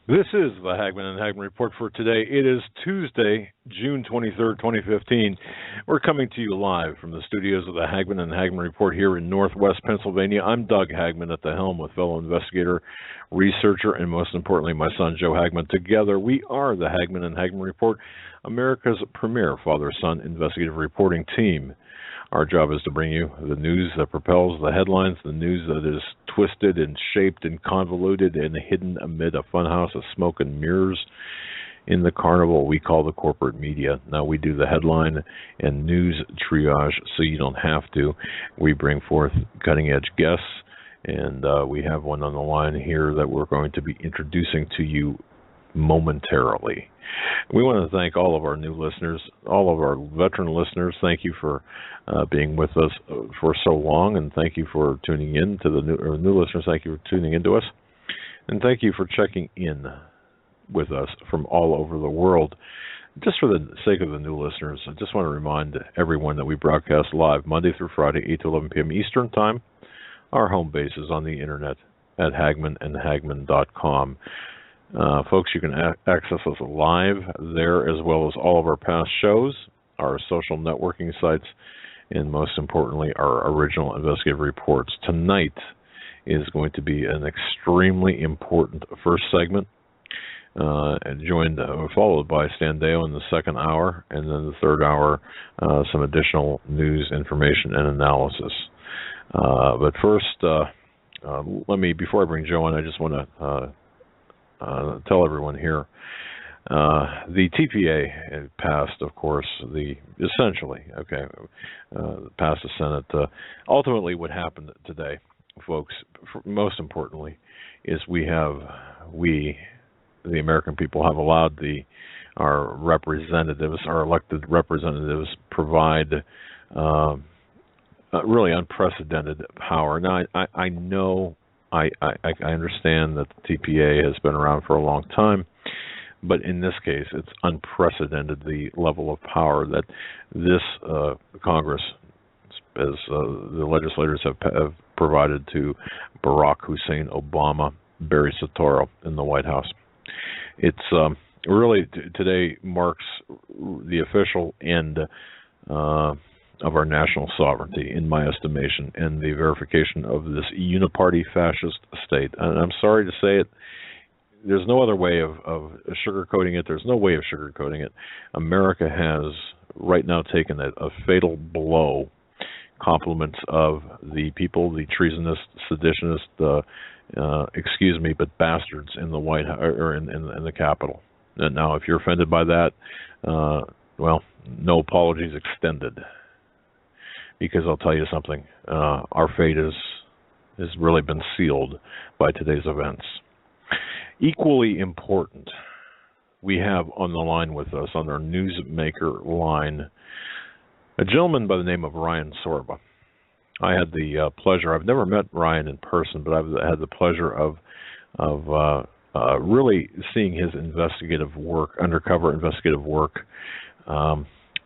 This is the Hagmann Hagmann Report for today. It is Tuesday, June 23rd, 2015. We're coming to you live from the studios of the Hagmann Hagmann Report here in Northwest Pennsylvania. I'm Doug Hagmann at the helm with fellow investigator, researcher, and most importantly, my son, Joe Hagmann. Together, we are the Hagmann Hagmann Report, America's premier father-son investigative reporting team. Our job is to bring you the news that propels the headlines, the news that is twisted and shaped and convoluted and hidden amid a funhouse of smoke and mirrors in the carnival we call the corporate media. Now, we do the headline and news triage so you don't have to. We bring forth cutting-edge guests, and we have one on the line here that we're going to be introducing to you momentarily. We want to thank all of our new listeners, all of our veteran listeners. Thank you for being with us for so long, and thank you for tuning in to the new listeners. Thank you for tuning in to us, and thank you for checking in with us from all over the world. Just for the sake of the new listeners, I just want to remind everyone that we broadcast live Monday through Friday, 8 to 11 p.m. Eastern Time. Our home base is on the internet at hagmannandhagmann.com. Folks, you can access us live there, as well as all of our past shows, our social networking sites, and most importantly, our original investigative reports. Tonight is going to be an extremely important first segment, followed by Stan Deyo in the second hour, and then the third hour, some additional news, information, and analysis. But first, before I bring Joe in, I just want to tell everyone here, the TPA passed, of course, passed the Senate. Ultimately, what happened today, folks, most importantly, is the American people, have allowed our representatives, our elected representatives, provide really unprecedented power. Now, I know. I understand that the TPA has been around for a long time, but in this case, it's unprecedented, the level of power that this Congress, as the legislators have provided to Barack Hussein Obama, Barry Soetoro in the White House. It's really today marks the official end of our national sovereignty, in my estimation, and the verification of this uniparty fascist state. And I'm sorry to say it, there's no other way of sugarcoating it. There's no way of sugarcoating it. America has right now taken a fatal blow. Compliments of the people, the treasonous, seditionists, but bastards in the White House, or in the Capitol. And now, if you're offended by that, no apologies extended. Because I'll tell you something, our fate has really been sealed by today's events. Equally important, we have on the line with us, on our newsmaker line, a gentleman by the name of Ryan Sorba. I had the pleasure, I've never met Ryan in person, but I've had the pleasure of really seeing his investigative work, undercover investigative work,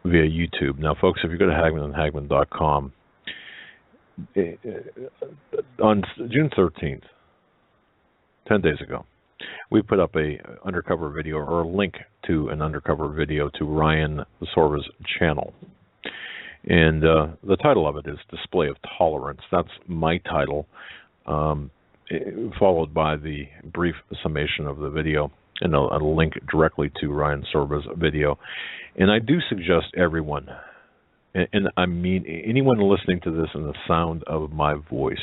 via YouTube. Now, folks, if you go to hagmannandhagmann.com, on June 13th, 10 days ago, we put up a undercover video, or a link to an undercover video to Ryan Sorba's channel. And the title of it is Display of Tolerance. That's my title, followed by the brief summation of the video, and a link directly to Ryan Sorba's video. And I do suggest everyone, and I mean anyone listening to this in the sound of my voice,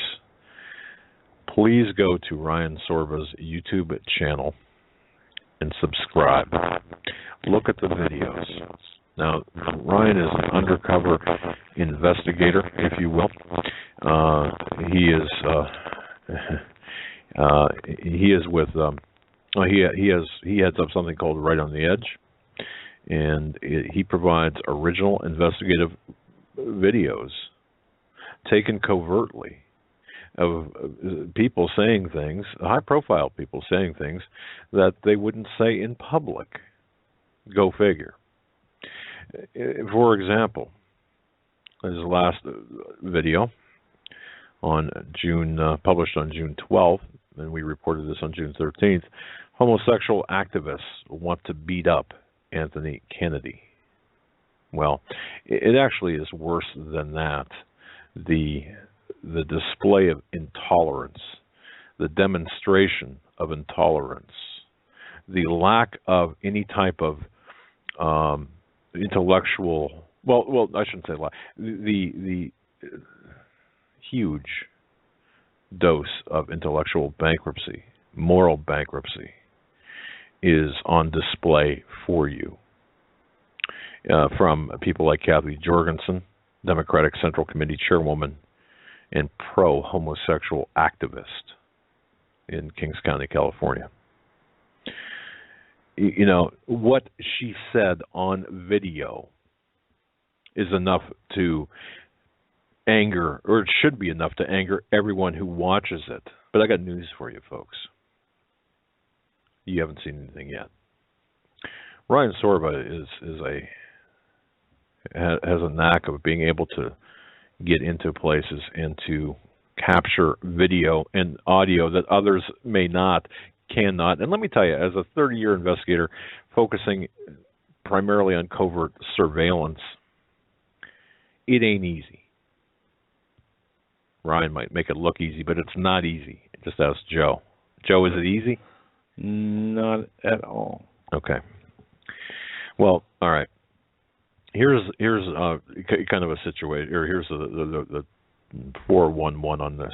please go to Ryan Sorba's YouTube channel and subscribe. Look at the videos. Now, Ryan is an undercover investigator, if you will. He heads up something called Right on the Edge, and he provides original investigative videos taken covertly of people saying things, high-profile people saying things that they wouldn't say in public. Go figure. For example, his last video on published on June 12th, and we reported this on June 13th, homosexual activists want to beat up Anthony Kennedy. Well, it actually is worse than that. The display of intolerance, the demonstration of intolerance, the lack of any type of intellectual, well, I shouldn't say lack, the huge dose of intellectual bankruptcy, moral bankruptcy, is on display for you. From people like Kathy Jorgensen, Democratic Central Committee Chairwoman and pro-homosexual activist in Kings County, California. You know, what she said on video is enough to anger, or it should be enough to anger everyone who watches it. But I got news for you, folks. You haven't seen anything yet. Ryan Sorba has a knack of being able to get into places and to capture video and audio that others cannot. And let me tell you, as a 30-year investigator focusing primarily on covert surveillance, it ain't easy. Ryan might make it look easy, but it's not easy. Just ask Joe. Joe, is it easy? Not at all. Okay. Well, all right. Here's kind of a situation, or here's the 411 on this.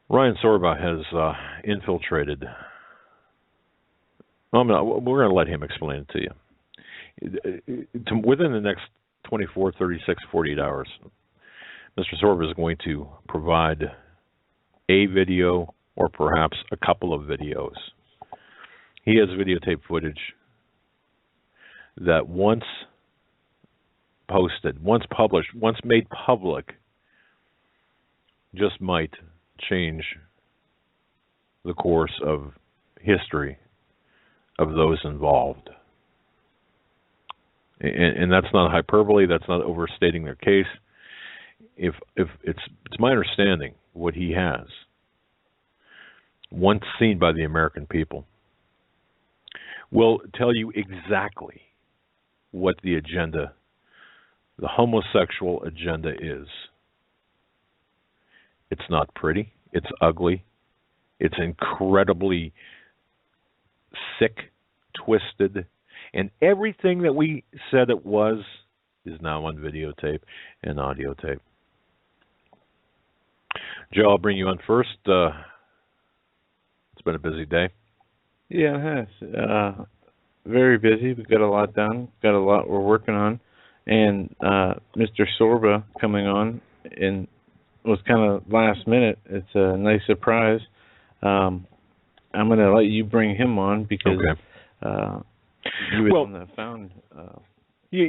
Ryan Sorba has infiltrated. We're going to let him explain it to you. Within the next 24, 36, 48 hours, Mr. Sorba is going to provide a video or perhaps a couple of videos. He has videotape footage that once posted, once published, once made public, just might change the course of history of those involved. And that's not hyperbole, that's not overstating their case. If it's my understanding, what he has, once seen by the American people, will tell you exactly what the agenda, the homosexual agenda is. It's not pretty. It's ugly. It's incredibly sick, twisted, and everything that we said it was is now on videotape and audio tape. Joe, I'll bring you on first. It's been a busy day. Yeah, it has. Very busy. We've got a lot done. Got a lot we're working on. And Mr. Sorba coming on and was kind of last minute. It's a nice surprise. I'm going to let you bring him on because you were on the found. The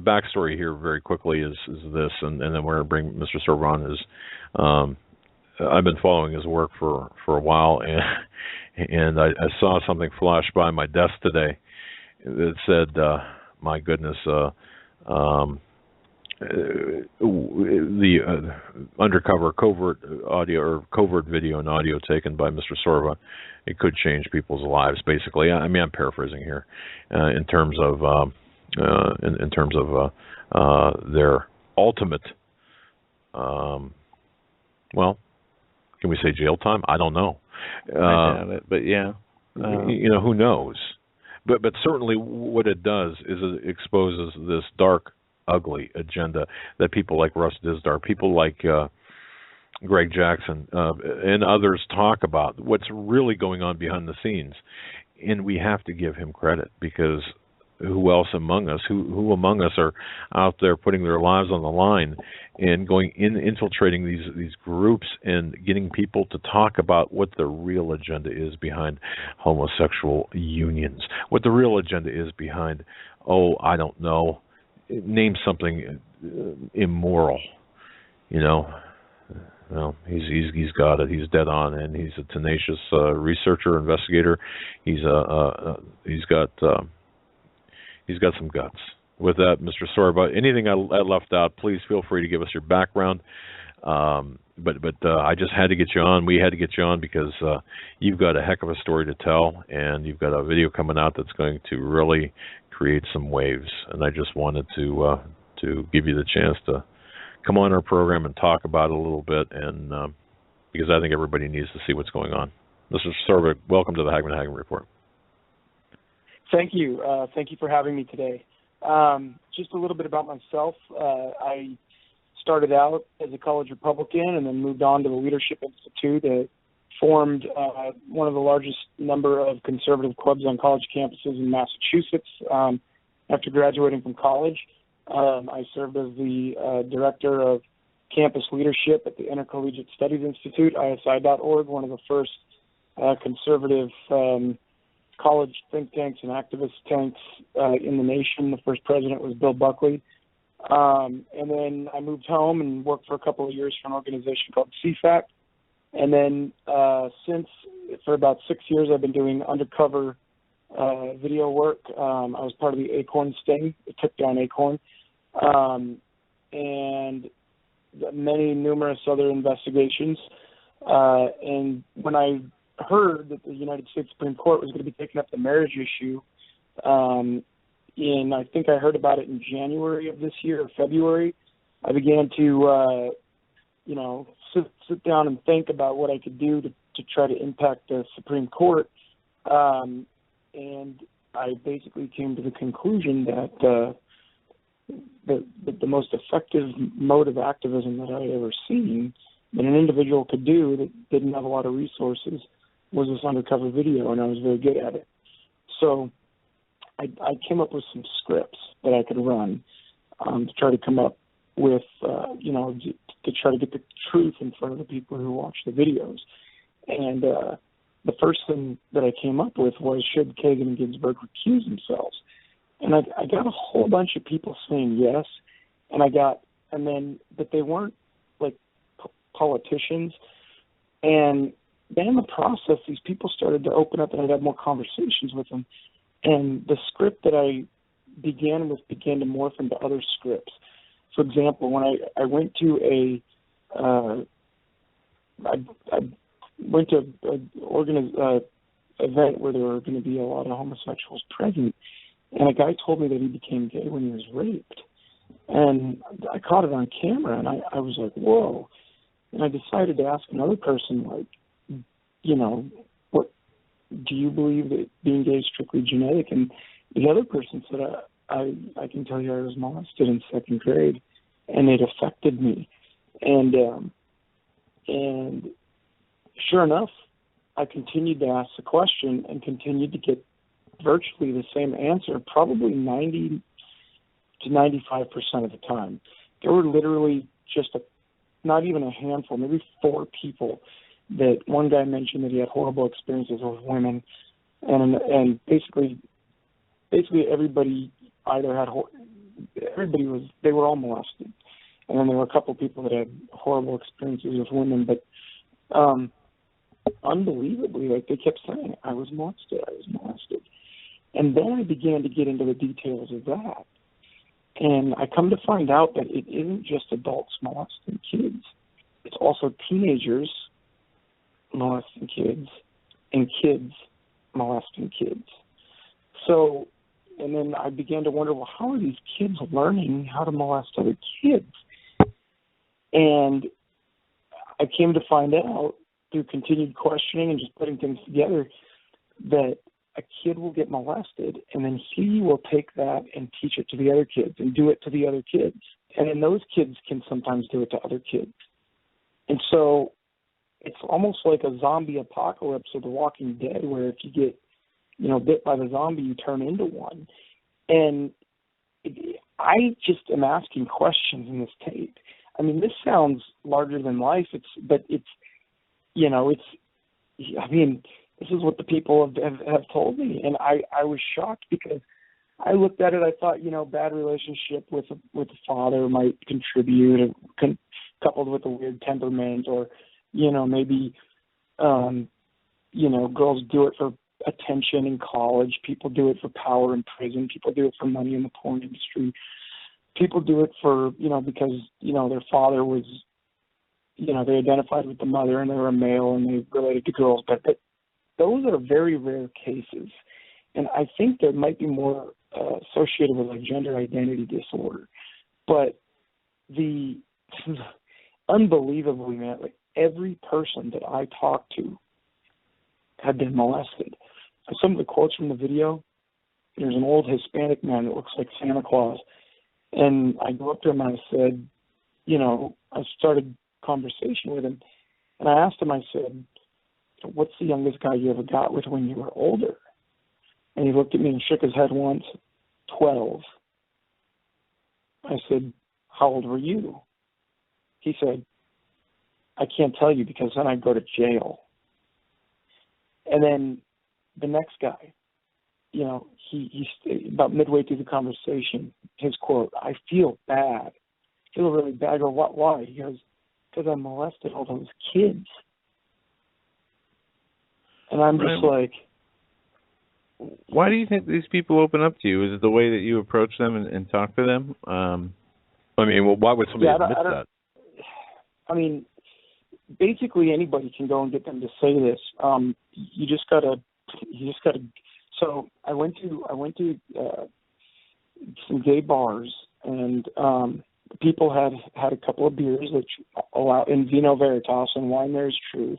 backstory here very quickly is this, and then we're going to bring Mr. Sorba on. I've been following his work for a while, and I saw something flash by my desk today that said, my goodness, the undercover covert audio or covert video and audio taken by Mr. Sorba, it could change people's lives. Basically, I mean, I'm paraphrasing here, in terms of their ultimate, well, can we say jail time? I don't know. I doubt it, but yeah, who knows? But certainly, what it does is it exposes this dark, ugly agenda that people like Russ Dizdar, people like Greg Jackson, and others talk about. What's really going on behind the scenes, and we have to give him credit, because who else among us? Who among us are out there putting their lives on the line and going in, infiltrating these groups and getting people to talk about what the real agenda is behind homosexual unions, what the real agenda is behind, I don't know, name something immoral, Well, he's got it. He's dead on, and he's a tenacious researcher, investigator. He's got some guts. With that, Mr. Sorba, anything I left out, please feel free to give us your background. But I just had to get you on. We had to get you on because you've got a heck of a story to tell, and you've got a video coming out that's going to really create some waves. And I just wanted to give you the chance to come on our program and talk about it a little bit, and because I think everybody needs to see what's going on. Mr. Sorba, welcome to the Hagmann Hagmann Report. Thank you. Thank you for having me today. Just a little bit about myself. I started out as a college Republican and then moved on to the Leadership Institute. It formed one of the largest number of conservative clubs on college campuses in Massachusetts. After graduating from college, I served as the director of campus leadership at the Intercollegiate Studies Institute, ISI.org, one of the first conservative college think tanks and activist tanks in the nation. The first president was Bill Buckley. And then I moved home and worked for a couple of years for an organization called CFAC. And then for about 6 years, I've been doing undercover video work. I was part of the Acorn sting. It took down Acorn. And numerous other investigations. And when I heard that the United States Supreme Court was going to be taking up the marriage issue, I think I heard about it in January of this year or February, I began to, sit down and think about what I could do to try to impact the Supreme Court. And I basically came to the conclusion that the most effective mode of activism that I had ever seen that an individual could do that didn't have a lot of resources was this undercover video, and I was very good at it. So I came up with some scripts that I could run to try to come up with, to try to get the truth in front of the people who watch the videos. And the first thing that I came up with was, should Kagan and Ginsburg recuse themselves? And I got a whole bunch of people saying yes, but they weren't like politicians. And then in the process, these people started to open up, and I'd have more conversations with them. And the script that I began with began to morph into other scripts. For example, when I went to an event where there were going to be a lot of homosexuals present, and a guy told me that he became gay when he was raped. And I caught it on camera, and I was like, whoa. And I decided to ask another person, like, what do you believe that being gay is strictly genetic? And the other person said, I can tell you I was molested in second grade, and it affected me. And sure enough, I continued to ask the question and continued to get virtually the same answer, probably 90 to 95% of the time. There were literally not even a handful, maybe 4 people that one guy mentioned that he had horrible experiences with women, and basically everybody they were all molested. And then there were a couple of people that had horrible experiences with women, but unbelievably, like, they kept saying, I was molested. And then I began to get into the details of that. And I come to find out that it isn't just adults molesting kids. It's also teenagers molesting kids and kids molesting kids. So, and then I began to wonder, well, how are these kids learning how to molest other kids? And I came to find out through continued questioning and just putting things together that a kid will get molested, and then he will take that and teach it to the other kids and do it to the other kids. And then those kids can sometimes do it to other kids. And so it's almost like a zombie apocalypse of The Walking Dead, where if you get, bit by the zombie, you turn into one. And I just am asking questions in this tape. I mean, this sounds larger than life. This is what the people have told me, and I was shocked because I looked at it. I thought, bad relationship with the father might contribute, coupled with a weird temperament, or maybe girls do it for attention in college. People do it for power in prison. People do it for money in the porn industry. People do it for because their father was you know, they identified with the mother and they were a male and they related to girls, but those are very rare cases. And I think there might be more associated with like gender identity disorder. But the unbelievably, man, like every person that I talked to had been molested. Some of the quotes from the video, there's an old Hispanic man that looks like Santa Claus. And I go up to him and I said, you know, I started conversation with him. And I asked him, I said, what's the youngest guy you ever got with when you were older? And he looked at me and shook his head once, 12. I said, how old were you? He said, I can't tell you because then I'd go to jail. And then the next guy, you know, he about midway through the conversation, his quote, I feel bad. I feel really bad. I go, what, why? He goes, because I molested all those kids. And I'm just like... Why do you think these people open up to you? Is it the way that you approach them and talk to them? I mean, well, why would somebody admit that? I mean, basically anybody can go and get them to say this. You just gotta. So I went to some gay bars, and people had a couple of beers, which allow in vino veritas and wine there's truth.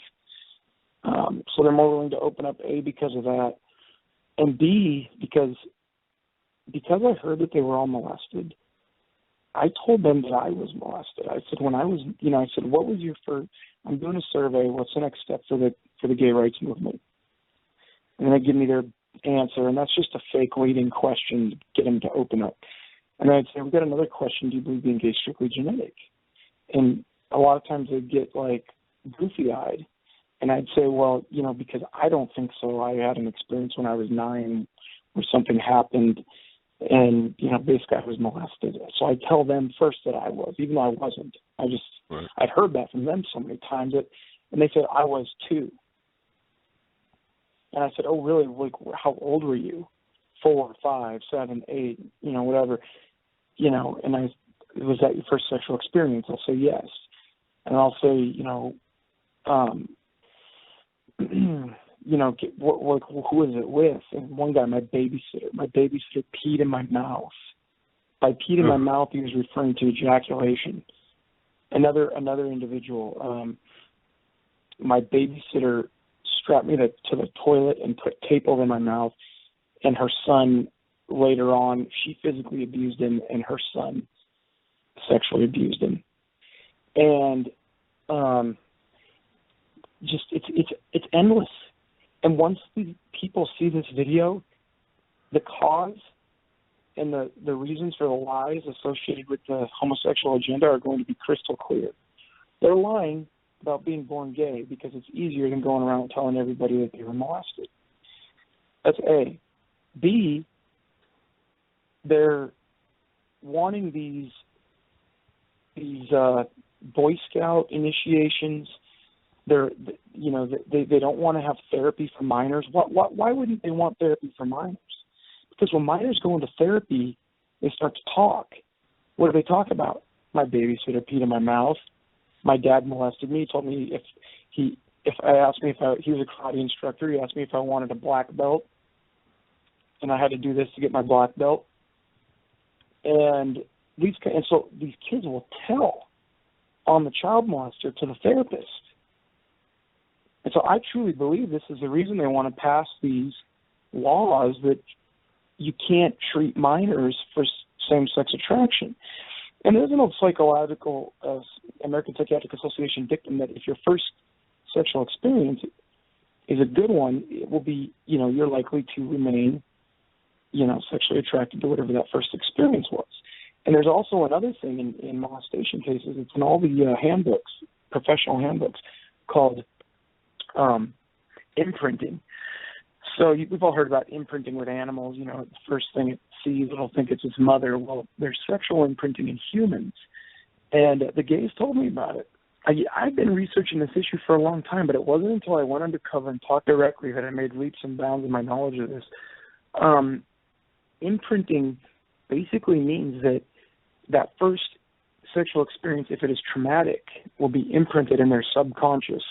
So they're more willing to open up, A, because of that, and B, because I heard that they were all molested. I told them that I was molested. I said, when I was, you know, I said, what was your first, I'm doing a survey, what's the next step for the gay rights movement? And they give me their answer, and that's just a fake leading question to get them to open up. And I'd say, we've got another question, do you believe being gay is strictly genetic? And a lot of times they'd get, like, goofy-eyed. And I'd say, well, you know, because I don't think so. I had an experience when I was 9 where something happened, and, you know, basically I was molested. So I tell them first that I was, even though I wasn't. I'd heard that from them so many times, and they said, I was too. And I said, oh, really? Like, how old were you? 4, 5, 7, 8, you know, whatever. You know, and was that your first sexual experience? I'll say yes. And I'll say, you know, you know, who is it with? And one guy, my babysitter peed in my mouth. By peed in my mouth, he was referring to ejaculation. Another individual, my babysitter strapped me to the toilet and put tape over my mouth, and her son later on, she physically abused him, and her son sexually abused him. And just it's endless. And once the people see this video, the cause and the reasons for the lies associated with the homosexual agenda are going to be crystal clear. They're lying about being born gay because it's easier than going around telling everybody that they were molested. That's A. B, they're wanting these Boy Scout initiations. They don't want to have therapy for minors. Why wouldn't they want therapy for minors? Because when minors go into therapy, they start to talk. What do they talk about? My babysitter peed in my mouth. My dad molested me. He told me he was a karate instructor. He asked me if I wanted a black belt, and I had to do this to get my black belt. And so these kids will tell on the child molester to the therapist. And so I truly believe this is the reason they want to pass these laws that you can't treat minors for same-sex attraction. And there's an old psychological American Psychiatric Association dictum that if your first sexual experience is a good one, it will be, you know, you're likely to remain, you know, sexually attracted to whatever that first experience was. And there's also another thing in molestation cases. It's in all the handbooks, professional handbooks, called imprinting. So we've all heard about imprinting with animals. You know, the first thing it sees, it'll think it's its mother. Well, there's sexual imprinting in humans. And the gays told me about it. I've been researching this issue for a long time, but it wasn't until I went undercover and talked directly that I made leaps and bounds in my knowledge of this. Imprinting basically means that first sexual experience, if it is traumatic, will be imprinted in their subconscious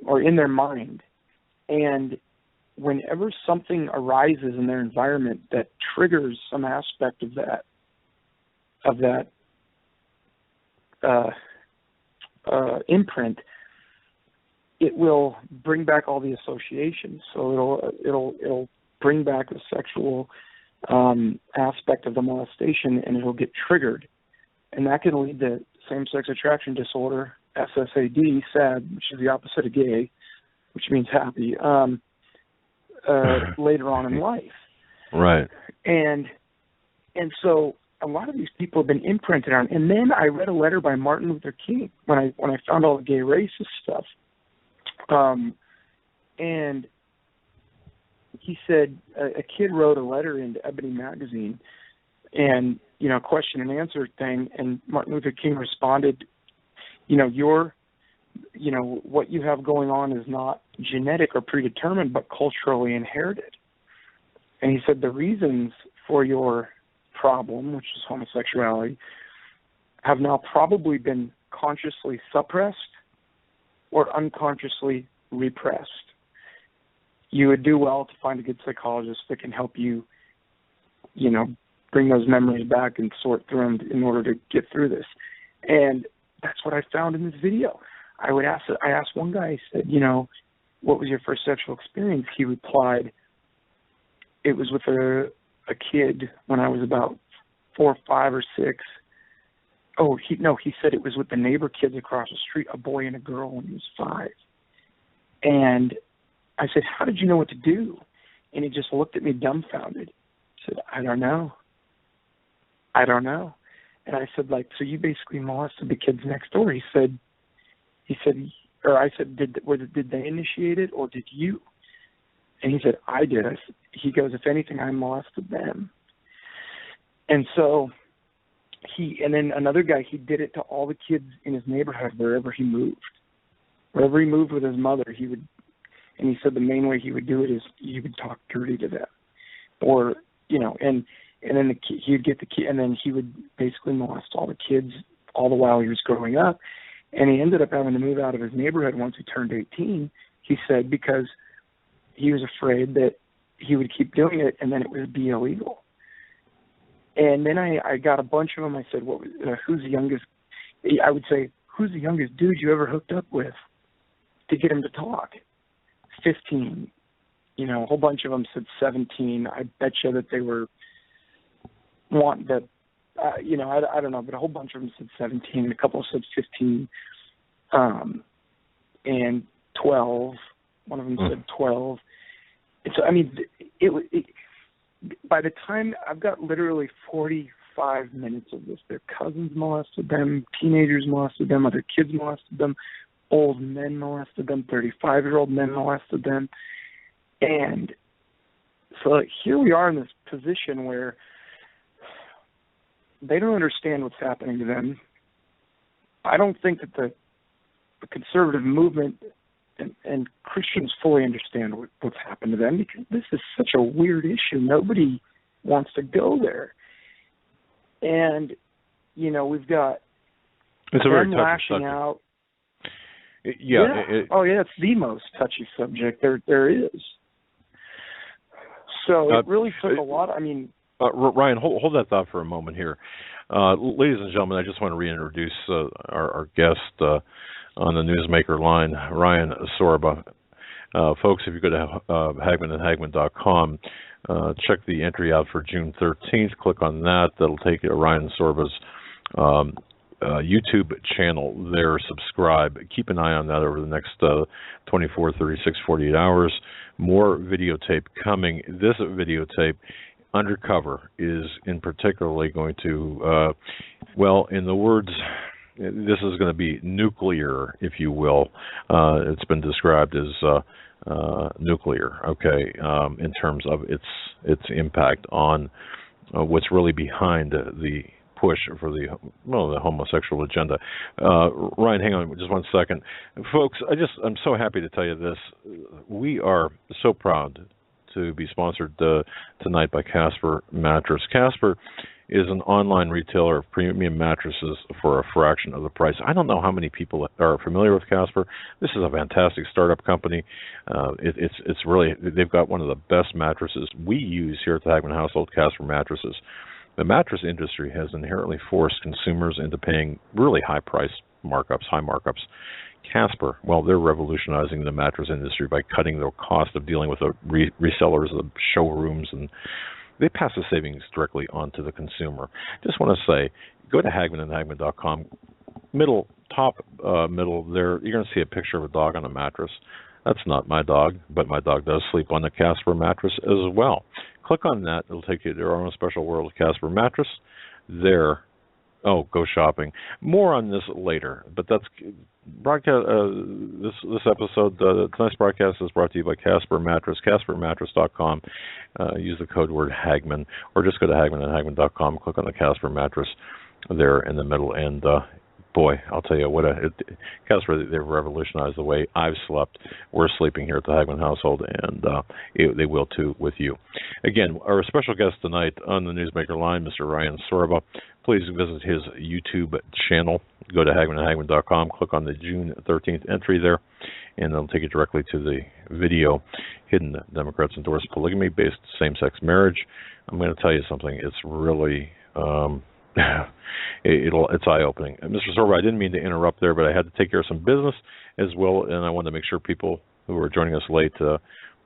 or in their mind. And whenever something arises in their environment that triggers some aspect of that imprint, it will bring back all the associations. So it'll bring back the sexual aspect of the molestation, and it'll get triggered, and that can lead to same-sex attraction disorder, SSAD, SAD, which is the opposite of gay, which means happy, later on in life. Right. And so a lot of these people have been imprinted on. And then I read a letter by Martin Luther King when I found all the gay racist stuff. And he said a kid wrote a letter into Ebony magazine, and question and answer thing, and Martin Luther King responded, what you have going on is not genetic or predetermined, but culturally inherited. And he said the reasons for your problem, which is homosexuality, have now probably been consciously suppressed or unconsciously repressed. You would do well to find a good psychologist that can help you, bring those memories back and sort through them in order to get through this. And that's what I found in this video. I asked one guy, I said, what was your first sexual experience? He replied, it was with a kid when I was about 4 or 5 or 6. Oh, he said it was with the neighbor kids across the street, a boy and a girl, when he was 5. And I said, how did you know what to do? And he just looked at me dumbfounded. He said, I don't know. And I said, so you basically molested the kids next door? I said, did they initiate it or did you? And he said, I did. He goes, if anything, I molested them. And so and then another guy, he did it to all the kids in his neighborhood wherever he moved. Wherever he moved with his mother, and he said the main way he would do it is he would talk dirty to them. Or, and then he would get the kid, and then he would basically molest all the kids all the while he was growing up. And he ended up having to move out of his neighborhood once he turned 18, he said, because he was afraid that he would keep doing it and then it would be illegal. And then I got a bunch of them. I said, who's the youngest? I would say, who's the youngest dude you ever hooked up with to get him to talk? 15. A whole bunch of them said 17. I bet you that they were wanting to, I don't know, but a whole bunch of them said 17, and a couple said 15, and 12. One of them said 12. And so, by the time I've got literally 45 minutes of this, their cousins molested them, teenagers molested them, other kids molested them, old men molested them, 35-year-old men molested them. And so here we are in this position where they don't understand what's happening to them. I don't think that the conservative movement and Christians fully understand what's happened to them, because this is such a weird issue. Nobody wants to go there. And, we've got them lashing out. Yeah. It's the most touchy subject there is. So it really took a lot. Ryan, hold that thought for a moment here. Ladies and gentlemen, I just want to reintroduce our guest on the Newsmaker line, Ryan Sorba. Folks, if you go to hagmannhagmann.com, check the entry out for June 13th. Click on that. That'll take you to Ryan Sorba's YouTube channel there. Subscribe. Keep an eye on that over the next 24, 36, 48 hours. More videotape coming. This videotape, Undercover, is in particularly going to, in the words, this is going to be nuclear, if you will. It's been described as nuclear, in terms of its impact on what's really behind the push for the homosexual agenda. Ryan, hang on just one second. Folks, I'm so happy to tell you this. We are so proud to be sponsored tonight by Casper Mattress. Casper is an online retailer of premium mattresses for a fraction of the price. I don't know how many people are familiar with Casper. This is a fantastic startup company. It's really, they've got one of the best mattresses we use here at the Hagmann household, Casper mattresses. The mattress industry has inherently forced consumers into paying really high markups. Casper, well, they're revolutionizing the mattress industry by cutting the cost of dealing with the resellers, the showrooms, and they pass the savings directly on to the consumer. Just want to say, go to hagmanandhagmann.com. Top middle there, you're going to see a picture of a dog on a mattress. That's not my dog, but my dog does sleep on the Casper mattress as well. Click on that. It'll take you to our own special world of Casper mattress. There. Oh, go shopping. More on this later. But that's broadcast. This episode, tonight's broadcast is brought to you by Casper Mattress. CasperMattress.com. Use the code word Hagmann, or just go to hagmanandhagmann.com. Click on the Casper mattress there in the middle, and boy, I'll tell you what, Casper, they've revolutionized the way I've slept. We're sleeping here at the Hagmann household, and they will too with you. Again, our special guest tonight on the Newsmaker line, Mr. Ryan Sorba. Please visit his YouTube channel. Go to hagmanandhagmann.com, click on the June 13th entry there, and it'll take you directly to the video, Hidden Democrats Endorse Polygamy-Based Same-Sex Marriage. I'm going to tell you something. It's really... it's eye-opening. Mr. Sorba, I didn't mean to interrupt there, but I had to take care of some business as well, and I wanted to make sure people who are joining us late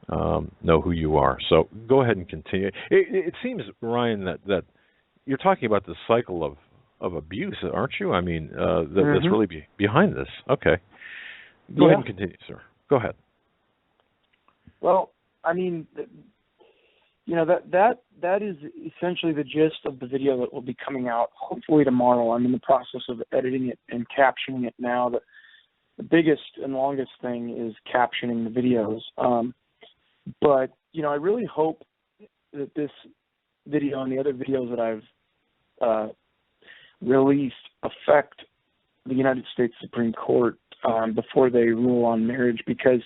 know who you are. So go ahead and continue. It seems, Ryan, that you're talking about the cycle of abuse, aren't you? I mean, that's really behind this. Okay. Go ahead and continue, sir. Go ahead. Well, I mean, that is essentially the gist of the video that will be coming out hopefully tomorrow. I'm in the process of editing it and captioning it now. The biggest and longest thing is captioning the videos. But, I really hope that this video and the other videos that I've released affect the United States Supreme Court before they rule on marriage, because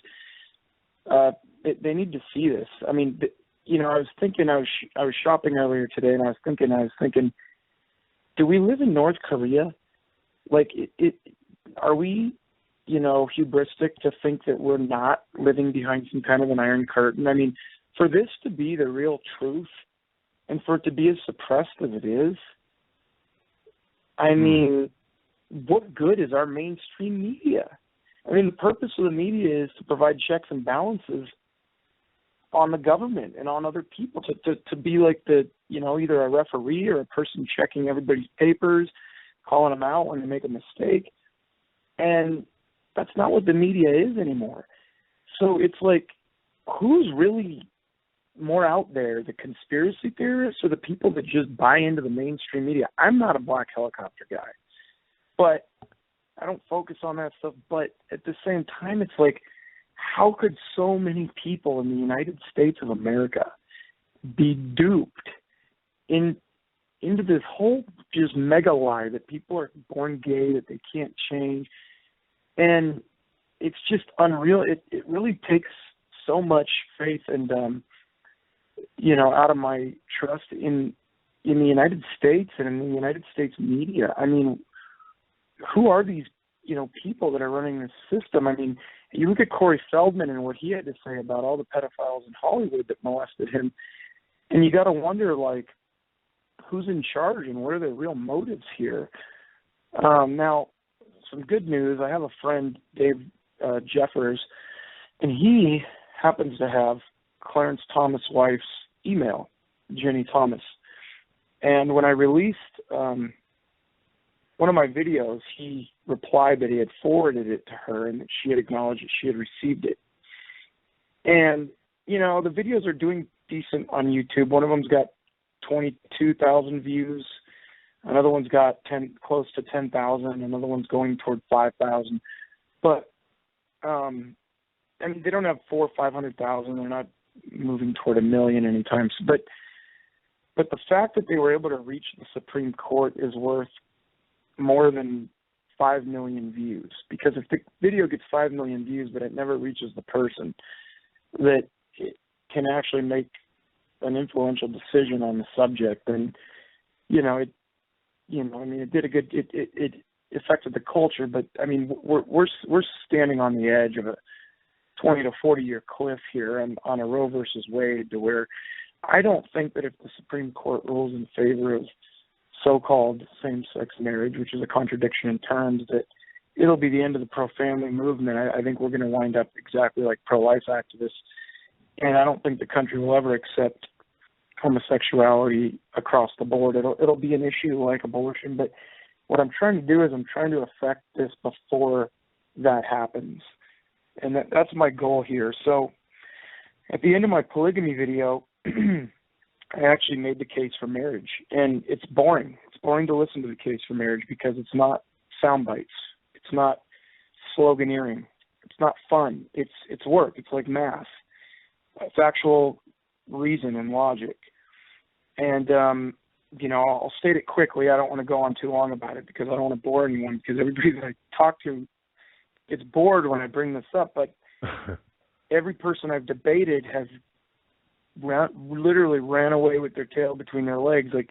they need to see this. I mean, I was thinking, I was shopping earlier today, and I was thinking, do we live in North Korea? Like, are we, hubristic to think that we're not living behind some kind of an iron curtain? I mean, for this to be the real truth, and for it to be as suppressed as it is, I mean, what good is our mainstream media? I mean, the purpose of the media is to provide checks and balances on the government and on other people, to be like either a referee or a person checking everybody's papers, calling them out when they make a mistake. And that's not what the media is anymore. So it's like, who's really more out there, the conspiracy theorists or the people that just buy into the mainstream media? I'm not a black helicopter guy, but I don't focus on that stuff. But at the same time, it's like, how could so many people in the United States of America be duped into this whole just mega lie that people are born gay, that they can't change? And it's just unreal. It really takes so much faith and, out of my trust in the United States and in the United States media. I mean, who are these, people that are running this system? I mean, you look at Corey Feldman and what he had to say about all the pedophiles in Hollywood that molested him, and you got to wonder, like, who's in charge and what are the real motives here? Now, some good news. I have a friend, Dave Jeffers, and he happens to have Clarence Thomas' wife's email, Jenny Thomas. And when I released one of my videos, he replied that he had forwarded it to her and that she had acknowledged that she had received it. And, the videos are doing decent on YouTube. One of them's got 22,000 views. Another one's got close to 10,000. Another one's going toward 5,000. But, they don't have 400,000 or 500,000. They're not moving toward 1 million anytime soon. But the fact that they were able to reach the Supreme Court is worth more than 5 million views, because if the video gets 5 million views but it never reaches the person that it can actually make an influential decision on the subject, then it did a good, it affected the culture, but I mean, we're standing on the edge of a 20 to 40 year cliff here on a Roe versus Wade, to where I don't think that if the Supreme Court rules in favor of so-called same-sex marriage, which is a contradiction in terms, that it'll be the end of the pro-family movement. I think we're going to wind up exactly like pro-life activists, and I don't think the country will ever accept homosexuality across the board. It'll be an issue like abortion, but what I'm trying to do is I'm trying to affect this before that happens, and that's my goal here. So at the end of my polygamy video, I actually made the case for marriage, and it's boring. It's boring to listen to the case for marriage because it's not sound bites. It's not sloganeering. It's not fun. It's work. It's like math. It's actual reason and logic. And, I'll state it quickly. I don't want to go on too long about it because I don't want to bore anyone, because everybody that I talk to gets bored when I bring this up. But every person I've debated has literally ran away with their tail between their legs. Like,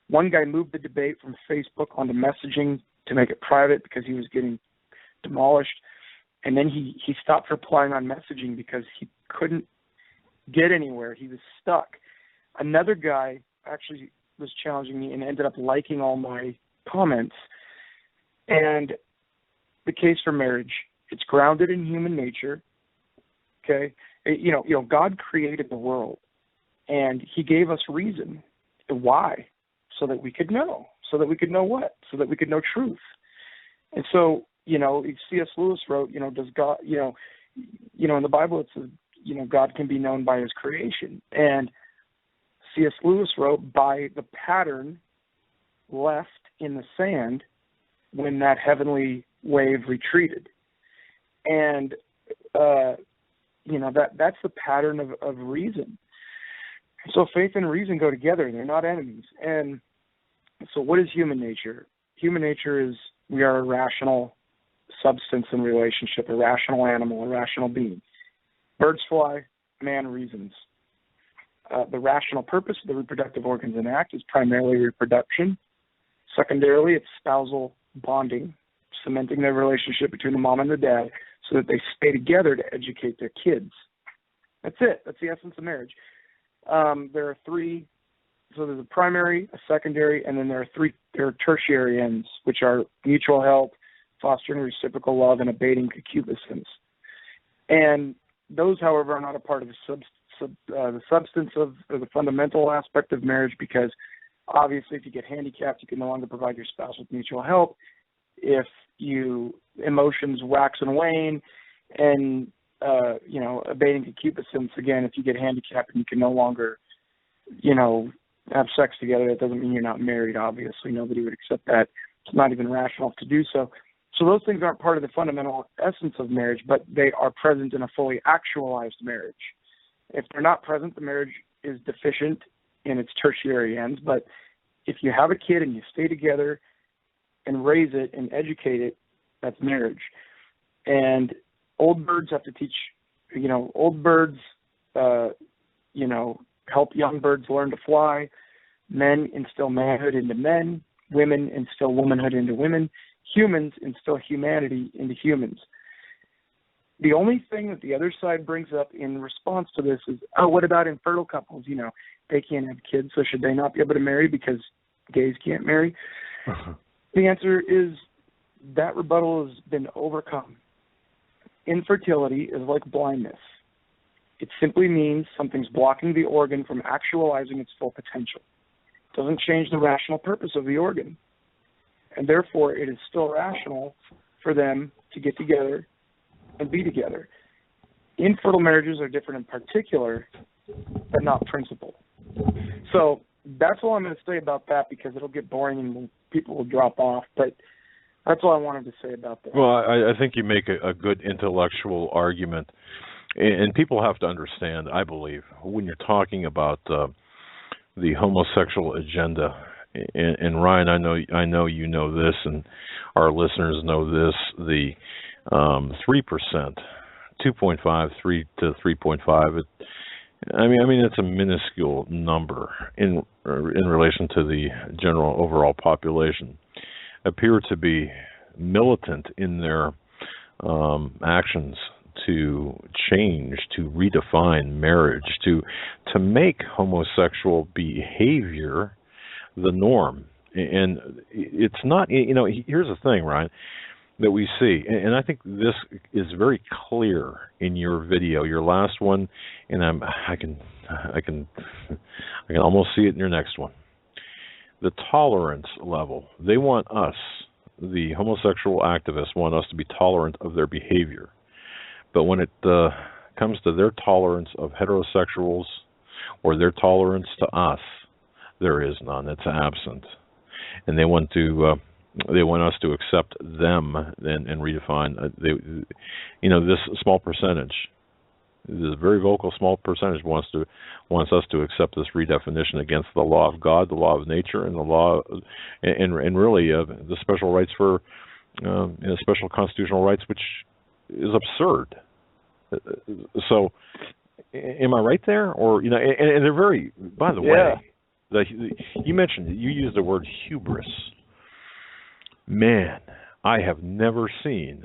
one guy moved the debate from Facebook onto messaging to make it private because he was getting demolished, and then he stopped replying on messaging because he couldn't get anywhere. He was stuck. Another guy actually was challenging me and ended up liking all my comments. And the case for marriage, it's grounded in human nature. Okay, God created the world, and He gave us reason. Why? So that we could know. So that we could know what? So that we could know truth. And so, C.S. Lewis wrote, does God, in the Bible it says, God can be known by His creation. And C.S. Lewis wrote, by the pattern left in the sand when that heavenly wave retreated. And, that's the pattern of reason. So faith and reason go together. They're not enemies. And so what is human nature? Human nature is we are a rational substance in relationship, a rational animal, a rational being. Birds fly, man reasons. The rational purpose of the reproductive organs in act is primarily reproduction. Secondarily, it's spousal bonding, cementing their relationship between the mom and the dad so that they stay together to educate their kids. That's it. That's the essence of marriage. There are three. So there's a primary, a secondary, and then there are tertiary ends, which are mutual help, fostering reciprocal love, and abating concupiscence. And those, however, are not a part of the substance of or the fundamental aspect of marriage, because obviously if you get handicapped, you can no longer provide your spouse with mutual help. If emotions wax and wane, and abating concupiscence, again, if you get handicapped and you can no longer, have sex together, that doesn't mean you're not married, obviously. Nobody would accept that. It's not even rational to do so. So those things aren't part of the fundamental essence of marriage, but they are present in a fully actualized marriage. If they're not present, the marriage is deficient in its tertiary ends. But if you have a kid and you stay together and raise it and educate it, that's marriage. And old birds have to teach, old birds, help young birds learn to fly. Men instill manhood into men. Women instill womanhood into women. Humans instill humanity into humans. The only thing that the other side brings up in response to this is, what about infertile couples? They can't have kids, so should they not be able to marry because gays can't marry? The answer is that rebuttal has been overcome. Infertility is like blindness. It simply means something's blocking the organ from actualizing its full potential. It doesn't change the rational purpose of the organ. And therefore, it is still rational for them to get together and be together. Infertile marriages are different in particular, but not principle. So that's all I'm going to say about that, because it'll get boring and people will drop off. But that's all I wanted to say about that. Well, I think you make a good intellectual argument. And people have to understand, I believe, when you're talking about the homosexual agenda, and Ryan, I know you know this, and our listeners know this, the 3%, 2.5, 3 to 3.5, I mean, it's a minuscule number in relation to the general overall population. Appear to be militant in their actions to change, to redefine marriage, to make homosexual behavior the norm. And it's not, here's the thing, Ryan, that we see, and I think this is very clear in your video, your last one, and I can almost see it in your next one. The tolerance level. They want us, the homosexual activists, want us to be tolerant of their behavior. But when it comes to their tolerance of heterosexuals or their tolerance to us, there is none. It's absent. And they want us to accept them and redefine. This small percentage, this very vocal small percentage, wants us to accept this redefinition against the law of God, the law of nature, and the law, and really the special rights for special constitutional rights, which is absurd. So, am I right there? Or and they're very. By the way, you mentioned, you used the word hubris. Man, I have never seen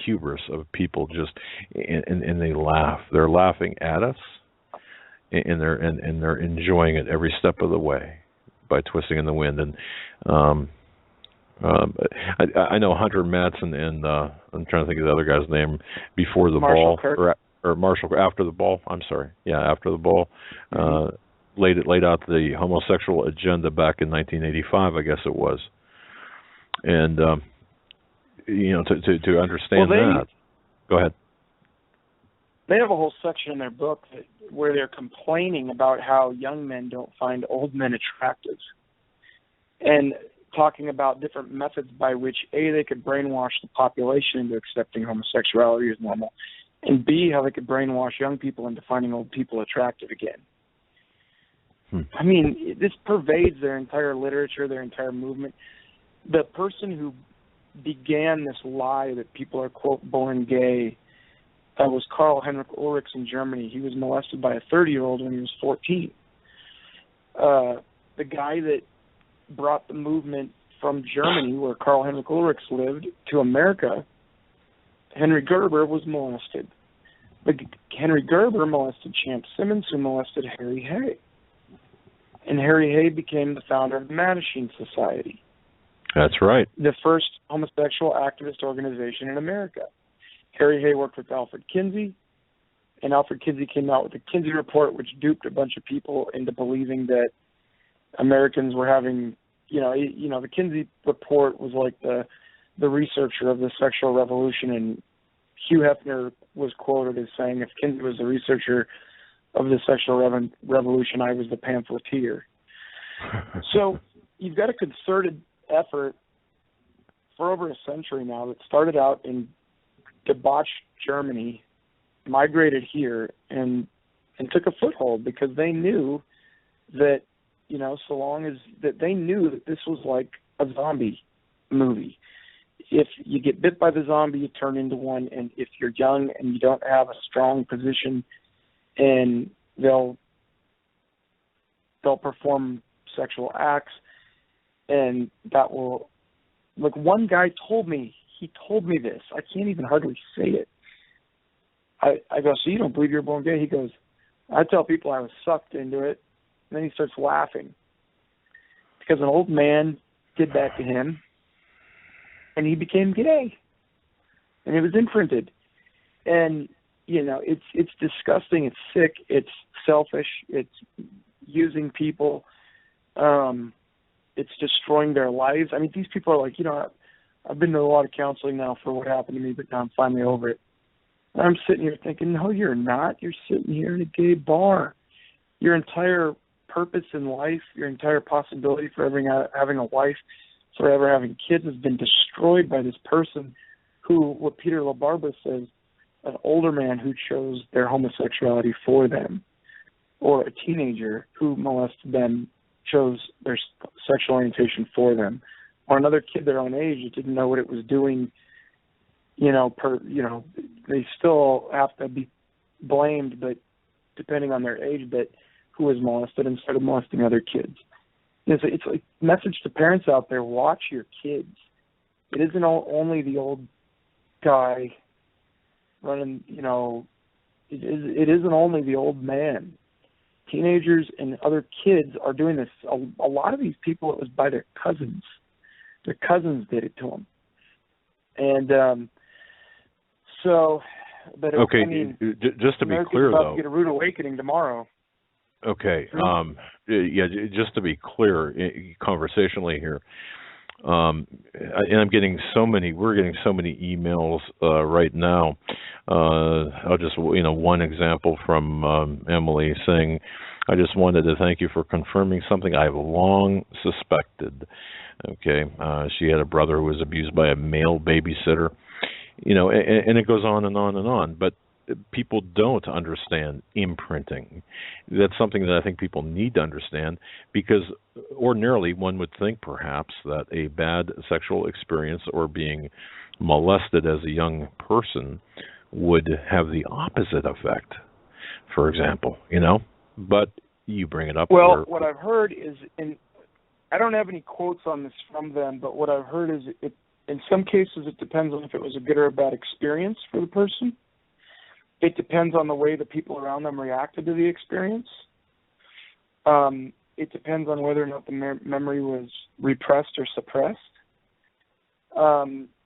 hubris of people just and they laugh. They're laughing at us, and they're enjoying it every step of the way by twisting in the wind. And I know Hunter Madsen and I'm trying to think of the other guy's name before the Marshall ball Kirk. or Marshall after the ball. I'm sorry, after the ball. Laid out the homosexual agenda back in 1985, I guess it was. And to understand that. Go ahead. They have a whole section in their book where they're complaining about how young men don't find old men attractive, and talking about different methods by which A, they could brainwash the population into accepting homosexuality as normal, and B, how they could brainwash young people into finding old people attractive again. I mean, this pervades their entire literature, their entire movement. The person who began this lie that people are, quote, born gay was Karl Heinrich Ulrichs in Germany. He was molested by a 30-year-old when he was 14. The guy that brought the movement from Germany, where Karl Heinrich Ulrichs lived, to America, Henry Gerber, was molested. But Henry Gerber molested Champ Simmons, who molested Harry Hay. And Harry Hay became the founder of the Mattachine Society. That's right. The first homosexual activist organization in America. Harry Hay worked with Alfred Kinsey, and Alfred Kinsey came out with the Kinsey Report, which duped a bunch of people into believing that Americans were having, the Kinsey Report was like the researcher of the sexual revolution, and Hugh Hefner was quoted as saying, if Kinsey was the researcher of the sexual revolution, I was the pamphleteer. So you've got a concerted effort for over a century now that started out in debauched Germany, migrated here, and took a foothold because they knew that, so long as that they knew that this was like a zombie movie. If you get bit by the zombie, you turn into one, and if you're young and you don't have a strong position, and they'll perform sexual acts, and that will, like, one guy told me this. I can't even hardly say it. I go, so you don't believe you're born gay? He goes, I tell people I was sucked into it. And then he starts laughing because an old man did that to him, and he became gay, and it was imprinted. And it's disgusting. It's sick. It's selfish. It's using people. It's destroying their lives. I mean, these people are like, I've been to a lot of counseling now for what happened to me, but now I'm finally over it. And I'm sitting here thinking, no, you're not. You're sitting here in a gay bar. Your entire purpose in life, your entire possibility for ever having a wife, for ever having kids has been destroyed by this person who, what Peter LaBarba says, an older man who chose their homosexuality for them, or a teenager who molested them chose their sexual orientation for them, or another kid their own age that didn't know what it was doing. They still have to be blamed, but depending on their age, but who was molested and started molesting other kids. It's a message to parents out there: watch your kids. It isn't only the old guy running, it isn't only the old man. Teenagers and other kids are doing this. A lot of these people, it was by their cousins. Their cousins did it to them. And but okay, I mean, just to be clear, about though, to get a rude awakening tomorrow. Okay, yeah, just to be clear, conversationally here, and I'm getting we're getting so many emails right now. I'll just, one example from Emily saying, I just wanted to thank you for confirming something I've long suspected. Okay, she had a brother who was abused by a male babysitter, and it goes on and on and on, but people don't understand imprinting. That's something that I think people need to understand, because ordinarily one would think perhaps that a bad sexual experience or being molested as a young person would have the opposite effect, for example, but you bring it up. Well, what I've heard is, and I don't have any quotes on this from them, but what I've heard is in some cases it depends on if it was a good or a bad experience for the person. It depends on the way the people around them reacted to the experience. It depends on whether or not the memory was repressed or suppressed.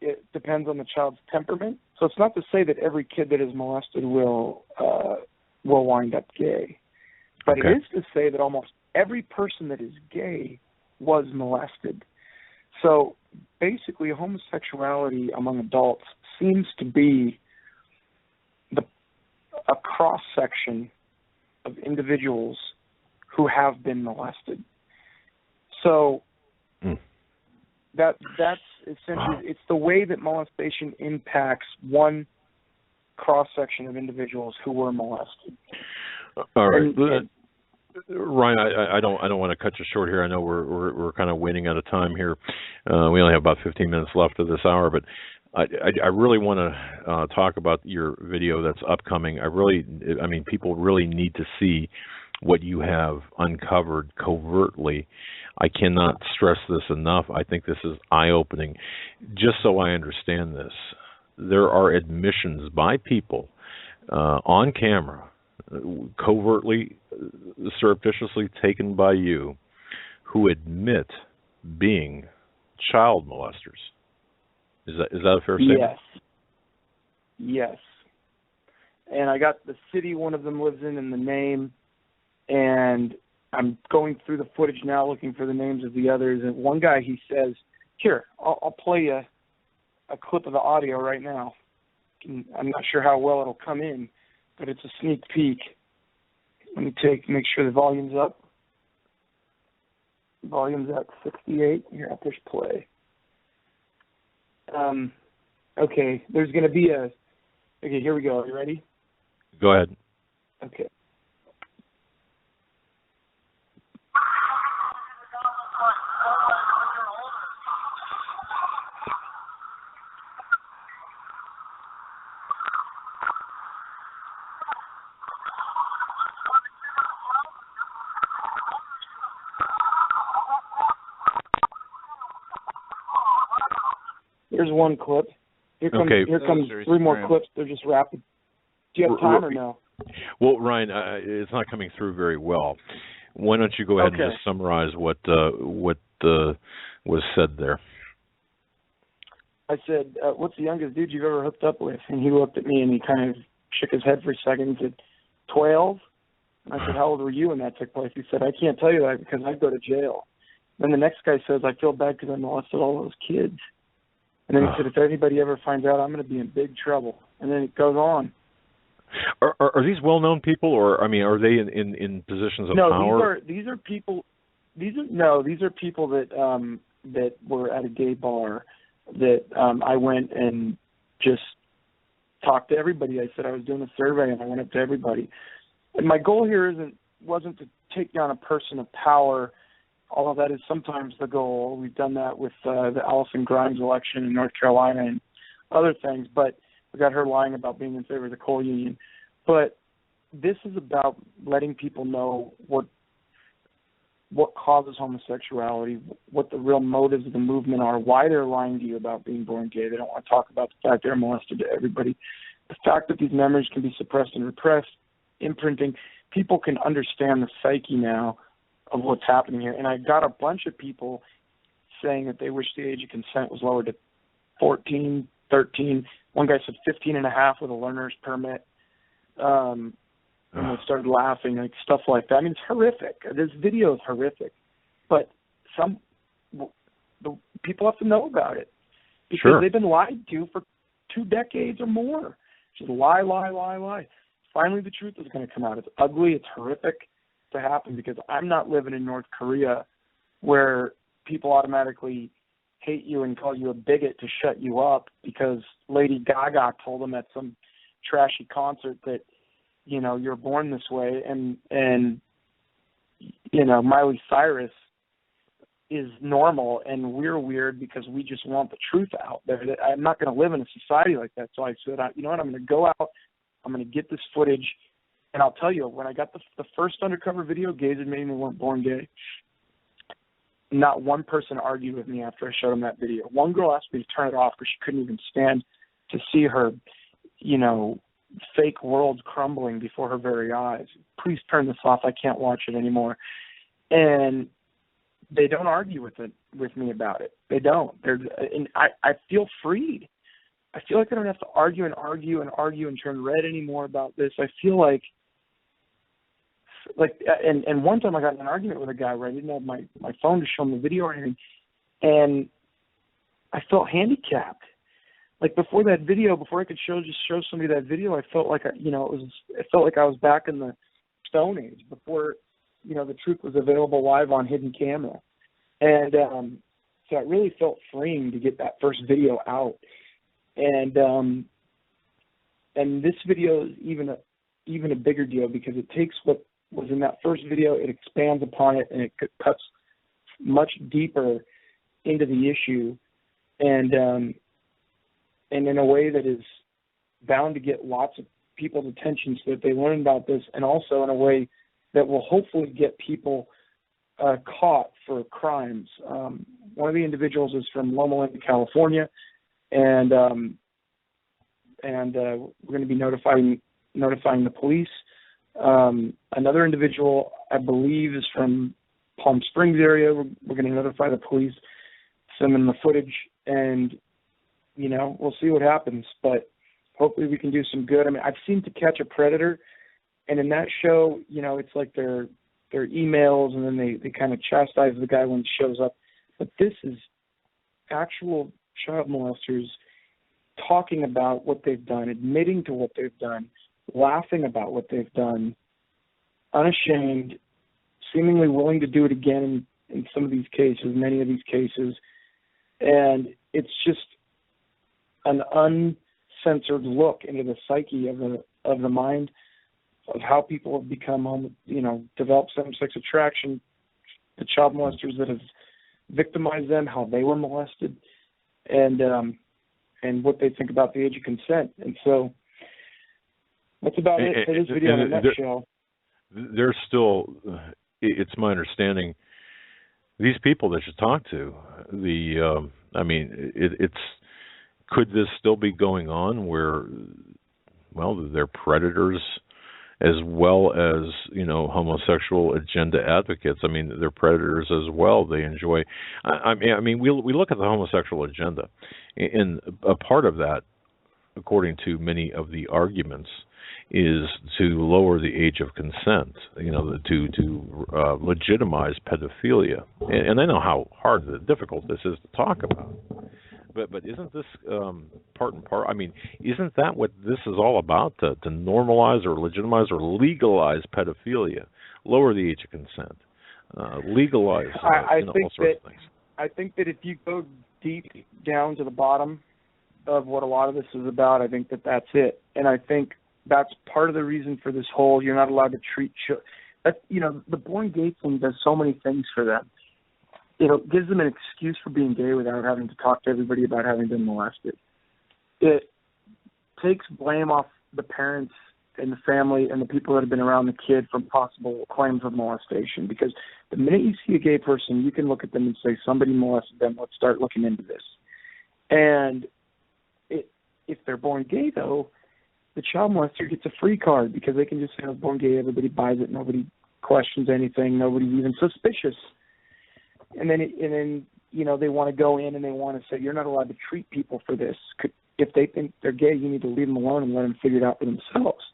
It depends on the child's temperament. So it's not to say that every kid that is molested will wind up gay. But Okay. It is to say that almost every person that is gay was molested. So basically, homosexuality among adults seems to be a cross-section of individuals who have been molested. So that's essentially, it's the way that molestation impacts one cross-section of individuals who were molested. All right. Ryan, I don't want to cut you short here. I know we're kind of waiting out of time here. We only have about 15 minutes left of this hour, but I really want to talk about your video that's upcoming. People really need to see what you have uncovered covertly. I cannot stress this enough. I think this is eye-opening. Just so I understand this, there are admissions by people on camera, covertly, surreptitiously taken by you, who admit being child molesters. Is that a fair statement? Yes. And I got the city one of them lives in the name, and I'm going through the footage now looking for the names of the others. And one guy, he says, here, I'll play you a clip of the audio right now. I'm not sure how well it'll come in, but it's a sneak peek. Let me make sure the volume's up. Volume's at 68. Here, I'll push play. Okay, there's going to be okay, here we go. Are you ready? Go ahead. Okay. Here's one clip. Here comes three more clips. They're just rapid. Do you have time or no? Well, Ryan, it's not coming through very well. Why don't you go ahead and just summarize what was said there? I said, what's the youngest dude you've ever hooked up with? And he looked at me and he kind of shook his head for a second and said, 12. And I said, how old were you when that took place? He said, I can't tell you that because I'd go to jail. Then the next guy says, I feel bad because I molested all those kids. And then he said, if anybody ever finds out, I'm going to be in big trouble. And then it goes on. Are these well-known people, or are they in positions of power? No, these are people. These are people that were at a gay bar that I went and just talked to everybody. I said I was doing a survey, and I went up to everybody. And my goal here wasn't to take down a person of power. Although that is sometimes the goal. We've done that with the Allison Grimes election in North Carolina and other things, but we got her lying about being in favor of the coal union. But this is about letting people know what causes homosexuality, what the real motives of the movement are, why they're lying to you about being born gay. They don't want to talk about the fact they're molested to everybody. The fact that these memories can be suppressed and repressed, imprinting. People can understand the psyche now of what's happening here. And I got a bunch of people saying that they wish the age of consent was lowered to 14, 13. One guy said 15 and a half with a learner's permit. And they started laughing, like stuff like that. I mean, it's horrific. This video is horrific. But the people have to know about it because they've been lied to for 2 decades or more. Just lie, lie, lie, lie. Finally, the truth is going to come out. It's ugly. It's horrific to happen because I'm not living in North Korea where people automatically hate you and call you a bigot to shut you up because Lady Gaga told them at some trashy concert that, you know, you're born this way, and you know, Miley Cyrus is normal and we're weird because we just want the truth out there. I'm not going to live in a society like that. So I said, you know what, I'm going to go out, I'm going to get this footage, and I'll tell you, when I got the first undercover video, gays admitting they weren't born gay, not one person argued with me after I showed them that video. One girl asked me to turn it off because she couldn't even stand to see her, you know, fake world crumbling before her very eyes. Please turn this off. I can't watch it anymore. And they don't argue with me about it. They don't. And I feel freed. I feel like I don't have to argue and turn red anymore about this. I feel like and one time I got in an argument with a guy where I didn't have my phone to show him the video or anything, and I felt handicapped. Like before that video, before I could show somebody that video, I felt like it felt like I was back in the Stone Age before, you know, the truth was available live on hidden camera, and so it really felt freeing to get that first video out, and this video is even a bigger deal because it takes what was in that first video, it expands upon it, and it cuts much deeper into the issue, and in a way that is bound to get lots of people's attention so that they learn about this, and also in a way that will hopefully get people caught for crimes. One of the individuals is from Loma Linda, California, and we're going to be notifying the police. Another individual, I believe, is from Palm Springs area. We're going to notify the police, send them the footage, and you know, we'll see what happens, but hopefully we can do some good. I mean, I've seen To Catch a Predator, and in that show, you know, it's like their emails, and then they kind of chastise the guy when he shows up. But this is actual child molesters talking about what they've done, admitting to what they've done, laughing about what they've done, unashamed, seemingly willing to do it again in some of these cases, many of these cases. And it's just an uncensored look into the psyche of the mind of how people have become, you know, developed same-sex attraction, the child molesters that have victimized them, how they were molested, and what they think about the age of consent. And so that's about it for this video in a nutshell. There's still, it's my understanding, these people that you talk to, I mean, it's could this still be going on where, well, they're predators as well as, you know, homosexual agenda advocates? I mean, they're predators as well. They enjoy, I mean, we look at the homosexual agenda, and a part of that, according to many of the arguments, is to lower the age of consent, you know, to legitimize pedophilia. And I know how hard and difficult this is to talk about. But isn't this part and part? I mean, isn't that what this is all about? To normalize or legitimize or legalize pedophilia, lower the age of consent, legalize all sorts of things. I think that if you go deep down to the bottom of what a lot of this is about, I think that that's it. And I think that's part of the reason for this whole you're not allowed to treat children. You know, the born gay thing does so many things for them. It gives them an excuse for being gay without having to talk to everybody about having been molested. It takes blame off the parents and the family and the people that have been around the kid from possible claims of molestation. Because the minute you see a gay person, you can look at them and say, somebody molested them, let's start looking into this. And if they're born gay, though, the child molester gets a free card because they can just say, I was born gay, everybody buys it, nobody questions anything, nobody's even suspicious. And then you know, they want to go in and they want to say, you're not allowed to treat people for this. If they think they're gay, you need to leave them alone and let them figure it out for themselves.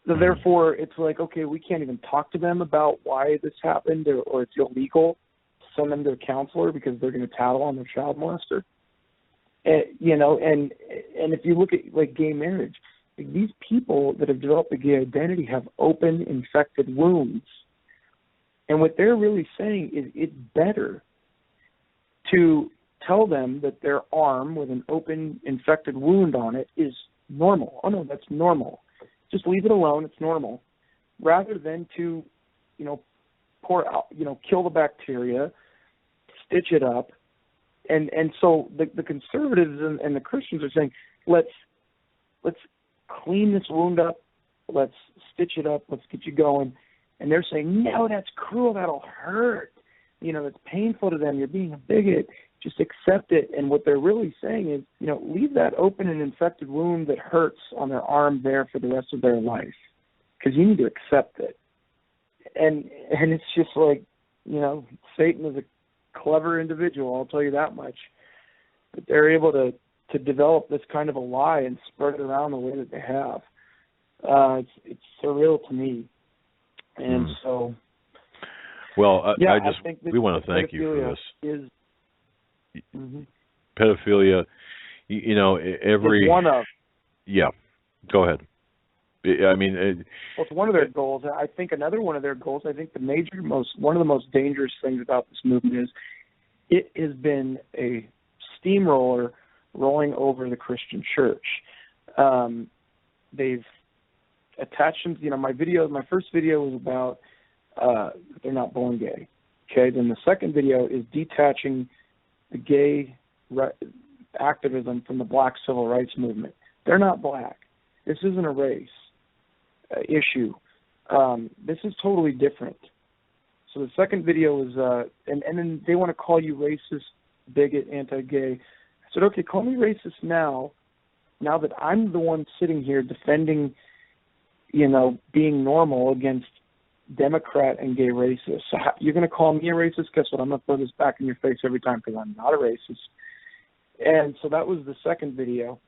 So therefore, it's like, okay, we can't even talk to them about why this happened, or it's illegal to send them to a counselor because they're going to tattle on their child molester. You know, and if you look at like gay marriage, like, these people that have developed a gay identity have open infected wounds, and what they're really saying is it's better to tell them that their arm with an open infected wound on it is normal. Oh no, that's normal. Just leave it alone. It's normal, rather than to, you know, pour out, you know, kill the bacteria, stitch it up. And so the conservatives and the Christians are saying, let's clean this wound up, let's stitch it up, let's get you going. And they're saying, no, that's cruel, that'll hurt. You know, it's painful to them, you're being a bigot, just accept it. And what they're really saying is, you know, leave that open and infected wound that hurts on their arm there for the rest of their life, because you need to accept it. And it's just like, you know, Satan is a clever individual, I'll tell you that much. But they're able to develop this kind of a lie and spread it around the way that they have. It's surreal to me. And so, well, yeah, I think we want to thank you for this. Pedophilia, you know, every one of. Yeah, go ahead. I mean, well, it's one of their goals. I think another one of their goals, I think one of the most dangerous things about this movement is it has been a steamroller rolling over the Christian church. They've attached them, you know, my first video was about they're not born gay. Okay, then the second video is detaching the gay activism from the black civil rights movement. They're not black. This isn't a race issue. This is totally different. So the second video is, and then they want to call you racist, bigot, anti-gay. I said, okay, call me racist now that I'm the one sitting here defending, you know, being normal against Democrat and gay racists. So you're going to call me a racist? Guess what? I'm going to throw this back in your face every time because I'm not a racist. And so that was the second video.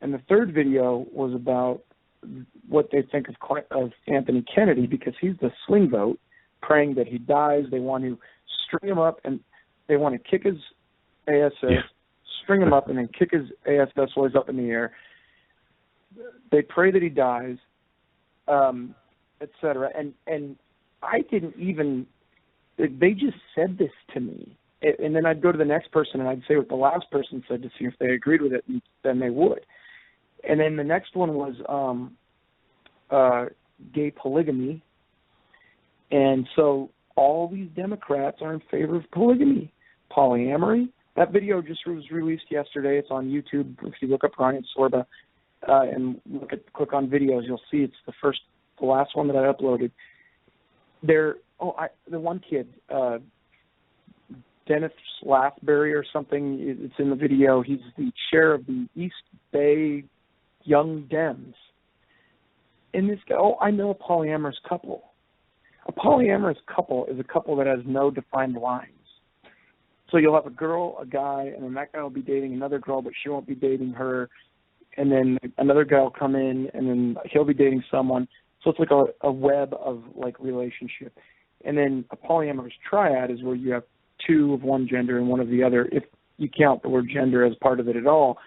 And the third video was about what they think of Anthony Kennedy, because he's the swing vote, praying that he dies. They want to string him up, and they want to kick his ASS, string him up, and then kick his ASS while he's up in the air. They pray that he dies, etc. And I didn't even, they just said this to me. And then I'd go to the next person and I'd say what the last person said to see if they agreed with it, and then they would. And then the next one was gay polygamy. And so all these Democrats are in favor of polygamy, polyamory. That video just was released yesterday. It's on YouTube. If you look up Ryan Sorba and click on videos, you'll see it's the last one that I uploaded. The one kid, Dennis Lathbury or something, it's in the video. He's the chair of the East Bay Young Dems. And this guy, I know a polyamorous couple. A polyamorous couple is a couple that has no defined lines. So you'll have a girl, a guy, and then that guy will be dating another girl, but she won't be dating her. And then another guy will come in, and then he'll be dating someone. So it's like a web of like relationship. And then a polyamorous triad is where you have two of one gender and one of the other, if you count the word gender as part of it at all.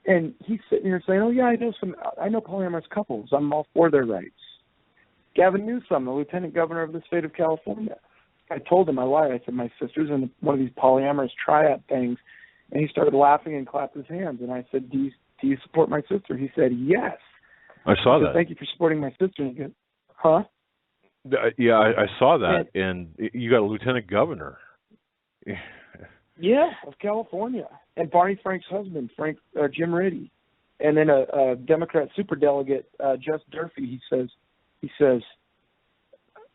And he's sitting here saying, oh, yeah, I know polyamorous couples. I'm all for their rights. Gavin Newsom, the lieutenant governor of the state of California. I told him, I lied. I said, my sister's in one of these polyamorous triad things. And he started laughing and clapped his hands. And I said, do you support my sister? He said, yes. I saw that. Thank you for supporting my sister. And he goes, huh? Yeah, I saw that. And you got a lieutenant governor. Yeah, of California. And Barney Frank's husband, Jim Riddy. And then a Democrat superdelegate, Jess Durfee, he says,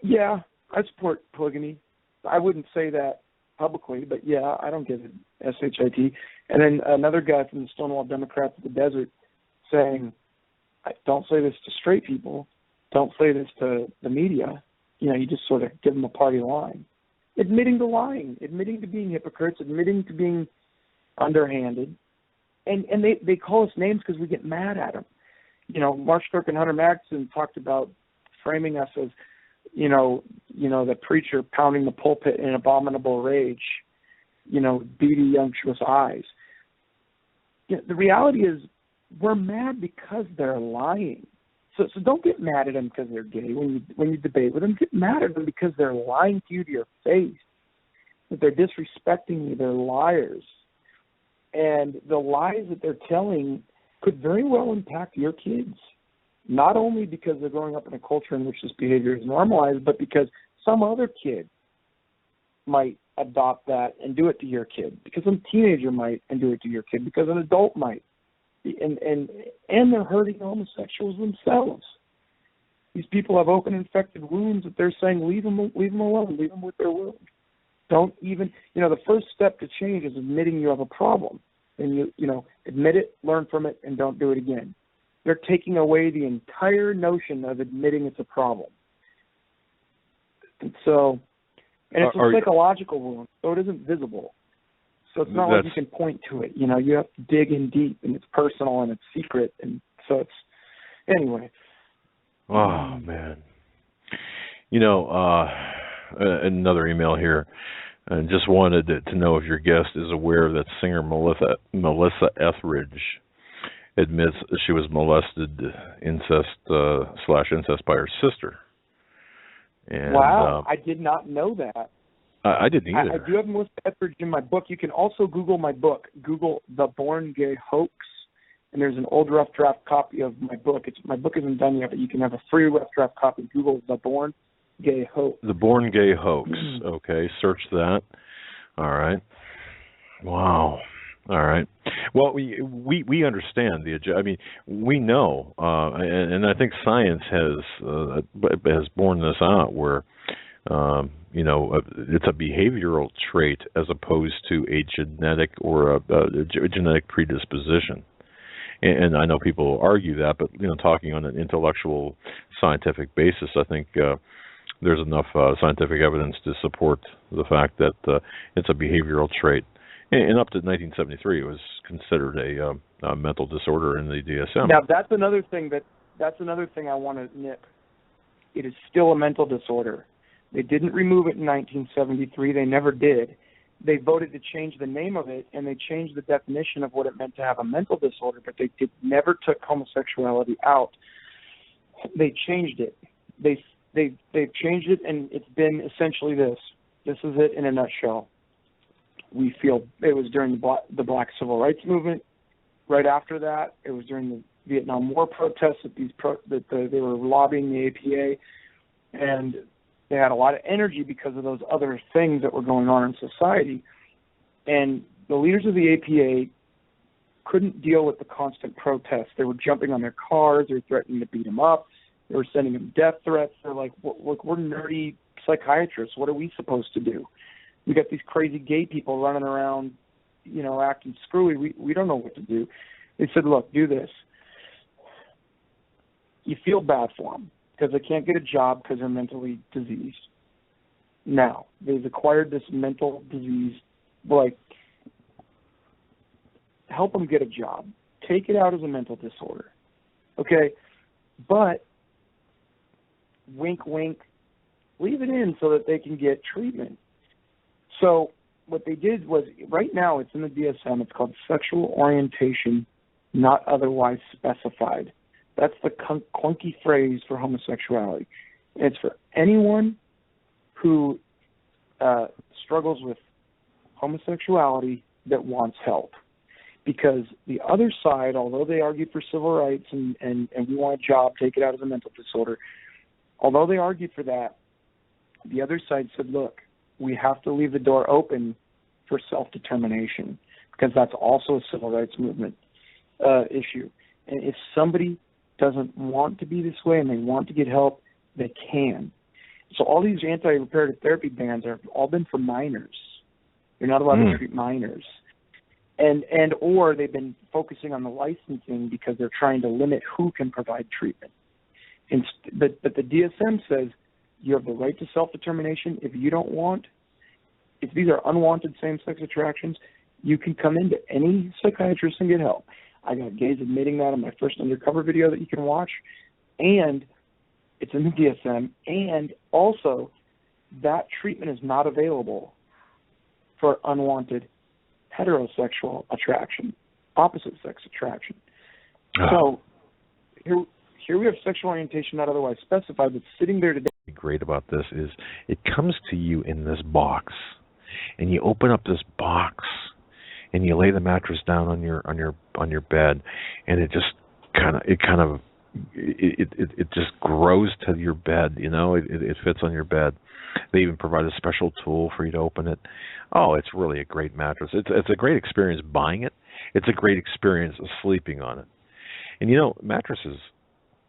yeah, I support polygamy. I wouldn't say that publicly, but yeah, I don't get it, S-H-I-T. And then another guy from the Stonewall Democrats of the Desert saying, don't say this to straight people. Don't say this to the media. You know, you just sort of give them a party line. Admitting to lying, admitting to being hypocrites, admitting to being underhanded. And they call us names because we get mad at them. You know, Mark Stroke and Hunter Madsen talked about framing us as, you know, the preacher pounding the pulpit in abominable rage, you know, beady, unctuous eyes. You know, the reality is we're mad because they're lying. So don't get mad at them because they're gay when you debate with them. Get mad at them because they're lying to you to your face, that they're disrespecting you, they're liars. And the lies that they're telling could very well impact your kids, not only because they're growing up in a culture in which this behavior is normalized, but because some other kid might adopt that and do it to your kid, because some teenager might and do it to your kid, because an adult might. And they're hurting homosexuals themselves. These people have open infected wounds that they're saying, leave them alone, leave them with their wound. Don't even, the first step to change is admitting you have a problem. And you admit it, learn from it, and don't do it again. They're taking away the entire notion of admitting it's a problem. And it's a psychological wound, so it isn't visible. So it's not like you can point to it. You have to dig in deep, and it's personal, and it's secret. And so it's, anyway. Oh, man. Another email here. And just wanted to know if your guest is aware that singer Melissa Etheridge admits she was molested, incest by her sister. And, wow, I did not know that. I didn't either. I do have Melissa Etheridge in my book. You can also Google my book. Google The Born Gay Hoax, and there's an old rough draft copy of my book. My book isn't done yet, but you can have a free rough draft copy. Google The Born Gay Hoax. The Born Gay Hoax. Okay, search that. All right. Wow. All right. Well, we understand we know, and I think science has borne this out, where it's a behavioral trait as opposed to a genetic or a genetic predisposition. And I know people argue that, but talking on an intellectual, scientific basis, I think there's enough scientific evidence to support the fact that it's a behavioral trait. And up to 1973, it was considered a mental disorder in the DSM. Now that's another thing I want to nip. It is still a mental disorder. They didn't remove it in 1973. They never did. They voted to change the name of it, and they changed the definition of what it meant to have a mental disorder, but they never took homosexuality out. They changed it. They've changed it, and it's been essentially this. This is it in a nutshell. We feel it was during the Black Civil Rights Movement. Right after that, it was during the Vietnam War protests that they were lobbying the APA, and they had a lot of energy because of those other things that were going on in society. And the leaders of the APA couldn't deal with the constant protests. They were jumping on their cars. They were threatening to beat them up. They were sending them death threats. They're like, look, we're nerdy psychiatrists. What are we supposed to do? We got these crazy gay people running around, acting screwy. We don't know what to do. They said, look, do this. You feel bad for them because they can't get a job because they're mentally diseased. Now, they've acquired this mental disease. Help them get a job. Take it out as a mental disorder. Okay? But, wink, wink, leave it in so that they can get treatment. So what they did was, right now it's in the DSM, it's called sexual orientation not otherwise specified. That's the clunky phrase for homosexuality. And it's for anyone who struggles with homosexuality that wants help. Because the other side, although they argued for civil rights and we want a job, take it out as a mental disorder, although they argued for that, the other side said, look, we have to leave the door open for self-determination, because that's also a civil rights movement issue. And if somebody doesn't want to be this way and they want to get help, they can. So all these anti-reparative therapy bans have all been for minors. You're not allowed to treat minors. And or they've been focusing on the licensing because they're trying to limit who can provide treatment. But the DSM says you have the right to self-determination. If you don't want, if these are unwanted same-sex attractions, you can come into any psychiatrist and get help. I got gays admitting that in my first undercover video that you can watch, and it's in the DSM, and also that treatment is not available for unwanted heterosexual attraction, opposite sex attraction. So here we have sexual orientation not otherwise specified, but sitting there today. What's great about this is it comes to you in this box, and you open up this box, and you lay the mattress down on your bed, and it just kind of grows to your bed. You know, it fits on your bed. They even provide a special tool for you to open it. Oh, it's really a great mattress. It's a great experience buying it. It's a great experience sleeping on it. And you know, mattresses,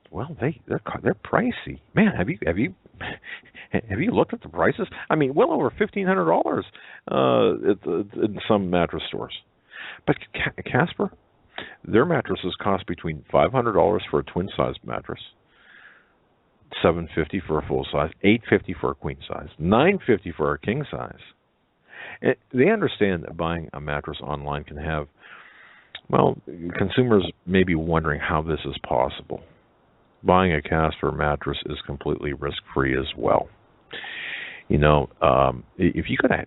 well, they're pricey. Man, have you looked at the prices? I mean, well over $1,500 in some mattress stores. But Casper, their mattresses cost between $500 for a twin size mattress, $750 for a full size, $850 for a queen size, $950 for a king size. And they understand that buying a mattress online can have, well, consumers may be wondering how this is possible. Buying a Casper mattress is completely risk-free as well. You know, if you go to,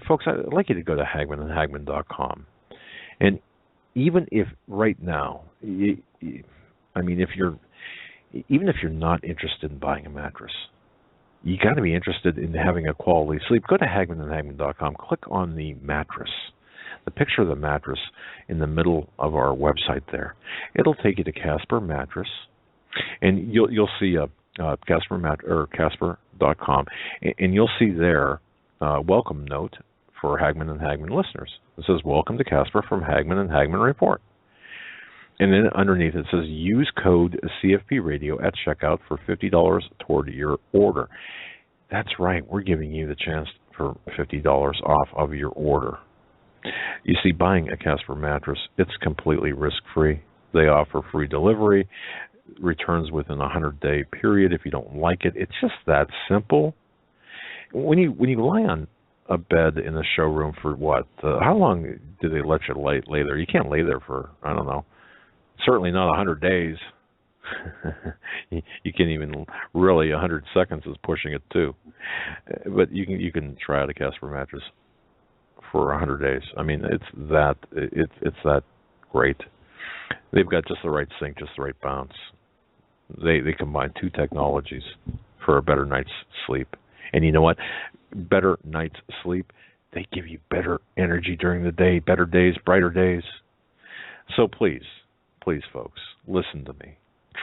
folks, I'd like you to go to HagmannandHagmann.com. And even if right now, even if you're not interested in buying a mattress, you got to be interested in having a quality sleep. Go to HagmannandHagmann.com. Click on the mattress, the picture of the mattress in the middle of our website there. It'll take you to Casper Mattress, and you'll see a Casper.com, and you'll see there a welcome note for Hagmann and Hagmann listeners. It says, "Welcome to Casper from Hagmann and Hagmann Report." And then underneath it says, use code CFP Radio at checkout for $50 toward your order. That's right. We're giving you the chance for $50 off of your order. You see, buying a Casper mattress, it's completely risk-free. They offer free delivery, returns within a 100-day period if you don't like it. It's just that simple. When you lie on a bed in the showroom for what? How long do they let you lay there? You can't lay there for, I don't know, certainly not 100 days. You can't even really, 100 seconds is pushing it too. But you can try out a Casper mattress for 100 days. I mean, it's that great. They've got just the right sink, just the right bounce. They combine two technologies for a better night's sleep. And you know what? Better night's sleep, they give you better energy during the day, better days, brighter days. So please, folks, listen to me.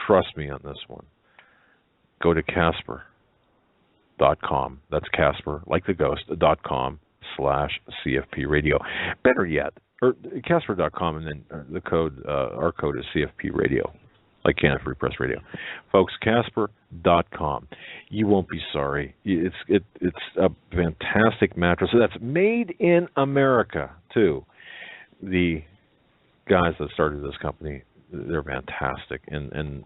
Trust me on this one. Go to Casper.com. That's Casper, like the ghost, .com/CFP Radio. Better yet, or Casper.com, and then the code, our code is CFP Radio, like Canada Free Press Radio. Folks, Casper.com. You won't be sorry. It's a fantastic mattress that's made in America, too. The guys that started this company, they're fantastic, and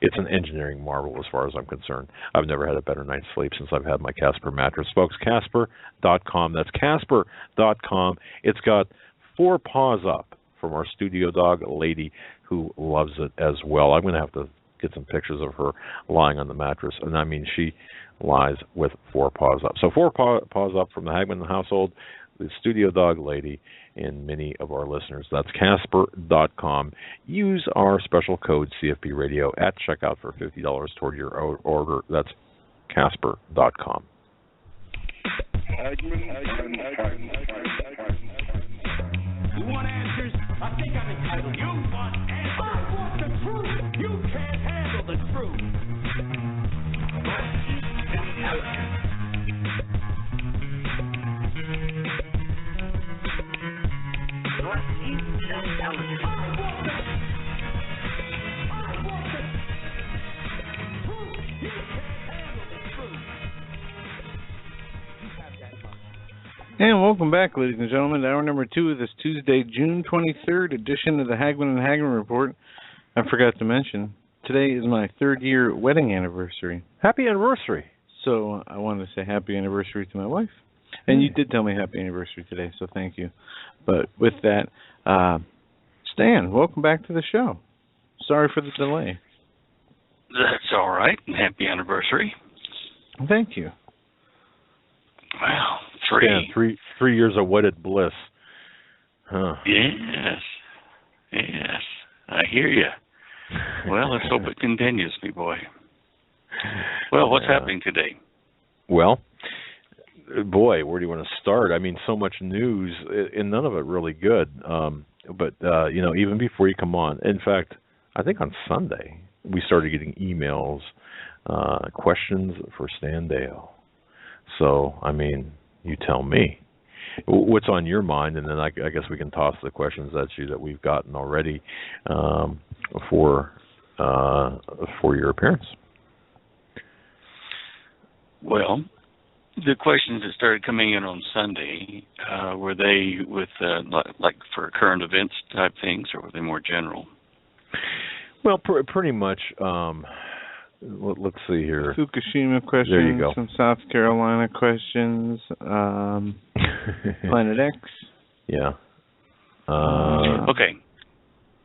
it's an engineering marvel as far as I'm concerned. I've never had a better night's sleep since I've had my Casper mattress. Folks, Casper.com. That's Casper.com. It's got 4 paws up from our studio dog lady who loves it as well. I'm going to have to get some pictures of her lying on the mattress, and I mean, she lies with 4 paws up. So 4 paws up from the Hagmann household, the studio dog lady, and many of our listeners. That's Casper.com. Use our special code CFP Radio at checkout for $50 toward your order. That's Casper.com. You want answers? I think I'm entitled. You want answers? I want the truth. You can't handle the truth. And welcome back, ladies and gentlemen, to hour number 2 of this Tuesday, June 23rd edition of the Hagmann Hagmann Report. I forgot to mention, today is my 3rd year wedding anniversary. Happy anniversary. So I wanted to say happy anniversary to my wife. And you did tell me happy anniversary today, so thank you. But with that, Stan, welcome back to the show. Sorry for the delay. That's all right. Happy anniversary. Thank you. Wow, Stan, three years of wedded bliss. Huh. Yes. I hear you. Well, let's hope it continues, me boy. Well, what's happening today? Well, boy, where do you want to start? I mean, so much news, and none of it really good. But even before you come on, in fact, I think on Sunday we started getting emails, questions for Stan Deyo. So, I mean, you tell me what's on your mind, and then I guess we can toss the questions at you that we've gotten already for your appearance. Well, the questions that started coming in on Sunday, were they with like for current events type things, or were they more general? Well, pretty much. Let's see here. Fukushima questions. There you go. Some South Carolina questions. Planet X. Yeah. Okay.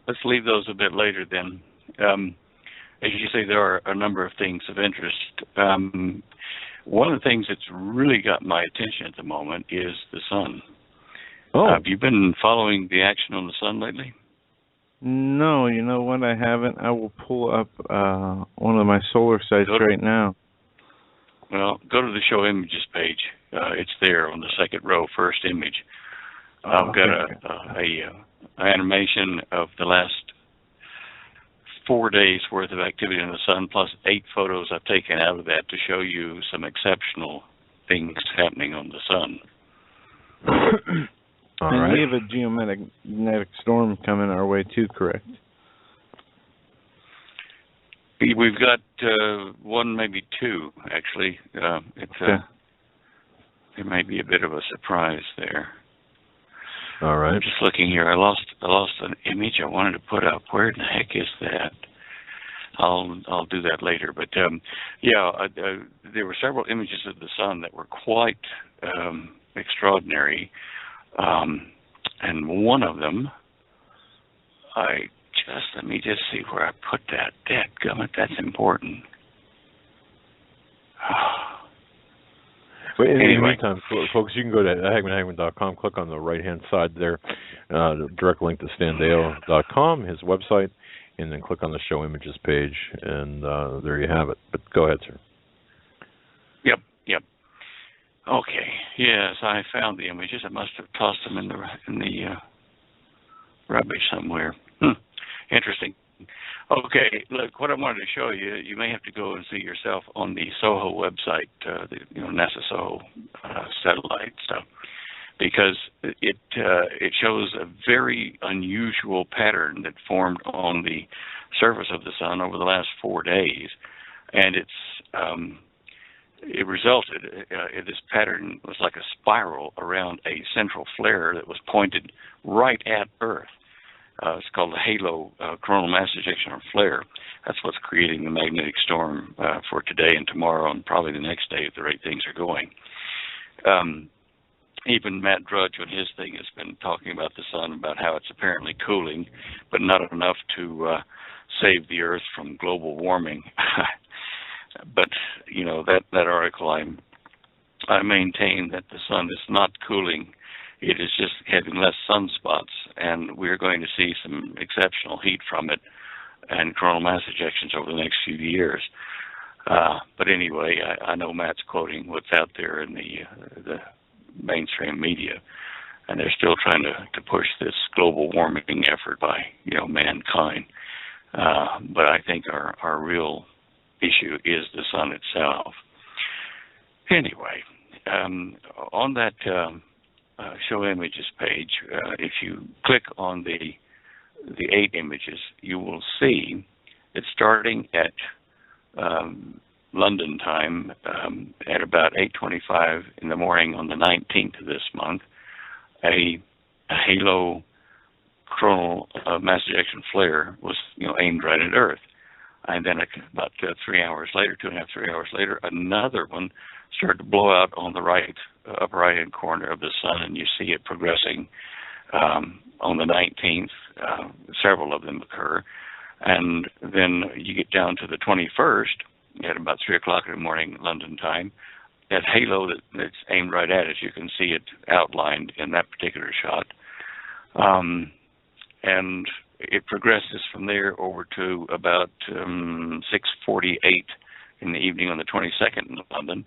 Let's leave those a bit later then. As you say, there are a number of things of interest. One of the things that's really got my attention at the moment is the sun. Oh. Have you been following the action on the sun lately? No, you know what? I haven't. I will pull up one of my solar sites right now. Well, go to the show images page. It's there on the second row, first image. I've got a animation of the last 4 days worth of activity in the sun, plus 8 photos I've taken out of that to show you some exceptional things happening on the sun. All right. We have a geomagnetic storm coming our way too, correct? We've got one, maybe 2, actually. There may be a bit of a surprise there. All right. I'm just looking here. I lost an image I wanted to put up. Where in the heck is that? I'll do that later. But there were several images of the sun that were quite extraordinary. And one of them, let me just see where I put that. Dadgummit, that's important. But in anyway. the meantime, folks, you can go to HagmannHagmann.com, click on the right-hand side there, direct link to StanDeyo.com, his website, and then click on the show images page, and there you have it. But go ahead, sir. Yep. Okay. Yes, I found the images. I must have tossed them in the rubbish somewhere. Interesting. Okay, look, what I wanted to show you, you may have to go and see yourself on the SOHO website, the NASA SOHO satellite stuff, because it shows a very unusual pattern that formed on the surface of the sun over the last 4 days, and it resulted, this pattern was like a spiral around a central flare that was pointed right at Earth. It's called the halo coronal mass ejection or flare. That's what's creating the magnetic storm for today and tomorrow and probably the next day at the rate things are going. Even Matt Drudge on his thing has been talking about the sun, about how it's apparently cooling, but not enough to save the Earth from global warming. But, that article, I maintain that the sun is not cooling. It is just having less sunspots, and we're going to see some exceptional heat from it and coronal mass ejections over the next few years. But anyway, I know Matt's quoting what's out there in the mainstream media, and they're still trying to push this global warming effort by mankind. But I think our real issue is the sun itself. Anyway, on that show images page, if you click on the 8 images, you will see that starting at London time at about 8:25 in the morning on the 19th of this month, a halo coronal mass ejection flare was aimed right at Earth. And then about 3 hours later, 2.5, 3 hours later, another one started to blow out on the right upper right-hand corner of the sun, and you see it progressing on the 19th. Several of them occur. And then you get down to the 21st at about 3 o'clock in the morning London time. That halo that's aimed right at us, you can see it outlined in that particular shot. And it progresses from there over to about 6:48 in the evening on the 22nd in London.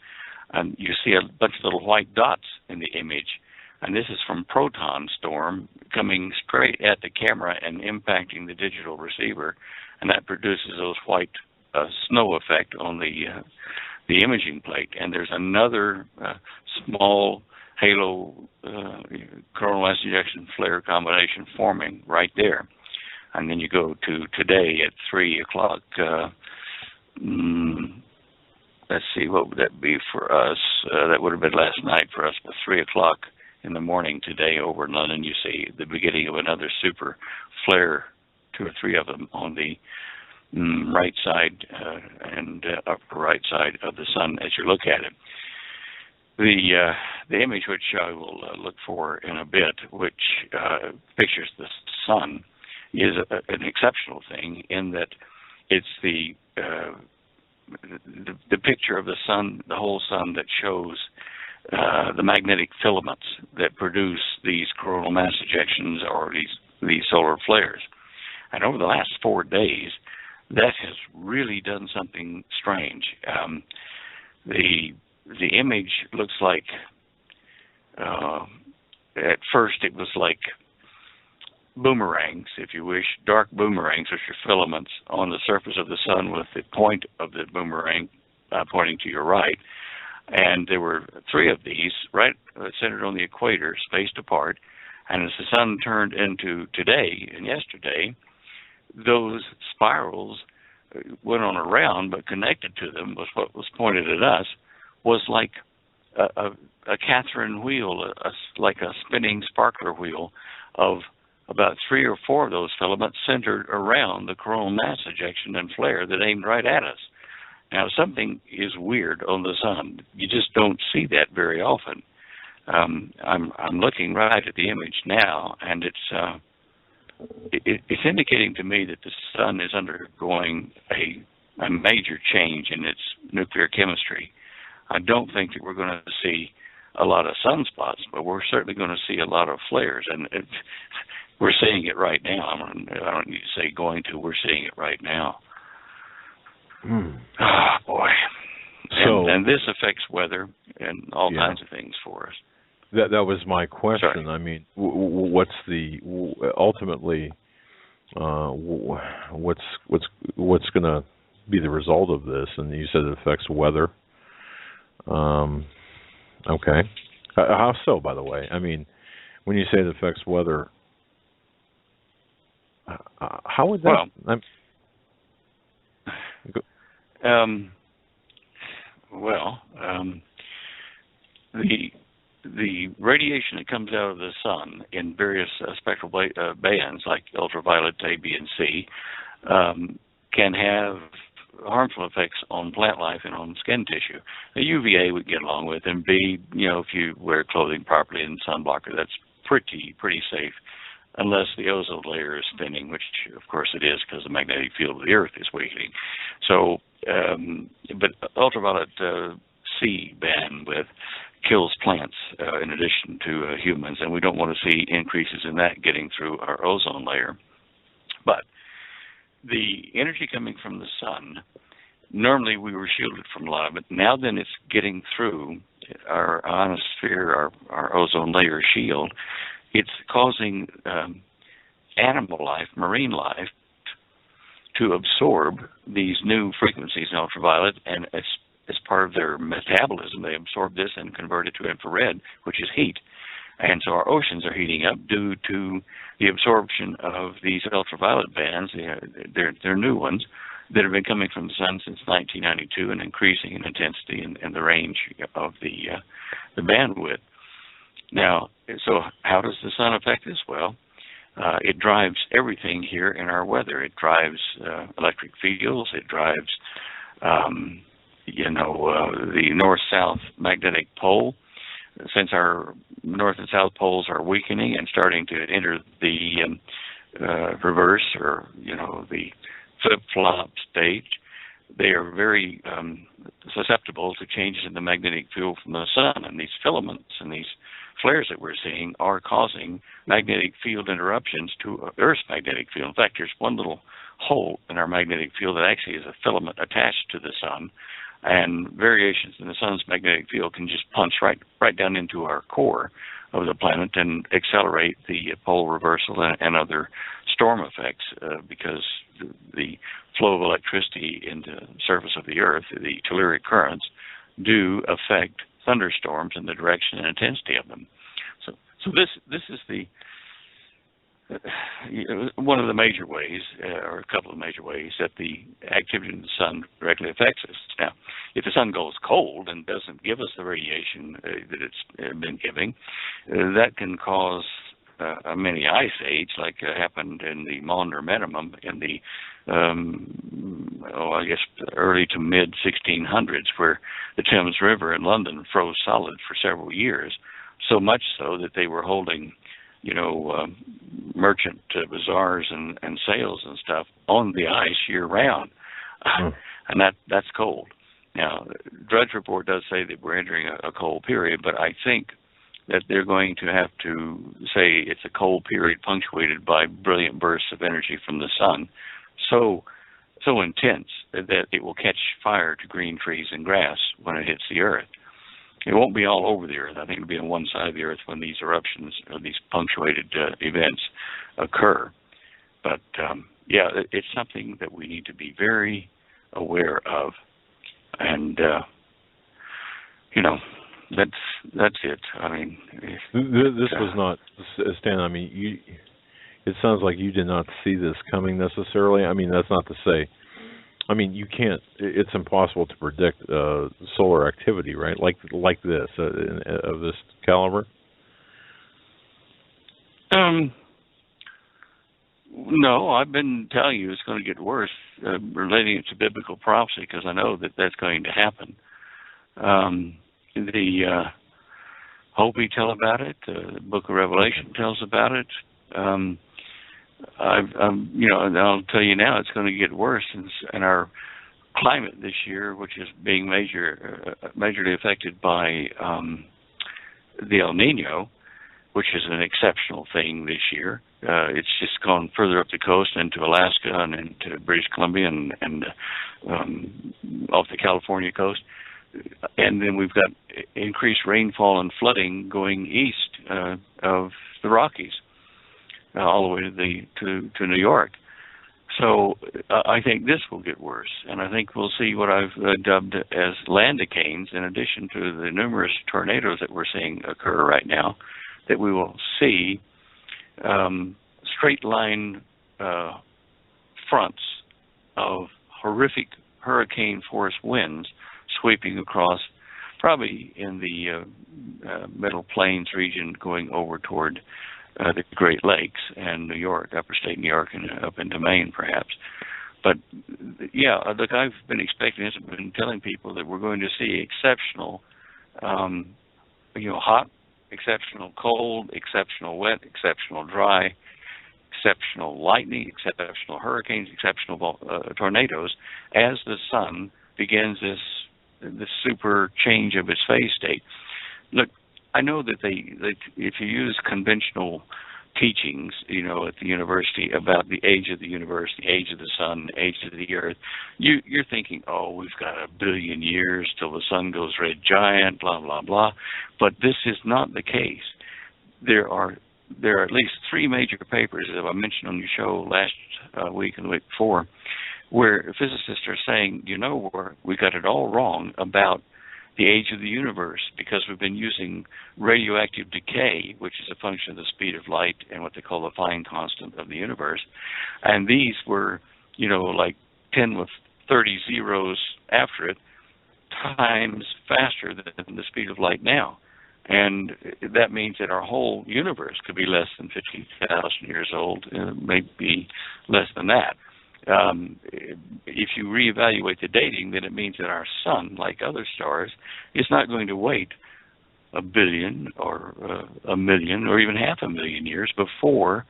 And you see a bunch of little white dots in the image. And this is from proton storm coming straight at the camera and impacting the digital receiver. And that produces those white snow effect on the imaging plate. And there's another small halo coronal mass ejection flare combination forming right there. And then you go to today at 3 o'clock. Let's see, what would that be for us? That would have been last night for us, but 3 o'clock in the morning today over in London, you see the beginning of another super flare, 2 or 3 of them on the right side and upper right side of the sun as you look at it. The image which I will look for in a bit, which pictures the sun, is an exceptional thing in that it's the picture of the sun, the whole sun, that shows the magnetic filaments that produce these coronal mass ejections or these solar flares. And over the last 4 days, that has really done something strange. The image looks like, at first it was like boomerangs, if you wish, dark boomerangs, which are filaments on the surface of the sun with the point of the boomerang pointing to your right. And there were 3 of these right centered on the equator, spaced apart. And as the sun turned into today and yesterday, those spirals went on around, but connected to them was what was pointed at us, was like a Catherine wheel, like a spinning sparkler wheel of about 3 or 4 of those filaments centered around the coronal mass ejection and flare that aimed right at us. Now, something is weird on the sun. You just don't see that very often. I'm looking right at the image now, and it's indicating to me that the sun is undergoing a major change in its nuclear chemistry. I don't think that we're going to see a lot of sunspots, but we're certainly going to see a lot of flares, and we're seeing it right now. I don't need to say going to. We're seeing it right now. Oh, boy. So, and this affects weather and all kinds of things for us. That was my question. Sorry. I mean, what's the ultimately what's going to be the result of this? And you said it affects weather. Okay. How so, by the way? I mean, when you say it affects weather, how would that? The radiation that comes out of the sun in various spectral bands, like ultraviolet A, B, and C, can have harmful effects on plant life and on skin tissue. The UVA we get along with, and B, if you wear clothing properly and sunblocker, that's pretty safe, unless the ozone layer is thinning, which of course it is because the magnetic field of the Earth is weakening. So, but ultraviolet C bandwidth kills plants in addition to humans, and we don't want to see increases in that getting through our ozone layer. But the energy coming from the sun, normally we were shielded from a lot of it. Now then it's getting through our ionosphere, our ozone layer shield. It's causing animal life, marine life, to absorb these new frequencies in ultraviolet, and as part of their metabolism, they absorb this and convert it to infrared, which is heat. And so our oceans are heating up due to the absorption of these ultraviolet bands. They're new ones that have been coming from the sun since 1992 and increasing in intensity and the range of the bandwidth. Now, so how does the sun affect us? Well, it drives everything here in our weather. It drives electric fields. It drives, the north-south magnetic pole. Since our north and south poles are weakening and starting to enter the reverse, or the flip-flop stage, they are very susceptible to changes in the magnetic field from the sun. And these filaments and these flares that we're seeing are causing magnetic field interruptions to Earth's magnetic field. In fact, there's one little hole in our magnetic field that actually is a filament attached to the sun, and variations in the sun's magnetic field can just punch right down into our core of the planet and accelerate the pole reversal and other storm effects, because the flow of electricity into the surface of the Earth, the telluric currents, do affect thunderstorms and the direction and intensity of them. So this is the one of the major ways, or a couple of major ways, that the activity in the sun directly affects us. Now, if the sun goes cold and doesn't give us the radiation that it's been giving, that can cause a mini ice age, like happened in the Maunder minimum in the early to mid 1600s, where the Thames River in London froze solid for several years, so much so that they were holding merchant bazaars and sales and stuff on the ice year round. And that's cold. Now, Drudge Report does say that we're entering a cold period, but I think that they're going to have to say it's a cold period punctuated by brilliant bursts of energy from the sun, so intense that it will catch fire to green trees and grass when it hits the Earth. It won't be all over the Earth. I think it'll be on one side of the Earth when these eruptions or these punctuated events occur. But it's something that we need to be very aware of, and that's it. I mean, this was not, Stan. I mean, it sounds like you did not see this coming necessarily. I mean, that's not to say. I mean, you can't. It's impossible to predict solar activity, right? Like this of this caliber. No, I've been telling you it's going to get worse, relating it to biblical prophecy, because I know that that's going to happen. The Hopi tell about it. The Book of Revelation tells about it. I'll tell you now, it's going to get worse, and our climate this year, which is being majorly affected by the El Nino, which is an exceptional thing this year. It's just gone further up the coast into Alaska and into British Columbia and off the California coast. And then we've got increased rainfall and flooding going east of the Rockies, all the way to New York. So I think this will get worse, and I think we'll see what I've dubbed as landicanes, in addition to the numerous tornadoes that we're seeing occur right now, that we will see straight line fronts of horrific hurricane force winds sweeping across, probably in the Middle Plains region, going over toward the Great Lakes and New York, upstate New York, and up into Maine, perhaps. But yeah, look, I've been expecting this. I've been telling people that we're going to see exceptional, hot, exceptional cold, exceptional wet, exceptional dry, exceptional lightning, exceptional hurricanes, exceptional tornadoes, as the sun begins this super change of its phase state. Look, I know that if you use conventional teachings, at the university about the age of the universe, the age of the sun, the age of the earth, you're thinking, oh, we've got 1 billion years till the sun goes red giant, blah, blah, blah. But this is not the case. There are at least 3 major papers, as I mentioned on your show last week and the week before, where physicists are saying, we got it all wrong about the age of the universe, because we've been using radioactive decay, which is a function of the speed of light and what they call the fine constant of the universe. And these were, like 10 with 30 zeros after it times faster than the speed of light now. And that means that our whole universe could be less than 50,000 years old, maybe less than that. If you reevaluate the dating, then it means that our sun, like other stars, is not going to wait a billion or a million or even 500,000 years before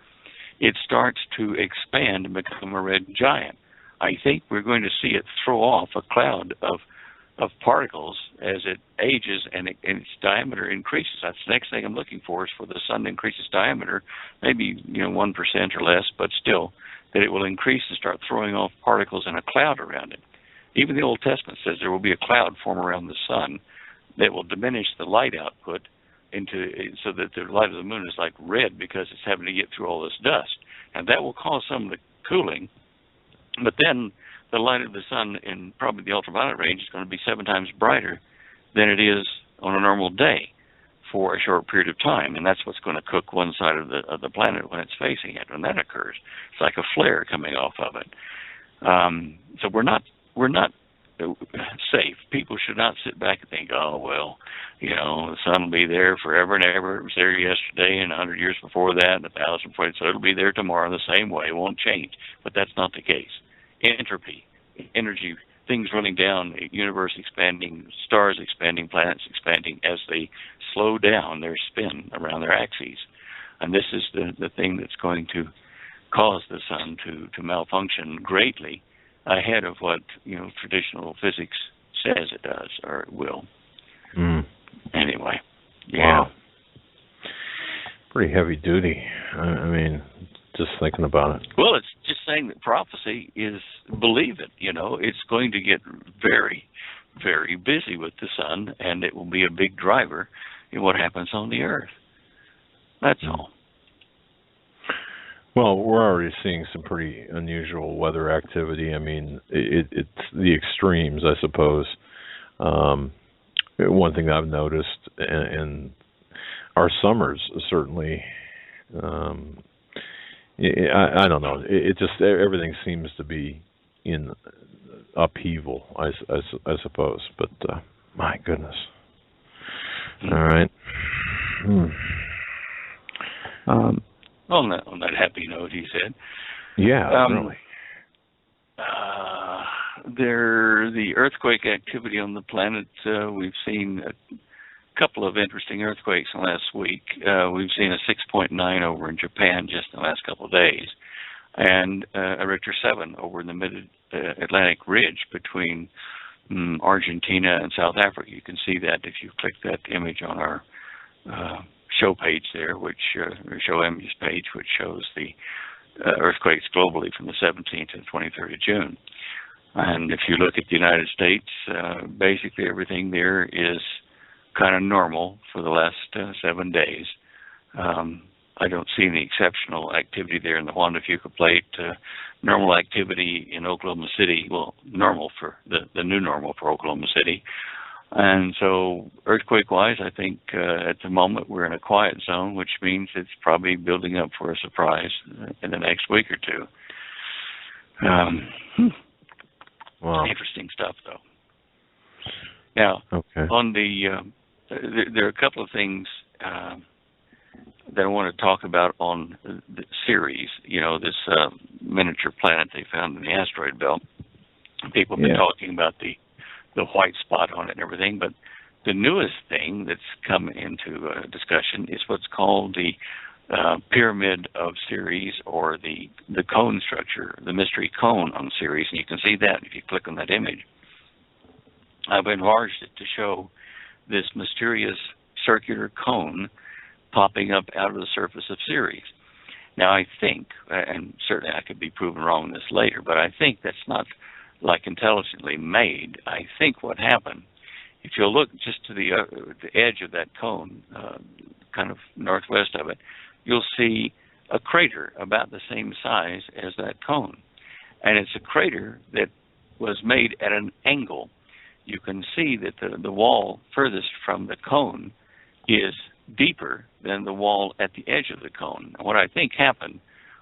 it starts to expand and become a red giant. I think we're going to see it throw off a cloud of particles as it ages and its diameter increases. That's the next thing I'm looking for, is for the sun to increase its diameter, maybe 1% or less, but still, that it will increase and start throwing off particles in a cloud around it. Even the Old Testament says there will be a cloud form around the sun that will diminish the light output so that the light of the moon is like red because it's having to get through all this dust. And that will cause some of the cooling, but then the light of the sun in probably the ultraviolet range is going to be 7 times brighter than it is on a normal day for a short period of time, and that's what's going to cook one side of the planet when it's facing it. When that occurs, it's like a flare coming off of it. So we're not safe. People should not sit back and think, oh well, the sun will be there forever and ever. It was there yesterday and 100 years before that and 1,000 before that, so it'll be there tomorrow the same way. It won't change. But that's not the case. Entropy, energy, things running down, universe expanding, stars expanding, planets expanding as they slow down their spin around their axes. And this is the thing that's going to cause the sun to malfunction greatly ahead of what traditional physics says it does or it will. Anyway, yeah. Wow. Pretty heavy duty. I mean, just thinking about it. Well, it's just saying that prophecy is, believe it, it's going to get very, very busy with the sun, and it will be a big driver in what happens on the earth. That's all. Well, we're already seeing some pretty unusual weather activity. I mean, it's the extremes, I suppose. One thing I've noticed, and our summers certainly, I don't know. It just, everything seems to be in upheaval, I suppose. But my goodness. All right. On that happy note, he said. Yeah, really. The earthquake activity on the planet, we've seen a couple of interesting earthquakes in the last week. We've seen a 6.9 over in Japan just in the last couple of days, and a Richter 7 over in the mid-Atlantic ridge between Argentina and South Africa. You can see that if you click that image on our show page there, show images page, which shows the earthquakes globally from the 17th to the 23rd of June. And if you look at the United States, basically everything there is kind of normal for the last 7 days. I don't see any exceptional activity there in the Juan de Fuca Plate. Normal activity in Oklahoma City, well, normal for the new normal for Oklahoma City. And so earthquake-wise, I think at the moment we're in a quiet zone, which means it's probably building up for a surprise in the next week or two. Wow. Interesting stuff, though. Now, on there are a couple of things that I want to talk about on the Ceres, this miniature planet they found in the asteroid belt. People have been talking about the white spot on it and everything, but the newest thing that's come into discussion is what's called the pyramid of Ceres, or the cone structure, the mystery cone on Ceres, and you can see that if you click on that image. I've enlarged it to show this mysterious circular cone popping up out of the surface of Ceres. Now I think, and certainly I could be proven wrong on this later, but I think that's not like intelligently made. I think what happened, if you look just to the edge of that cone, kind of northwest of it, you'll see a crater about the same size as that cone. And it's a crater that was made at an angle. You can see that the wall furthest from the cone is deeper than the wall at the edge of the cone. And what I think happened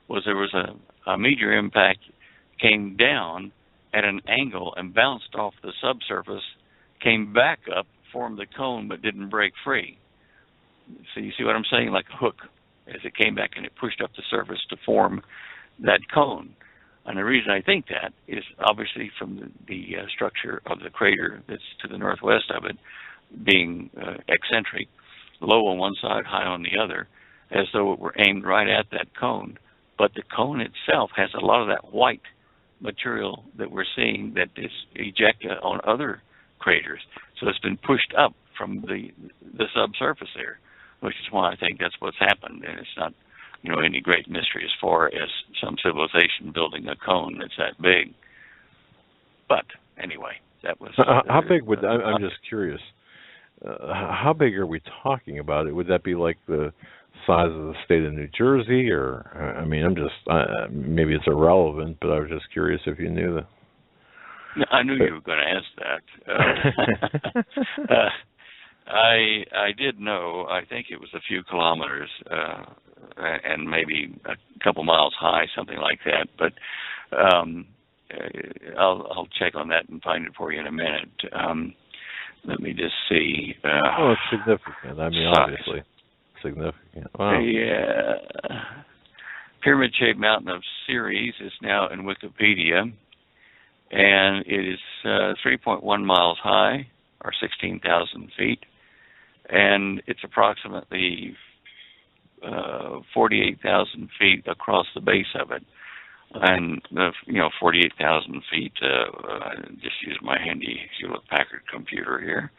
was there was a meteor impact, came down at an angle and bounced off the subsurface, came back up, formed the cone, but didn't break free. So you see what I'm saying? Like a hook, as it came back and it pushed up the surface to form that cone. And the reason I think that is obviously from the structure of the crater that's to the northwest of it being eccentric, low on one side, high on the other, as though it were aimed right at that cone. But the cone itself has a lot of that white material that we're seeing that is ejected on other craters. So it's been pushed up from the subsurface there, which is why I think that's what's happened. And it's not, any great mystery as far as some civilization building a cone that's that big. But anyway, that was... how big would... I'm just curious. How big are we talking about it? Would that be like the size of the state of New Jersey? Or, I mean, I'm just... maybe it's irrelevant, but I was just curious if you knew that. I knew you were going to ask that. I did know. I think it was a few kilometers and maybe a couple miles high, something like that. But I'll check on that and find it for you in a minute. Let me just see. Oh, it's significant. I mean, obviously significant. Wow. The pyramid-shaped mountain of Ceres is now in Wikipedia, and it is 3.1 miles high, or 16,000 feet, and it's approximately 48,000 feet across the base of it. And 48,000 feet, just use my handy Hewlett-Packard computer here,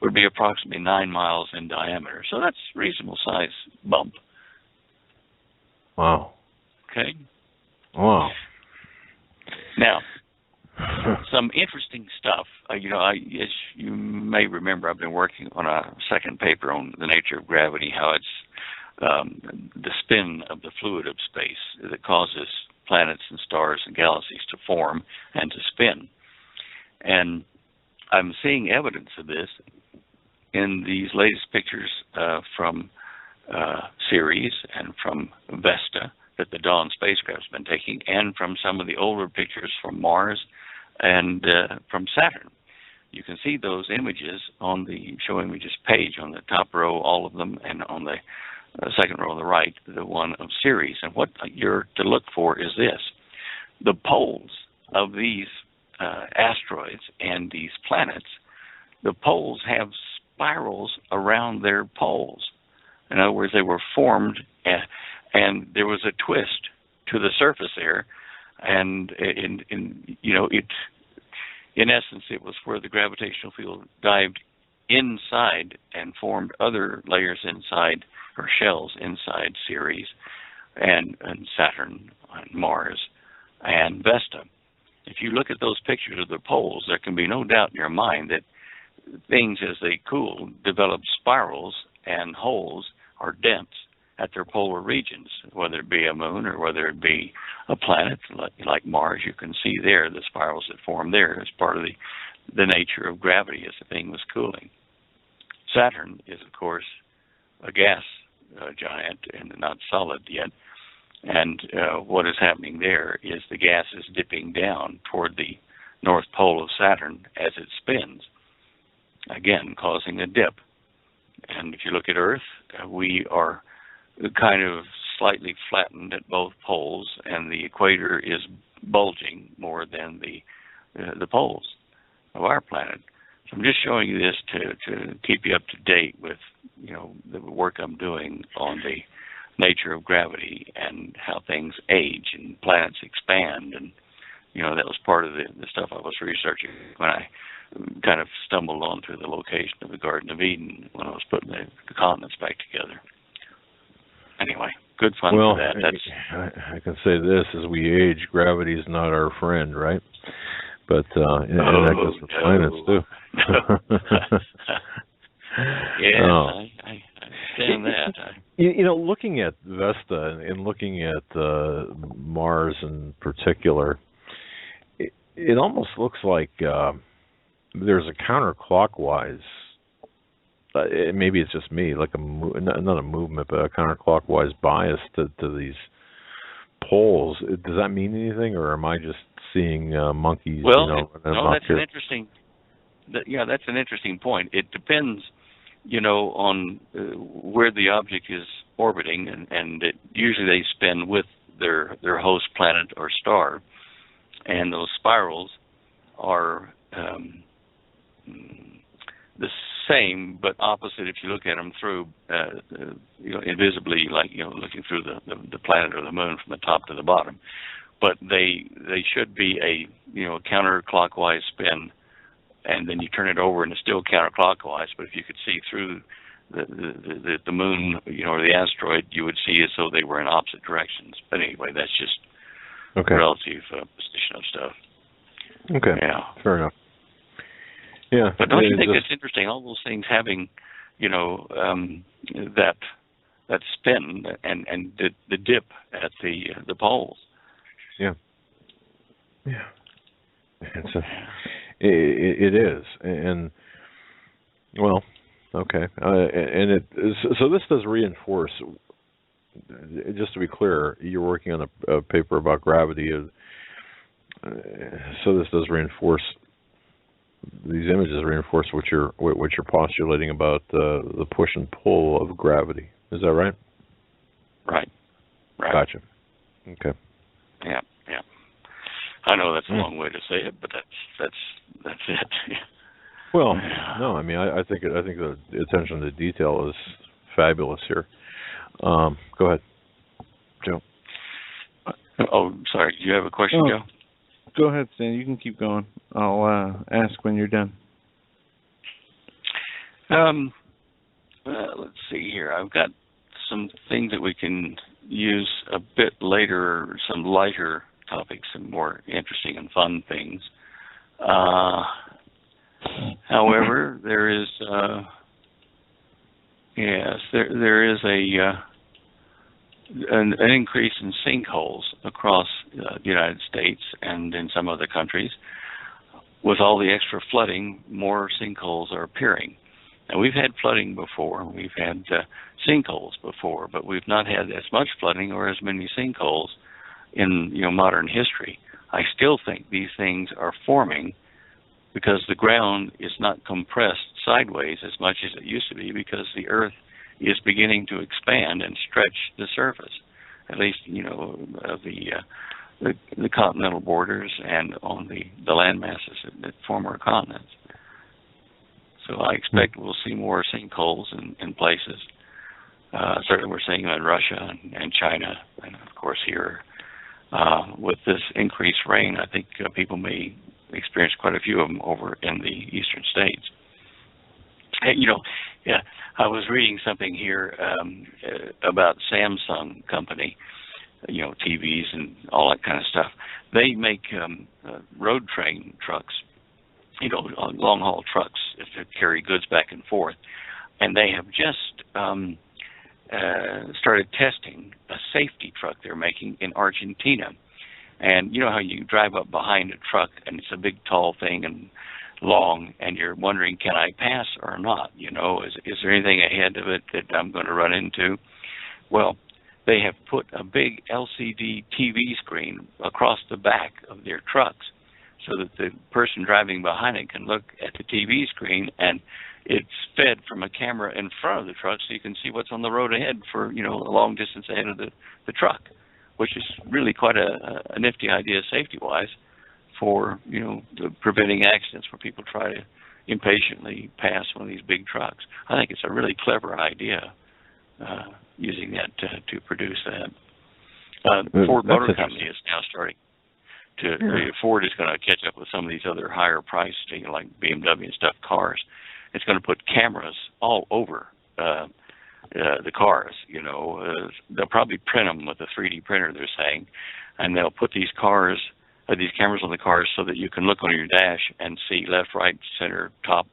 would be approximately 9 miles in diameter. So that's a reasonable size bump. Wow. Okay. Wow. Now, some interesting stuff. As you may remember, I've been working on a second paper on the nature of gravity, how it's the spin of the fluid of space that causes planets and stars and galaxies to form and to spin. And I'm seeing evidence of this in these latest pictures from Ceres and from Vesta that the Dawn spacecraft's been taking, and from some of the older pictures from Mars and from Saturn. You can see those images on the Show Images page on the top row, all of them, and on the second row on the right, the one of Ceres. And what you're to look for is this. The poles of these asteroids and these planets, the poles have spirals around their poles. In other words, they were formed and there was a twist to the surface there, and in essence, it was where the gravitational field dived inside and formed other layers inside, or shells inside Ceres and Saturn and Mars and Vesta. If you look at those pictures of the poles, there can be no doubt in your mind that things, as they cool, develop spirals and holes or dents at their polar regions, whether it be a moon or whether it be a planet like Mars. You can see there the spirals that form there as part of the nature of gravity as the thing was cooling. Saturn is, of course, a gas giant and not solid yet. And what is happening there is the gas is dipping down toward the North Pole of Saturn as it spins, again causing a dip. And if you look at Earth, we are kind of slightly flattened at both poles, and the equator is bulging more than the poles of our planet. So I'm just showing you this to keep you up to date with the work I'm doing on the nature of gravity and how things age and planets expand. And that was part of the stuff I was researching when I kind of stumbled onto the location of the Garden of Eden when I was putting the continents back together. Anyway, good fun for that. I can say this: as we age, gravity is not our friend, right? But and that goes for planets too. I understand that. Looking at Vesta and looking at Mars in particular, it almost looks like there's a counterclockwise. Maybe it's just me, like not a movement, but a counterclockwise bias to these poles. Does that mean anything, or am I just seeing monkeys. Well, running no, amok that's here. an interesting. That's an interesting point. It depends, on where the object is orbiting, and usually they spin with their host planet or star, and those spirals are the same but opposite if you look at them through, invisibly, like looking through the planet or the moon from the top to the bottom. But they should be a counterclockwise spin, and then you turn it over and it's still counterclockwise. But if you could see through the moon, or the asteroid, you would see as though they were in opposite directions. But anyway, that's just relative position of stuff. Okay. Yeah. Fair enough. Yeah. But don't you think it's interesting, all those things having, that spin and the dip at the poles? Yeah. Yeah. It is, and well, okay, and so this does reinforce. Just to be clear, you're working on a paper about gravity, so this does reinforce. These images reinforce what you're postulating about the push and pull of gravity. Is that right? Right. Gotcha. Okay. Yeah. I know that's a long way to say it, but that's it. Well, no, I mean, I think the attention to detail is fabulous here. Go ahead, Joe. Oh, sorry. Do you have a question, Joe? Go ahead, Stan. You can keep going. I'll ask when you're done. Let's see here. I've got some things that we can use a bit later, some lighter topics and more interesting and fun things. However, there is an increase in sinkholes across the United States and in some other countries. With all the extra flooding, more sinkholes are appearing. Now, we've had flooding before, we've had sinkholes before, but we've not had as much flooding or as many sinkholes in modern history. I still think these things are forming because the ground is not compressed sideways as much as it used to be, because the Earth is beginning to expand and stretch the surface, at least of the continental borders and on the land masses that form our continents. So I expect we'll see more sinkholes in places. Certainly we're seeing them in Russia and China, and of course here. With this increased rain, I think people may experience quite a few of them over in the eastern states. Hey, I was reading something here about Samsung company, TVs and all that kind of stuff. They make road train trucks, long haul trucks to carry goods back and forth, and they have just started testing a safety truck they're making in Argentina. And you know how you drive up behind a truck and it's a big tall thing and long, and you're wondering, can I pass or not? Is there anything ahead of it that I'm going to run into? Well, they have put a big LCD TV screen across the back of their trucks so that the person driving behind it can look at the TV screen, and it's fed from a camera in front of the truck so you can see what's on the road ahead for, a long distance ahead of the truck, which is really quite a nifty idea safety-wise for, preventing accidents where people try to impatiently pass one of these big trucks. I think it's a really clever idea, using that to produce that. Ford Motor Company is now starting to, Ford is going to catch up with some of these other higher priced, like BMW and stuff, cars. It's going to put cameras all over the cars. They'll probably print them with a 3D printer, they're saying, and they'll put these cameras on the cars so that you can look on your dash and see left, right, center, top,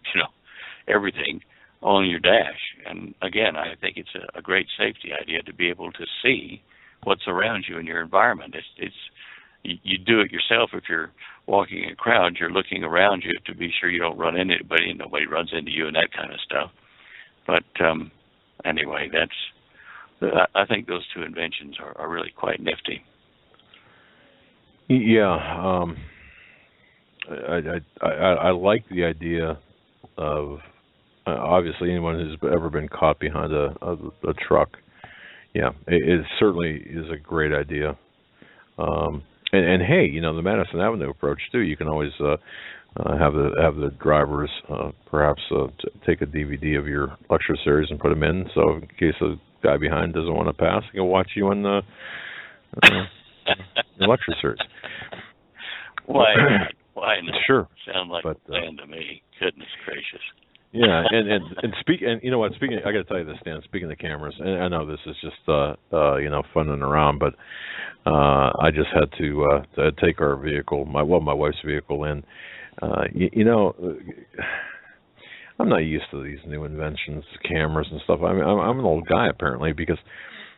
everything on your dash. And again, I think it's a great safety idea to be able to see what's around you in your environment. You do it yourself if you're walking in a crowd. You're looking around you to be sure you don't run into anybody and nobody runs into you and that kind of stuff. But anyway, I think those two inventions are really quite nifty. Yeah, I like the idea of obviously anyone who's ever been caught behind a truck. Yeah, it certainly is a great idea. And hey, the Madison Avenue approach too. You can always have the drivers perhaps take a DVD of your lecture series and put them in, so in case the guy behind doesn't want to pass, he can watch you on the lecture series. Why not? Why not? Sure. Sound like a plan to me. Goodness gracious. Yeah, and you know what? Speaking, I got to tell you this, Dan. Speaking of cameras, and I know this is just funning around, but I just had to take our vehicle, my wife's vehicle, in. I'm not used to these new inventions, cameras and stuff. I mean, I'm an old guy apparently, because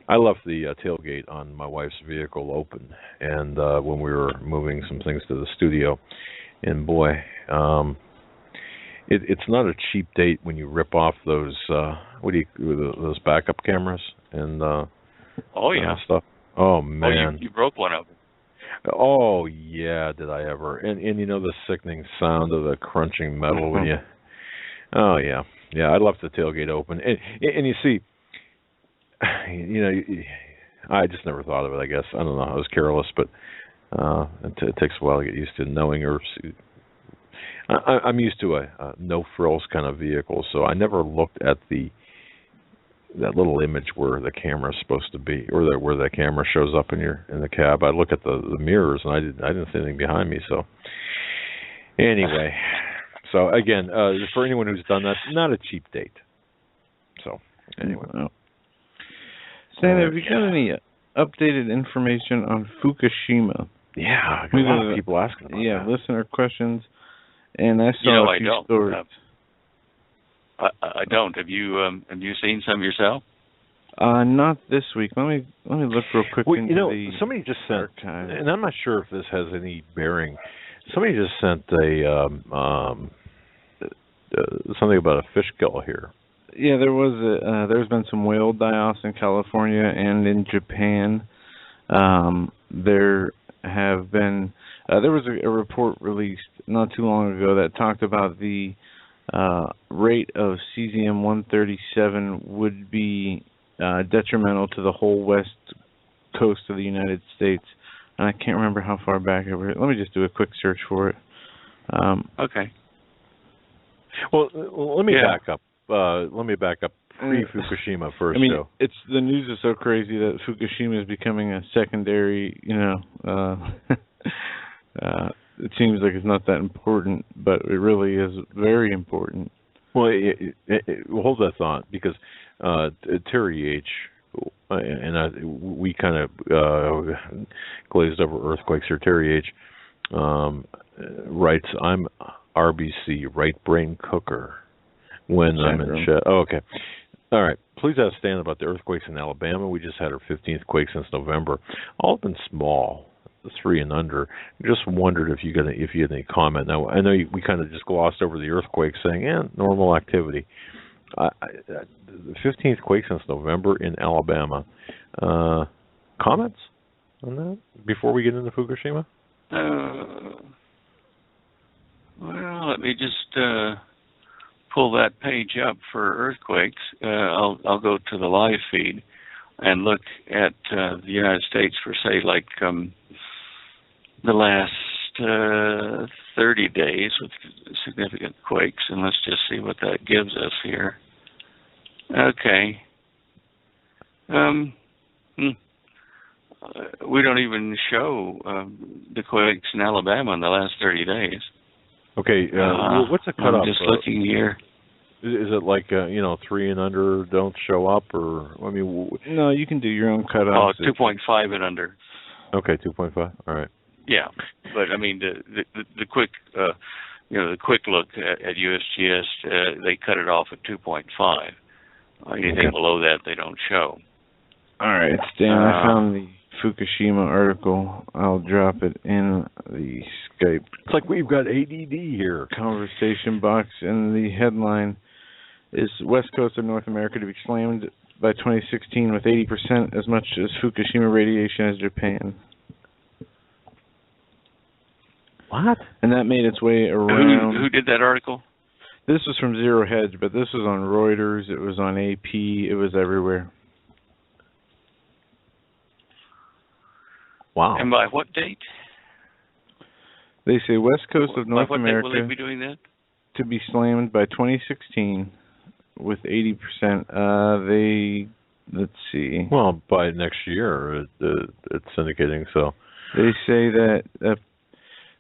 I left the tailgate on my wife's vehicle open, and when we were moving some things to the studio, and boy, it's not a cheap date when you rip off those those backup cameras and oh yeah stuff. Oh man, you broke one of them. Oh yeah, did I ever? And the sickening sound of the crunching metal when you. Oh yeah, I left the tailgate open, and you see, I just never thought of it. I guess I don't know. I was careless, but it takes a while to get used to knowing. Or I'm used to a no frills kind of vehicle, so I never looked at that little image where the camera is supposed to be, or where the camera shows up in the cab. I look at the mirrors, and I didn't see anything behind me. So anyway, so again, for anyone who's done that, not a cheap date. So anyway, Stan, have you got any updated information on Fukushima? Yeah, a lot of people asking about that. Yeah, listener questions, and I saw a few stories. I don't. Have you seen some yourself? Not this week. Let me look real quick into the somebody just sent, archive. And I'm not sure if this has any bearing. Somebody just sent something about a fish kill here. Yeah, there's been some whale die-offs in California and in Japan. There have been there was a report released not too long ago that talked about the rate of cesium-137 would be detrimental to the whole west coast of the United States. And I can't remember how far back over. Let me just do a quick search for it. Okay. Well, let me back up. Pre-Fukushima first. I mean, the news is so crazy that Fukushima is becoming a secondary. It seems like it's not that important, but it really is very important. Well, hold that thought, because Terry H. we kind of glazed over earthquakes here. Terry H. Writes, "I'm RBC, right brain cooker, when I'm in shed." Oh, okay. All right. Please ask Stan about the earthquakes in Alabama. We just had our 15th quake since November. All have been small, 3 and under. Just wondered if you had any comment. Now, I know we kind of just glossed over the earthquake, saying, normal activity. The 15th quake since November in Alabama. Comments on that before we get into Fukushima? Well, let me just pull that page up for earthquakes. I'll go to the live feed and look at the United States for, say, like the last 30 days with significant quakes, and let's just see what that gives us here. Okay. We don't even show the quakes in Alabama in the last 30 days. Okay, what's the cutoff? I'm just looking here. Is it like 3 and under don't show up, or I mean? No, you can do your own cutoff. Oh, 2.5 and under. Okay, 2.5. All right. Yeah, but I mean the quick the quick look at USGS, they cut it off at 2.5. Anything below that they don't show. All right, Stan, I found the Fukushima article. I'll drop it in the Skype. It's like we've got ADD here. Conversation box, and the headline is West Coast of North America to be slammed by 2016 with 80% as much as Fukushima radiation as Japan. What? And that made its way around. Who did that article? This was from Zero Hedge, but this was on Reuters. It was on AP. It was everywhere. Wow. And by what date? They say West Coast of North by what America date will they be doing that? to be slammed by 2016 with 80%. Let's see. Well, by next year, it's syndicating. So They say that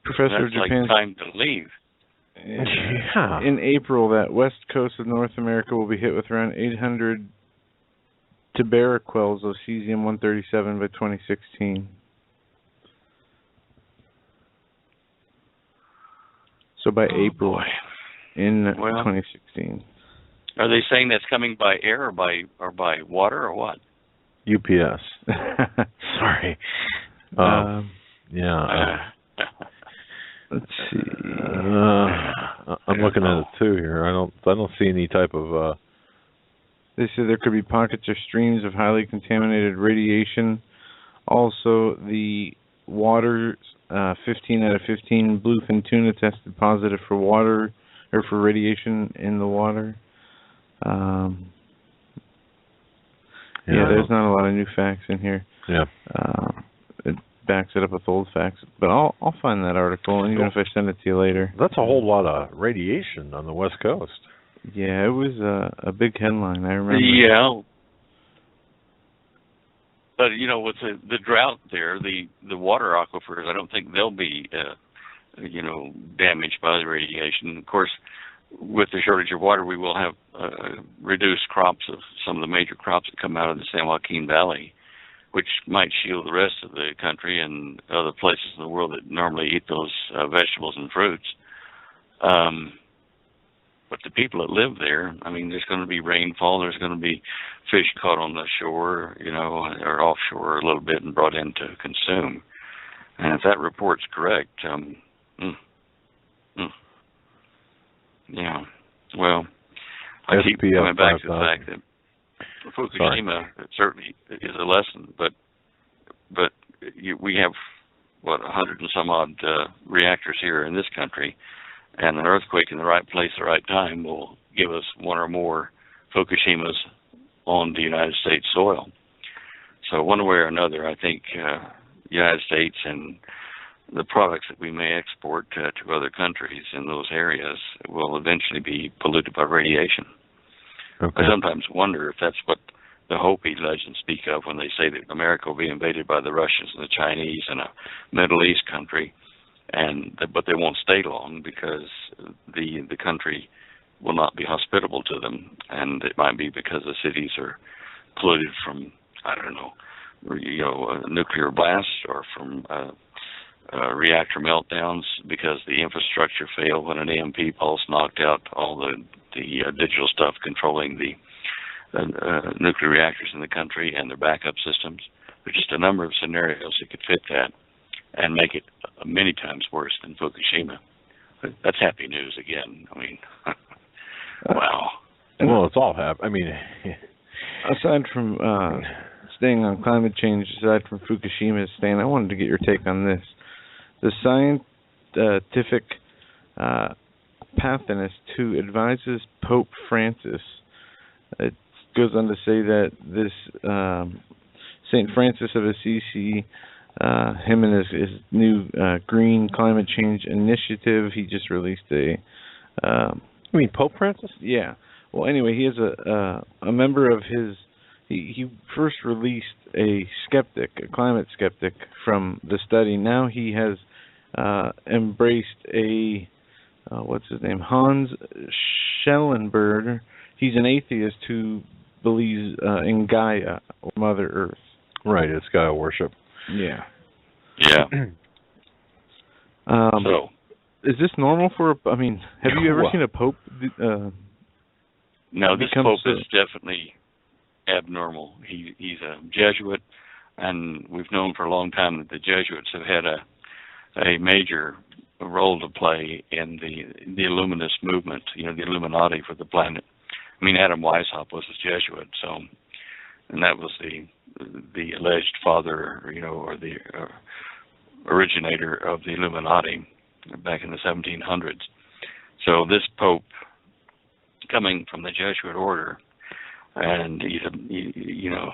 Professor That's like Japan time to leave. yeah. in April that West Coast of North America will be hit with around 800 tiberiquels of cesium-137 by 2016. So by April in 2016. Are they saying that's coming by air or by water or what? UPS. Sorry. Yeah. Let's see. I'm looking at it too here. I don't see any type of. They say there could be pockets or streams of highly contaminated radiation. Also, the water, 15 out of 15 bluefin tuna tested positive for water or for radiation in the water. There's not a lot of new facts in here. Yeah. It backs it up with old facts, but I'll find that article, and even if I send it to you later. That's a whole lot of radiation on the West Coast. Yeah, it was a big headline. I remember. Yeah. But with the drought there, the water aquifers, I don't think they'll be damaged by the radiation. Of course, with the shortage of water, we will have reduced crops of some of the major crops that come out of the San Joaquin Valley, which might shield the rest of the country and other places in the world that normally eat those vegetables and fruits. But the people that live there, I mean, there's going to be rainfall. There's going to be fish caught on the shore, or offshore a little bit and brought in to consume. And if that report's correct, yeah. Well, I keep coming back to the fact that Fukushima certainly is a lesson, but we have 100 and some odd reactors here in this country, and an earthquake in the right place at the right time will give us one or more Fukushimas on the United States soil. So one way or another, I think the United States and the products that we may export to other countries in those areas will eventually be polluted by radiation. Okay. I sometimes wonder if that's what the Hopi legends speak of when they say that America will be invaded by the Russians and the Chinese and a Middle East country, but they won't stay long because the country will not be hospitable to them, and it might be because the cities are polluted from, I don't know, a nuclear blast or from reactor meltdowns because the infrastructure failed when an EMP pulse knocked out all the digital stuff controlling the nuclear reactors in the country and their backup systems. There's just a number of scenarios that could fit that and make it many times worse than Fukushima. That's happy news again. I mean, wow. Well, it's all happy. I mean, aside from staying on climate change, aside from Fukushima, Stan, I wanted to get your take on this. The scientific pathologist who advises Pope Francis, it goes on to say that this St. Francis of Assisi, him and his new green climate change initiative, he just released a... you mean Pope Francis? Yeah. Well, anyway, he has a member of his... He first released a climate skeptic from the study. Now he has embraced what's his name? Hans Schellenberger. He's an atheist who believes in Gaia, or Mother Earth. Right, it's Gaia worship. Yeah. Yeah. So, is this normal for? Have you ever seen a pope? No, this pope is definitely abnormal. He's a Jesuit, and we've known for a long time that the Jesuits have had a major role to play in the Illuminist movement. The Illuminati for the planet. I mean, Adam Weishaupt was a Jesuit, and that was the alleged father, or the originator of the Illuminati. back in the 1700s. So this Pope, coming from the Jesuit order, and you know,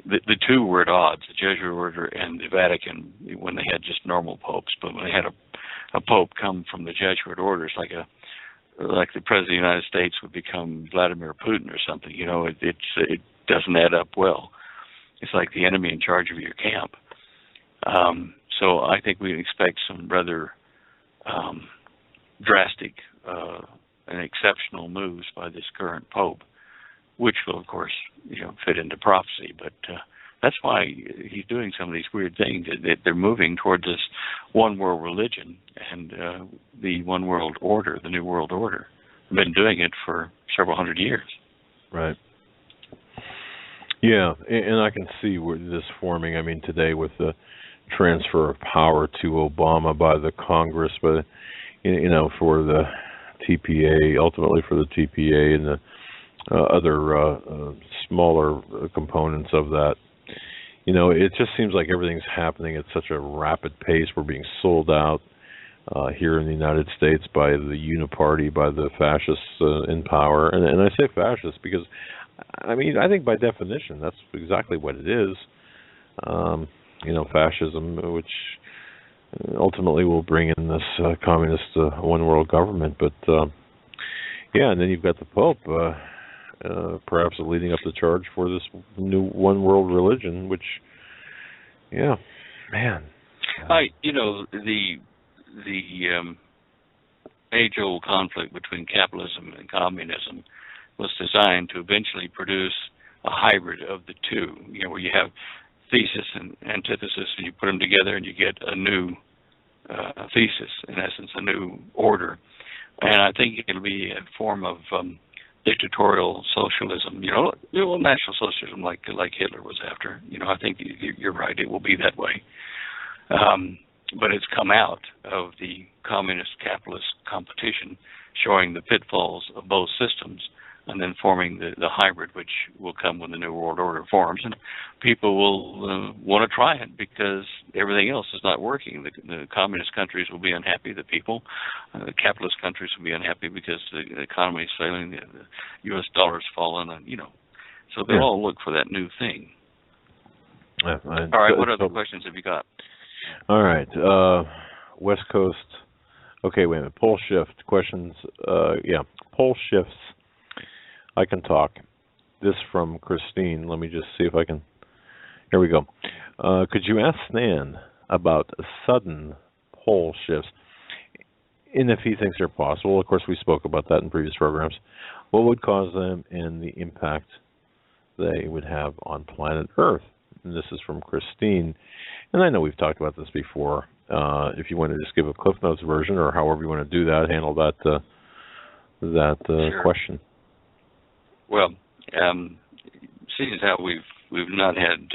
the two were at odds, the Jesuit order and the Vatican, when they had just normal popes. But when they had a pope come from the Jesuit order, it's like the President of the United States would become Vladimir Putin or something. You know, it doesn't add up well. It's like the enemy in charge of your camp. So I think we expect some rather drastic and exceptional moves by this current Pope, which will, of course, fit into prophecy. But that's why he's doing some of these weird things. They're moving towards this one world religion and the one world order, the New World Order. They've been doing it for several hundred years. Right. Yeah, and I can see where this forming. I mean, today with the transfer of power to Obama by the Congress, but for the TPA, ultimately for the TPA and the other smaller components of that. It just seems like everything's happening at such a rapid pace. We're being sold out here in the United States by the Uniparty, by the fascists in power. And I say fascists because, I think by definition, that's exactly what it is. Fascism, which ultimately will bring in this communist one world government. But, and then you've got the Pope, perhaps leading up the charge for this new one world religion, which, man. The age-old conflict between capitalism and communism was designed to eventually produce a hybrid of the two, where you have thesis and antithesis, and you put them together and you get a new thesis, in essence, a new order. And I think it'll be a form of dictatorial socialism, national socialism like Hitler was after. I think you're right, it will be that way. But it's come out of the communist-capitalist competition, showing the pitfalls of both systems, and then forming the hybrid, which will come when the New World Order forms. And people will want to try it because everything else is not working. The communist countries will be unhappy, the people. The capitalist countries will be unhappy because the economy is failing, the U.S. dollar's fallen, and, so they'll all look for that new thing. All right, what other questions have you got? All right, West Coast. Okay, wait a minute. Pole shift questions. Pole shifts. I can talk. This from Christine. Let me just see if I can. Here we go. Could you ask Snan about sudden pole shifts, and if he thinks they're possible? Of course, we spoke about that in previous programs. What would cause them and the impact they would have on planet Earth? And this is from Christine. And I know we've talked about this before. If you want to just give a Cliff Notes version, or however you want to do that, handle that Sure. question. Well, seeing as how we've not had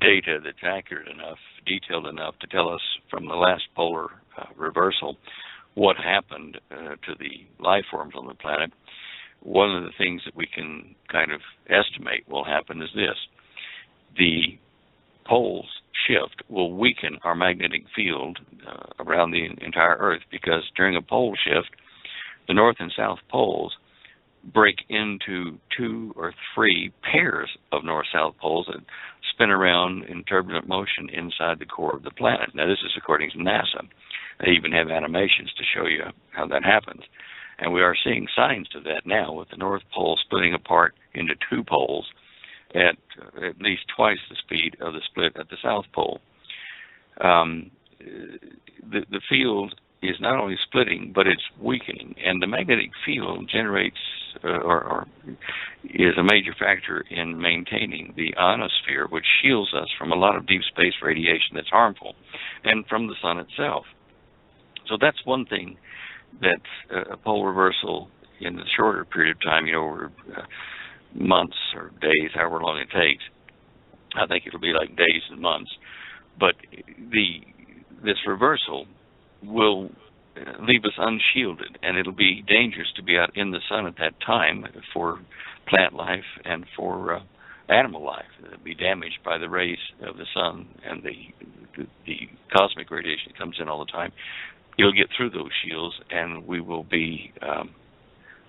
data that's accurate enough, detailed enough to tell us from the last polar reversal what happened to the life forms on the planet, one of the things that we can kind of estimate will happen is this. The poles shift will weaken our magnetic field around the entire Earth, because during a pole shift, the north and south poles break into 2 or 3 pairs of north-south poles that spin around in turbulent motion inside the core of the planet. Now, this is according to NASA. They even have animations to show you how that happens. And we are seeing signs to that now, with the North Pole splitting apart into 2 poles at least twice the speed of the split at the South Pole. The field is not only splitting, but it's weakening, and the magnetic field generates or is a major factor in maintaining the ionosphere, which shields us from a lot of deep space radiation that's harmful, and from the sun itself. So that's one thing that a pole reversal in a shorter period of time, over months or days, however long it takes, I think it'll be like days and months, but this reversal will leave us unshielded, and it'll be dangerous to be out in the sun at that time for plant life and for animal life be damaged by the rays of the sun and the cosmic radiation that comes in all the time. You'll get through those shields, and we will be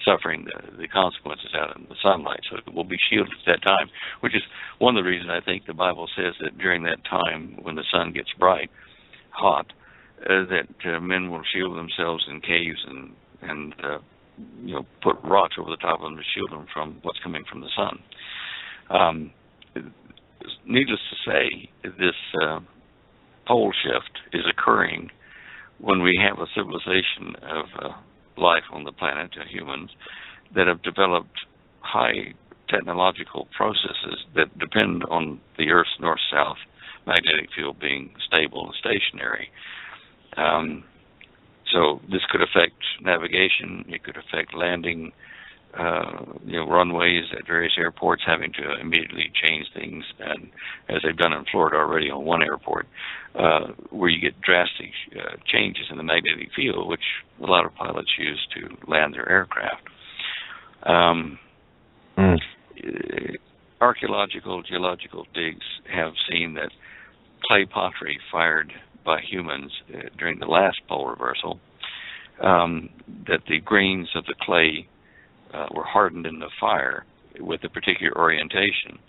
suffering the consequences out in the sunlight. So we'll be shielded at that time, which is one of the reasons I think the Bible says that during that time when the sun gets bright, hot, that men will shield themselves in caves and put rocks over the top of them to shield them from what's coming from the sun. Needless to say, this pole shift is occurring when we have a civilization of life on the planet, humans, that have developed high technological processes that depend on the Earth's north-south magnetic field being stable and stationary. So this could affect navigation. It could affect landing, runways at various airports, having to immediately change things, and as they've done in Florida already on one airport, where you get drastic changes in the magnetic field, which a lot of pilots use to land their aircraft. Archaeological, geological digs have seen that clay pottery fired by humans during the last pole reversal, that the grains of the clay were hardened in the fire with a particular orientation,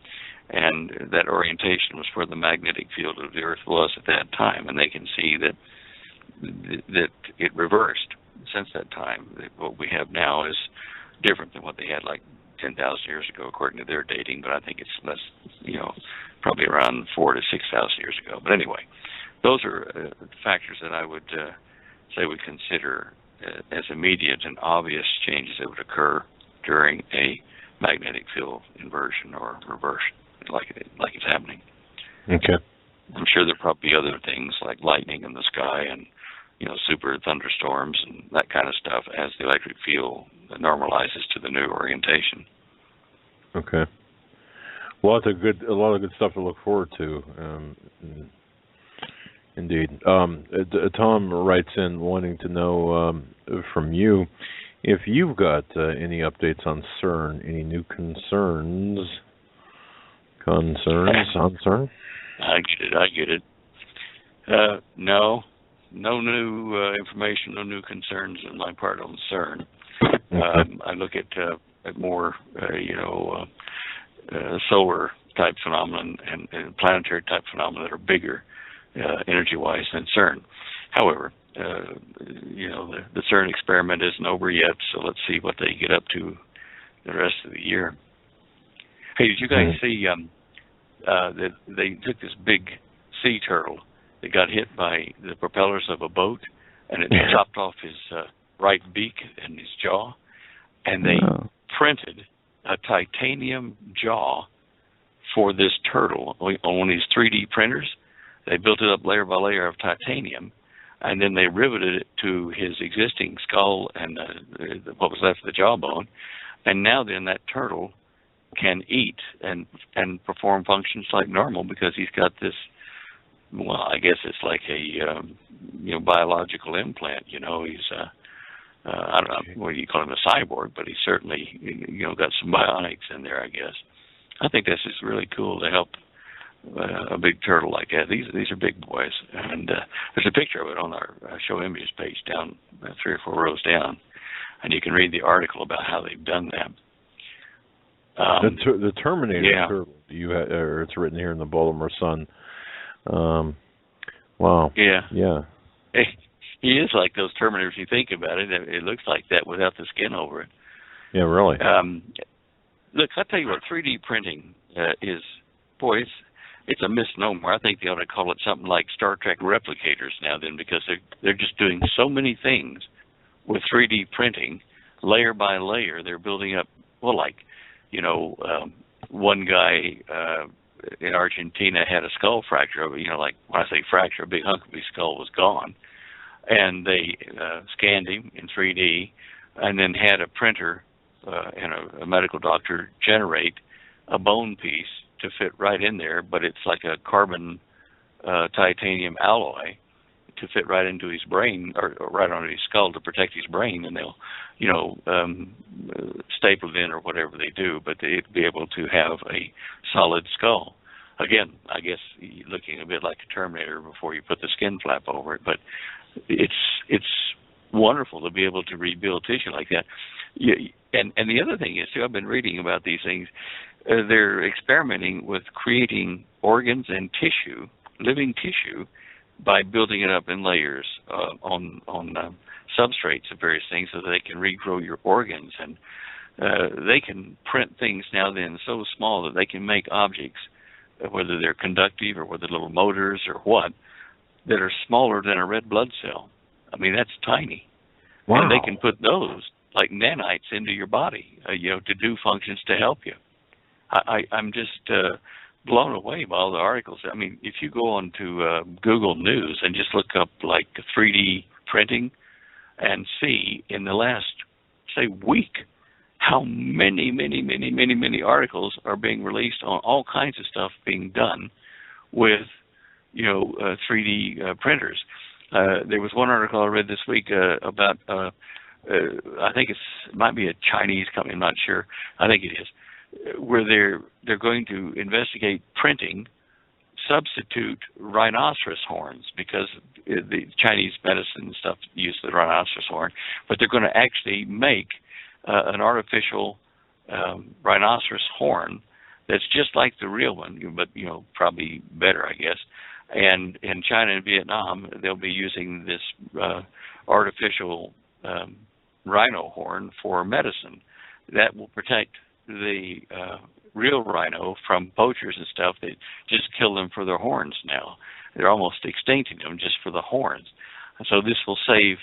and that orientation was where the magnetic field of the Earth was at that time, and they can see that it reversed since that time. What we have now is different than what they had like 10,000 years ago, according to their dating, but I think it's less, probably around 4,000 to 6,000 years ago. But anyway, those are factors that I would say we consider as immediate and obvious changes that would occur during a magnetic field inversion or reversion, like it's happening. Okay. I'm sure there'll probably be other things like lightning in the sky and super thunderstorms and that kind of stuff as the electric field normalizes to the new orientation. Okay. Well, that's a lot of good stuff to look forward to. Indeed. Tom writes in wanting to know from you if you've got any updates on CERN, any new concerns? On CERN? I get it. No new information, no new concerns on my part on CERN. I look at more, solar type phenomenon and planetary type phenomena that are bigger energy-wise than CERN. However, the CERN experiment isn't over yet, so let's see what they get up to the rest of the year. Hey, did you guys see that they took this big sea turtle that got hit by the propellers of a boat, and it chopped off his right beak and his jaw, and they printed a titanium jaw for this turtle on one of these 3D printers. They built it up layer by layer of titanium, and then they riveted it to his existing skull and what was left of the jawbone, and now then that turtle can eat and perform functions like normal because he's got this. Well, I guess it's like a biological implant. He's I don't know what you call him, a cyborg, but he's certainly got some bionics in there, I guess. I think that's just really cool to help a big turtle like that. These are big boys, and there's a picture of it on our show images page down 3 or 4 rows down, and you can read the article about how they've done that. The Terminator turtle, or it's written here in the Baltimore Sun. Wow. Yeah. He is like those Terminators. You think about it, it looks like that without the skin over it. Yeah, really. Look, I'll tell you what, 3D printing is, boy, it's a misnomer. I think they ought to call it something like Star Trek replicators now then, because they're just doing so many things with 3D printing, layer by layer. They're building up, one guy in Argentina had a skull fracture. Like when I say fracture, a big hunk of his skull was gone. And they scanned him in 3D and then had a printer and a medical doctor generate a bone piece to fit right in there, but it's like a carbon titanium alloy to fit right into his brain or right onto his skull to protect his brain, and they'll, staple it in or whatever they do, but they'd be able to have a solid skull. Again, I guess looking a bit like a Terminator before you put the skin flap over it, but it's wonderful to be able to rebuild tissue like that. And the other thing is, too, I've been reading about these things. They're experimenting with creating organs and tissue, living tissue, by building it up in layers on substrates of various things so that they can regrow your organs. And they can print things now then so small that they can make objects, whether they're conductive or whether little motors or what, that are smaller than a red blood cell. I mean, that's tiny. Wow. And they can put those, like nanites, into your body, to do functions to help you. I'm just blown away by all the articles. I mean, if you go on to Google News and just look up, like, 3D printing and see in the last, say, week, how many articles are being released on all kinds of stuff being done with, 3D printers. There was one article I read this week about, I think it might be a Chinese company, I'm not sure. I think it is, where they're going to investigate printing substitute rhinoceros horns, because the Chinese medicine and stuff use the rhinoceros horn, but they're going to actually make an artificial rhinoceros horn that's just like the real one, but probably better, I guess. And in China and Vietnam, they'll be using this artificial rhino horn for medicine that will protect the real rhino from poachers and stuff that just kill them for their horns now. They're almost extincting them just for the horns. So this will save,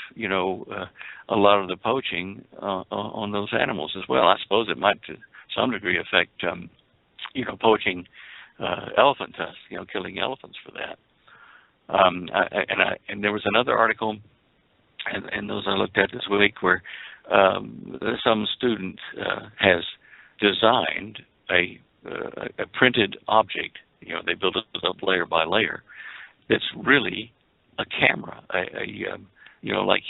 a lot of the poaching on those animals as well. I suppose it might, to some degree, affect, poaching elephant tusks, killing elephants for that. And there was another article, and those I looked at this week, where some student has designed a printed object. They build it up layer by layer. It's really a camera, like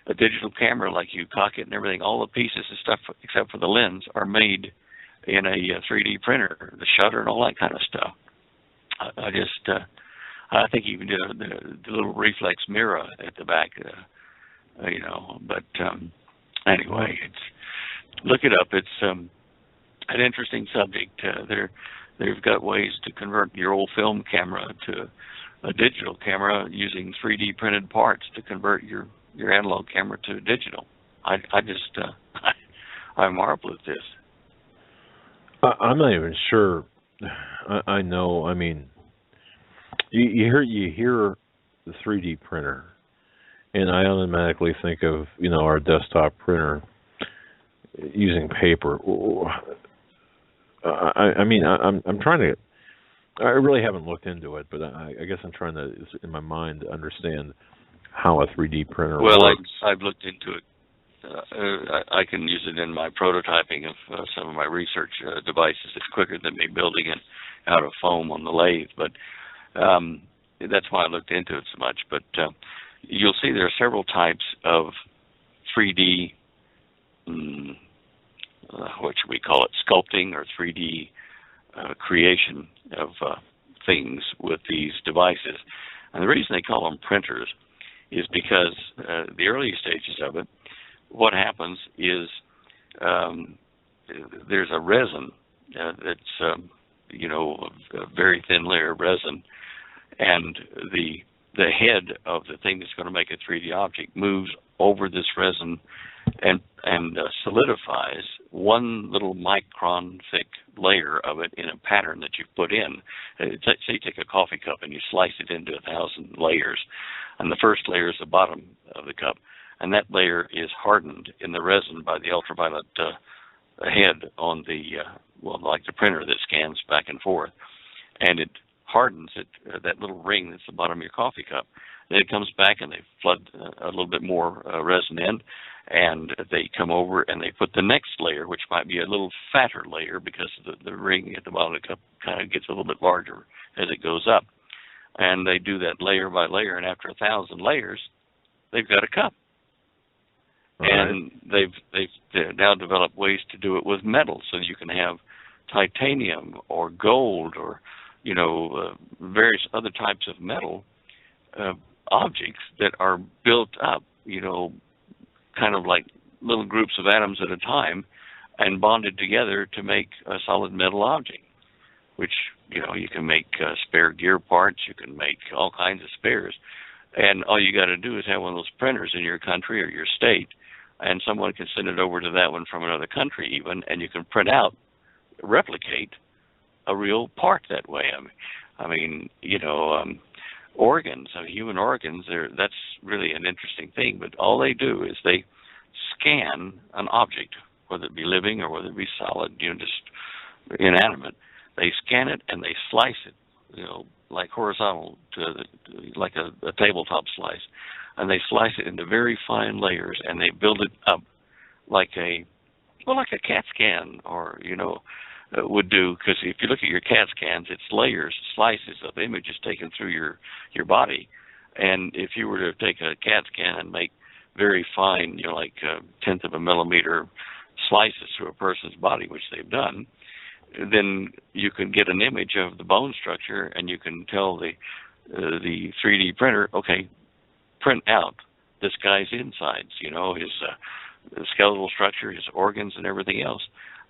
a digital camera, like you cock it and everything. All the pieces and stuff, except for the lens, are made in a 3D printer, the shutter and all that kind of stuff. I think even the little reflex mirror at the back, But anyway, look it up. It's an interesting subject. They've got ways to convert your old film camera to a digital camera using 3D printed parts to convert your analog camera to digital. I marvel at this. I'm not even sure. I know. I mean, you hear the 3D printer, and I automatically think of our desktop printer using paper. I'm trying to. I really haven't looked into it, but I guess I'm trying to, in my mind, understand how a 3D printer works. Well, I've looked into it. I can use it in my prototyping of some of my research devices. It's quicker than me building it out of foam on the lathe, but that's why I looked into it so much. But you'll see there are several types of 3D, what should we call it, sculpting or 3D creation of things with these devices. And the reason they call them printers is because the early stages of it, what happens is there's a resin that's, a very thin layer of resin, and the head of the thing that's going to make a 3D object moves over this resin and solidifies one little micron thick layer of it in a pattern that you've put in. Say you take a coffee cup and you slice it into 1,000 layers, and the first layer is the bottom of the cup, and that layer is hardened in the resin by the ultraviolet head on the, like the printer that scans back and forth, and it hardens it, that little ring that's the bottom of your coffee cup. Then it comes back and they flood a little bit more resin in, and they come over and they put the next layer, which might be a little fatter layer because the ring at the bottom of the cup kind of gets a little bit larger as it goes up. and they do that layer by layer, and after 1,000 layers, they've got a cup. Right. And they've now developed ways to do it with metal, so you can have titanium or gold or various other types of metal objects that are built up, kind of like little groups of atoms at a time, and bonded together to make a solid metal object, which you can make spare gear parts, you can make all kinds of spares, and all you got to do is have one of those printers in your country or your state, and someone can send it over to that one from another country even, and you can replicate a real part that way. Organs, human organs, that's really an interesting thing, but all they do is they scan an object, whether it be living or whether it be solid, just inanimate. They scan it and they slice it, like horizontal like a tabletop slice, and they slice it into very fine layers, and they build it up like a CAT scan, or would do, because if you look at your CAT scans, it's layers, slices of images taken through your body, and if you were to take a CAT scan and make very fine, like a tenth of a millimeter slices through a person's body, which they've done, then you can get an image of the bone structure, and you can tell the 3D printer, okay, print out this guy's insides, his skeletal structure, his organs, and everything else.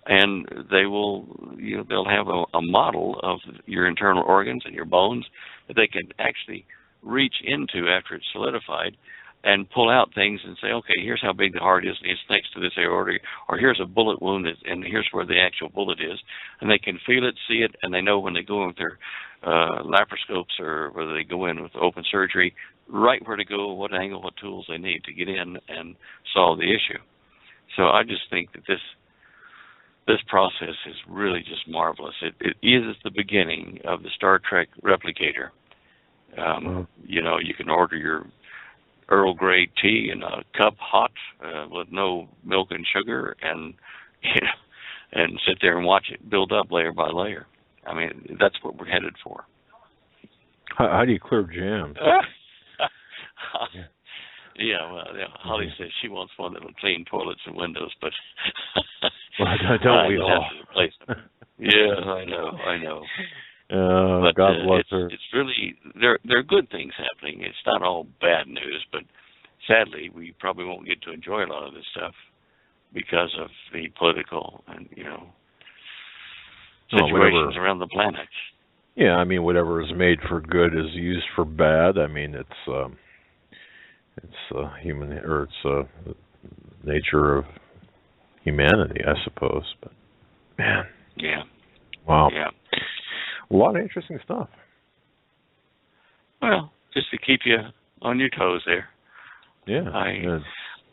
And they'll have a model of your internal organs and your bones that they can actually reach into after it's solidified and pull out things and say, okay, here's how big the heart is, it's next to this aorta, or here's a bullet wound, and here's where the actual bullet is. And they can feel it, see it, and they know when they go in with their laparoscopes or whether they go in with open surgery, right where to go, what angle, what tools they need to get in and solve the issue. So I just think that this process is really just marvelous. It is the beginning of the Star Trek replicator. You can order your Earl Grey tea in a cup hot with no milk and sugar, and sit there and watch it build up layer by layer. That's what we're headed for. How do you clear jams? Holly says she wants one that'll clean toilets and windows, but don't we all? Yeah, I know. But God bless her. It's really there are good things happening. It's not all bad news, but sadly we probably won't get to enjoy a lot of this stuff because of the political and situations around the planet. Yeah, whatever is made for good is used for bad. It's human, or it's the nature of humanity, I suppose. But man, yeah, wow, yeah, a lot of interesting stuff. Well, just to keep you on your toes there. Yeah,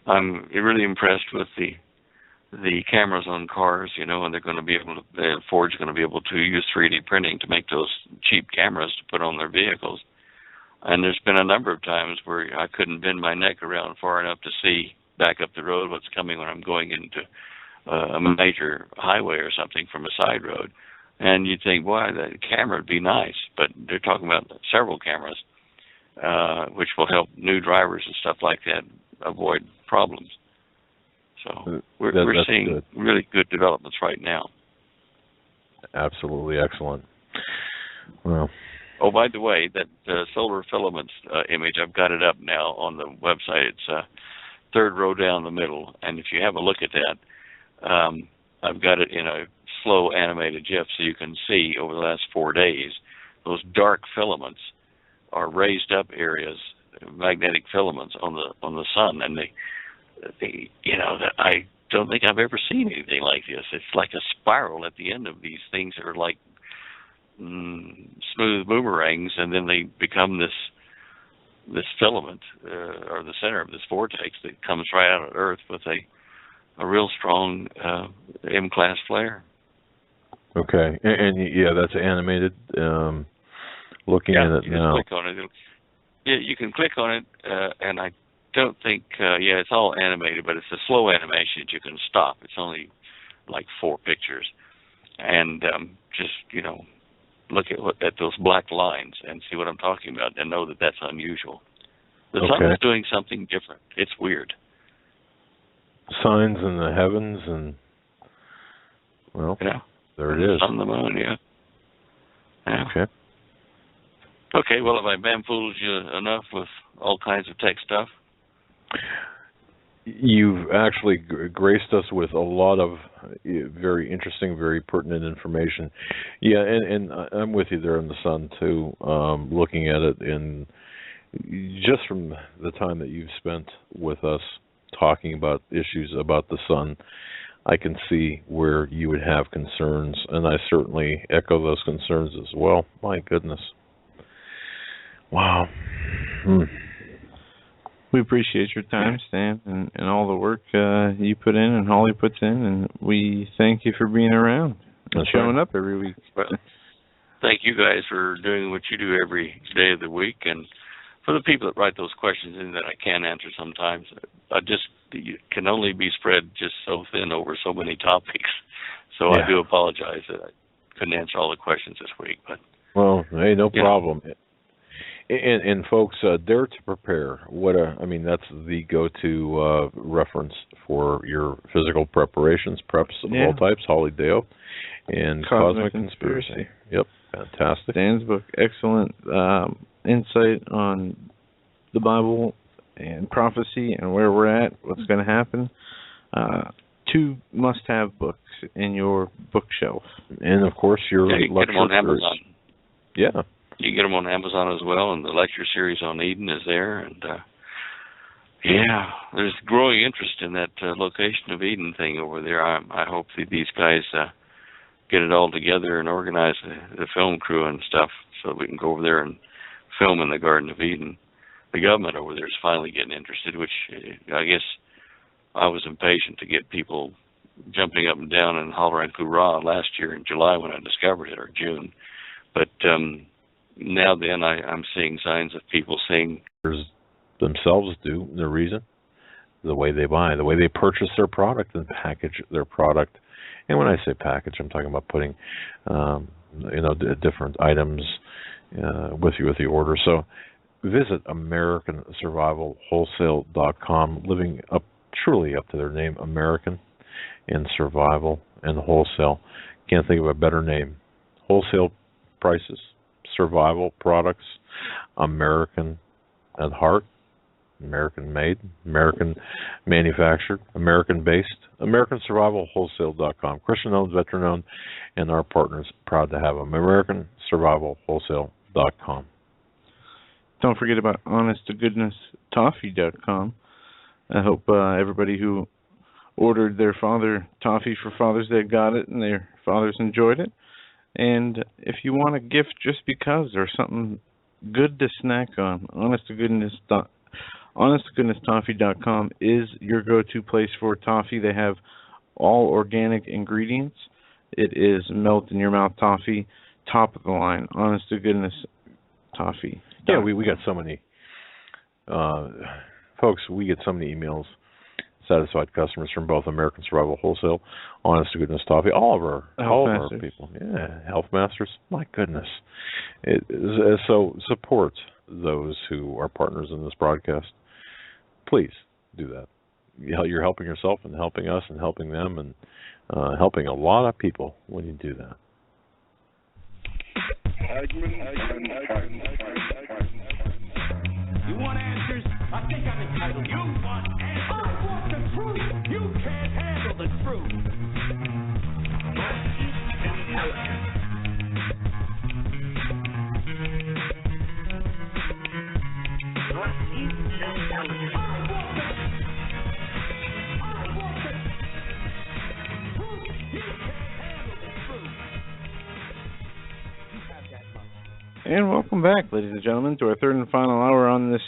I'm really impressed with the cameras on cars, and they're going to be able to. Ford's going to be able to use 3D printing to make those cheap cameras to put on their vehicles. And there's been a number of times where I couldn't bend my neck around far enough to see back up the road what's coming when I'm going into a major highway or something from a side road. And you'd think, boy, the camera would be nice. But they're talking about several cameras, which will help new drivers and stuff like that avoid problems. So we're seeing really good developments right now. Absolutely excellent. Well. Oh, by the way, that solar filaments image, I've got it up now on the website. It's third row down the middle. And if you have a look at that, I've got it in a slow animated GIF so you can see over the last 4 days, those dark filaments are raised up areas, magnetic filaments on the sun. And I don't think I've ever seen anything like this. It's like a spiral at the end of these things that are like smooth boomerangs, and then they become this filament or the center of this vortex that comes right out of Earth with a real strong M-class flare. Okay, and yeah, that's animated. Looking at it now. Click on it. You can click on it, and I don't think it's all animated, but it's a slow animation that you can stop. It's only like 4 pictures, and just look at those black lines and see what I'm talking about and know that that's unusual. The sun Okay. is doing something different. It's weird. Signs in the heavens, and well, Yeah. there it is. On the moon, yeah. Okay. Okay, well, have I bamboozled you enough with all kinds of tech stuff? You've actually graced us with a lot of very interesting, very pertinent information. Yeah, and I'm with you there in the sun too, looking at it, and just from the time that you've spent with us talking about issues about the sun, I can see where you would have concerns, and I certainly echo those concerns as well. My goodness. Wow. We appreciate your time, Stan, and all the work you put in and Holly puts in, and we thank you for being around and showing up every week. Well, thank you guys for doing what you do every day of the week, and for the people that write those questions in that I can't answer sometimes. It can only be spread just so thin over so many topics. So yeah. I do apologize that I couldn't answer all the questions this week. But well, hey, no problem. And folks, Dare to Prepare. That's the go-to reference for your physical preparations, preps of all types. Holly Deyo and Cosmic Conspiracy. Yep, fantastic. Stan's book, excellent insight on the Bible and prophecy and where we're at, what's going to happen. 2 must-have books in your bookshelf. And of course, your you lecture get them on Amazon. Yeah. You can get them on Amazon as well, and the lecture series on Eden is there. And there's growing interest in that location of Eden thing over there. I hope that these guys get it all together and organize the film crew and stuff so we can go over there and film in the Garden of Eden. The government over there is finally getting interested, which I guess I was impatient to get people jumping up and down and hollering hoorah last year in July when I discovered it, or June. But now then I'm seeing signs of people saying themselves do the reason, the way they buy, the way they purchase their product and package their product. And when I say package, I'm talking about putting different items with the order. So visit AmericanSurvivalWholesale.com, living truly up to their name, American and Survival and Wholesale. Can't think of a better name. Wholesale prices, survival products, American at heart, American made, American manufactured, American based, AmericanSurvivalWholesale.com. Christian-owned, veteran-owned, and our partners proud to have them. AmericanSurvivalWholesale.com. Don't forget about honest-to-goodness-toffee.com. I hope everybody who ordered their father toffee for Father's Day got it and their fathers enjoyed it. And if you want a gift just because or something good to snack on, honest-to-goodness-toffee.com is your go-to place for toffee. They have all organic ingredients. It is melt-in-your-mouth toffee, top of the line, honest-to-goodness toffee. Yeah, we got so many, folks, we get so many emails, satisfied customers from both American Survival Wholesale, Honest to Goodness Toffee, all of our people. Yeah, Health Masters. My goodness. So support those who are partners in this broadcast. Please do that. You're helping yourself and helping us and helping them and helping a lot of people when you do that. You want answers? I think I'm entitled. You want answers? I want the truth. You can't handle the truth. And welcome back, ladies and gentlemen, to our third and final hour on this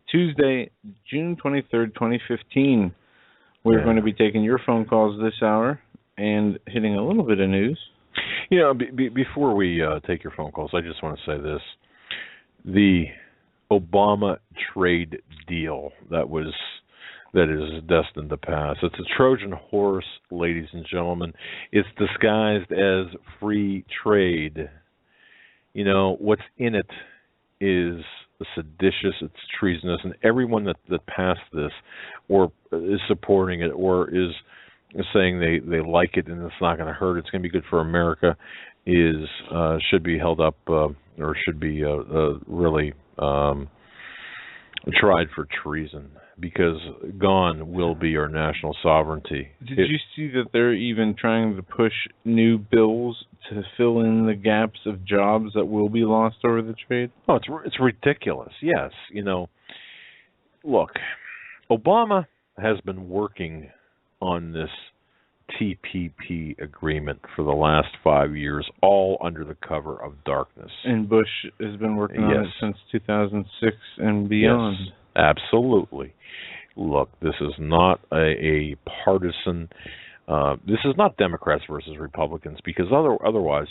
Tuesday, June 23rd, 2015. We're going to be taking your phone calls this hour and hitting a little bit of news. You know, before we take your phone calls, I just want to say this. The Obama trade deal that is destined to pass. It's a Trojan horse, ladies and gentlemen. It's disguised as free trade. you know, what's in it is seditious, it's treasonous, and everyone that passed this or is supporting it or is saying they like it and it's not going to hurt, it's going to be good for America, is should be held up or should be really tried for treason, because gone will be our national sovereignty. Did you see that they're even trying to push new bills to fill in the gaps of jobs that will be lost over the trade? Oh, it's ridiculous. Yes, you know, look, Obama has been working on this TPP agreement for the last 5 years, all under the cover of darkness. And Bush has been working on it since 2006 and beyond. Yes, absolutely. Look, this is not a partisan. This is not Democrats versus Republicans, because otherwise,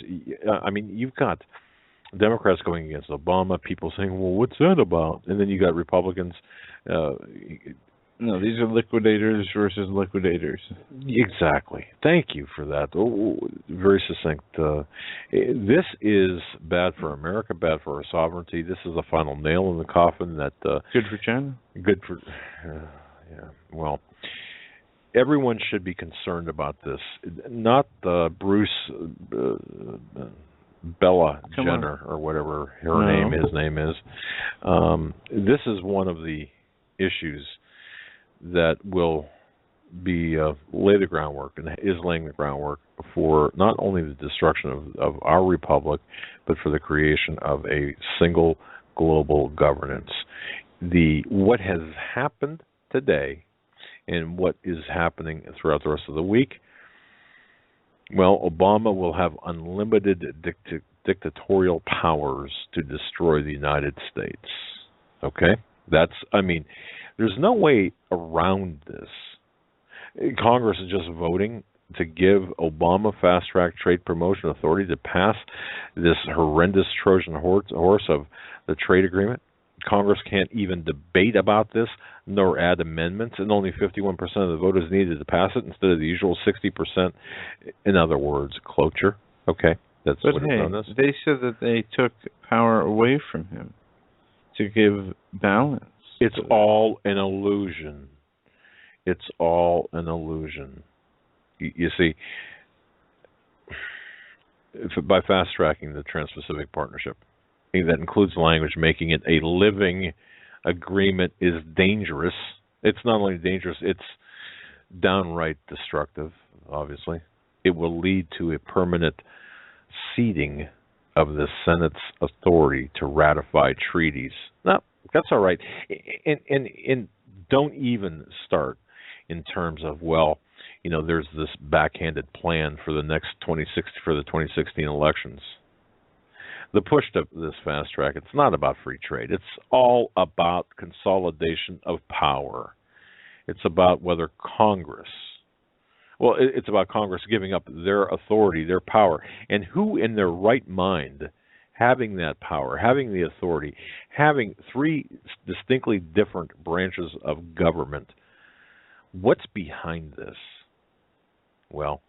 I mean, you've got Democrats going against Obama, people saying, well, what's that about? And then you got Republicans. No, these are liquidators versus liquidators. Exactly. Thank you for that. Oh, very succinct. This is bad for America, bad for our sovereignty. This is the final nail in the coffin. That good for China. Good for. Yeah. Well, everyone should be concerned about this. Not Bruce Bella Jenner or whatever his name is. This is one of the issues that will be lay the groundwork and is laying the groundwork for not only the destruction of our republic, but for the creation of a single global governance. What has happened today and what is happening throughout the rest of the week, well, Obama will have unlimited dictatorial powers to destroy the United States. Okay? There's no way around this. Congress is just voting to give Obama fast-track trade promotion authority to pass this horrendous Trojan horse of the trade agreement. Congress can't even debate about this, nor add amendments, and only 51% of the vote is needed to pass it instead of the usual 60%. In other words, cloture. Okay, that's what it's on this. They said that they took power away from him to give balance. It's all an illusion. It's all an illusion. You see, by fast-tracking the Trans-Pacific Partnership, that includes language making it a living agreement, is dangerous. It's not only dangerous, it's downright destructive, obviously. It will lead to a permanent ceding of the Senate's authority to ratify treaties. No, that's all right. And don't even start in terms of, well, you know, there's this backhanded plan for the 2016 elections. The push to this fast track, it's not about free trade. It's all about consolidation of power. It's about whether Congress, it's about Congress giving up their authority, their power, and who in their right mind, having that power, having the authority, having three distinctly different branches of government, what's behind this? Well,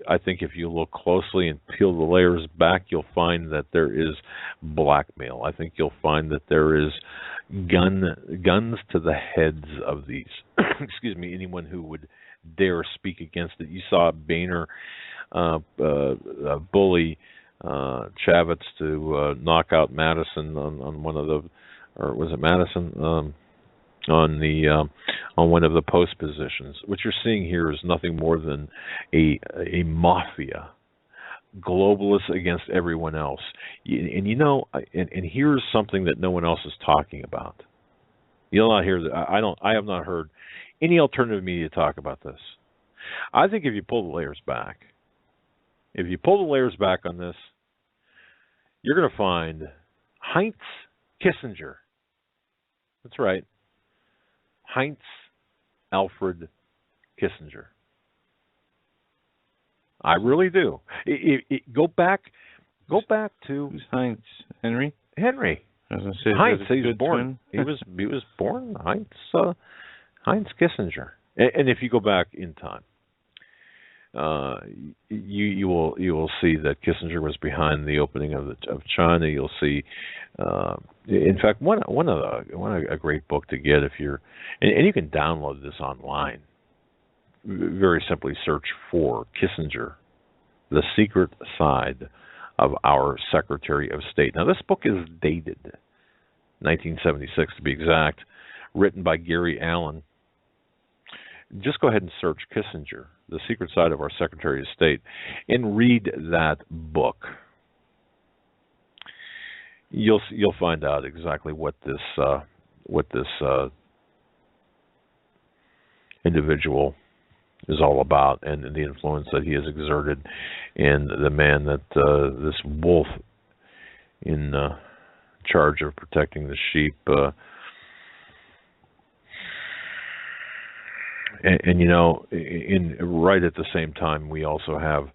I think if you look closely and peel the layers back, you'll find that there is blackmail. I think you'll find that there is guns to the heads of these, anyone who would dare speak against it. You saw Boehner bully Chavez to knock out Madison on one of the, or was it Madison? On one of the post positions. What you're seeing here is nothing more than a mafia, globalists against everyone else. And you know, and here's something that no one else is talking about. You'll not hear that. I have not heard any alternative media talk about this. I think if you pull the layers back on this, you're going to find Heinz Kissinger. That's right. Heinz Alfred Kissinger. I really do. Go back to who's Heinz? Henry. I was going to say, Heinz. He was born. he was born Heinz Kissinger. And if you go back in time, you will see that Kissinger was behind the opening of China. You'll see, in fact, a great book to get if you're, and you can download this online. Very simply search for Kissinger, The Secret Side of Our Secretary of State. Now, this book is dated 1976 to be exact, written by Gary Allen. Just go ahead and search Kissinger, The Secret Side of Our Secretary of State, and read that book. You'll find out exactly what this individual is all about, and the influence that he has exerted, and the man that this wolf in charge of protecting the sheep. And you know, right at the same time, we also have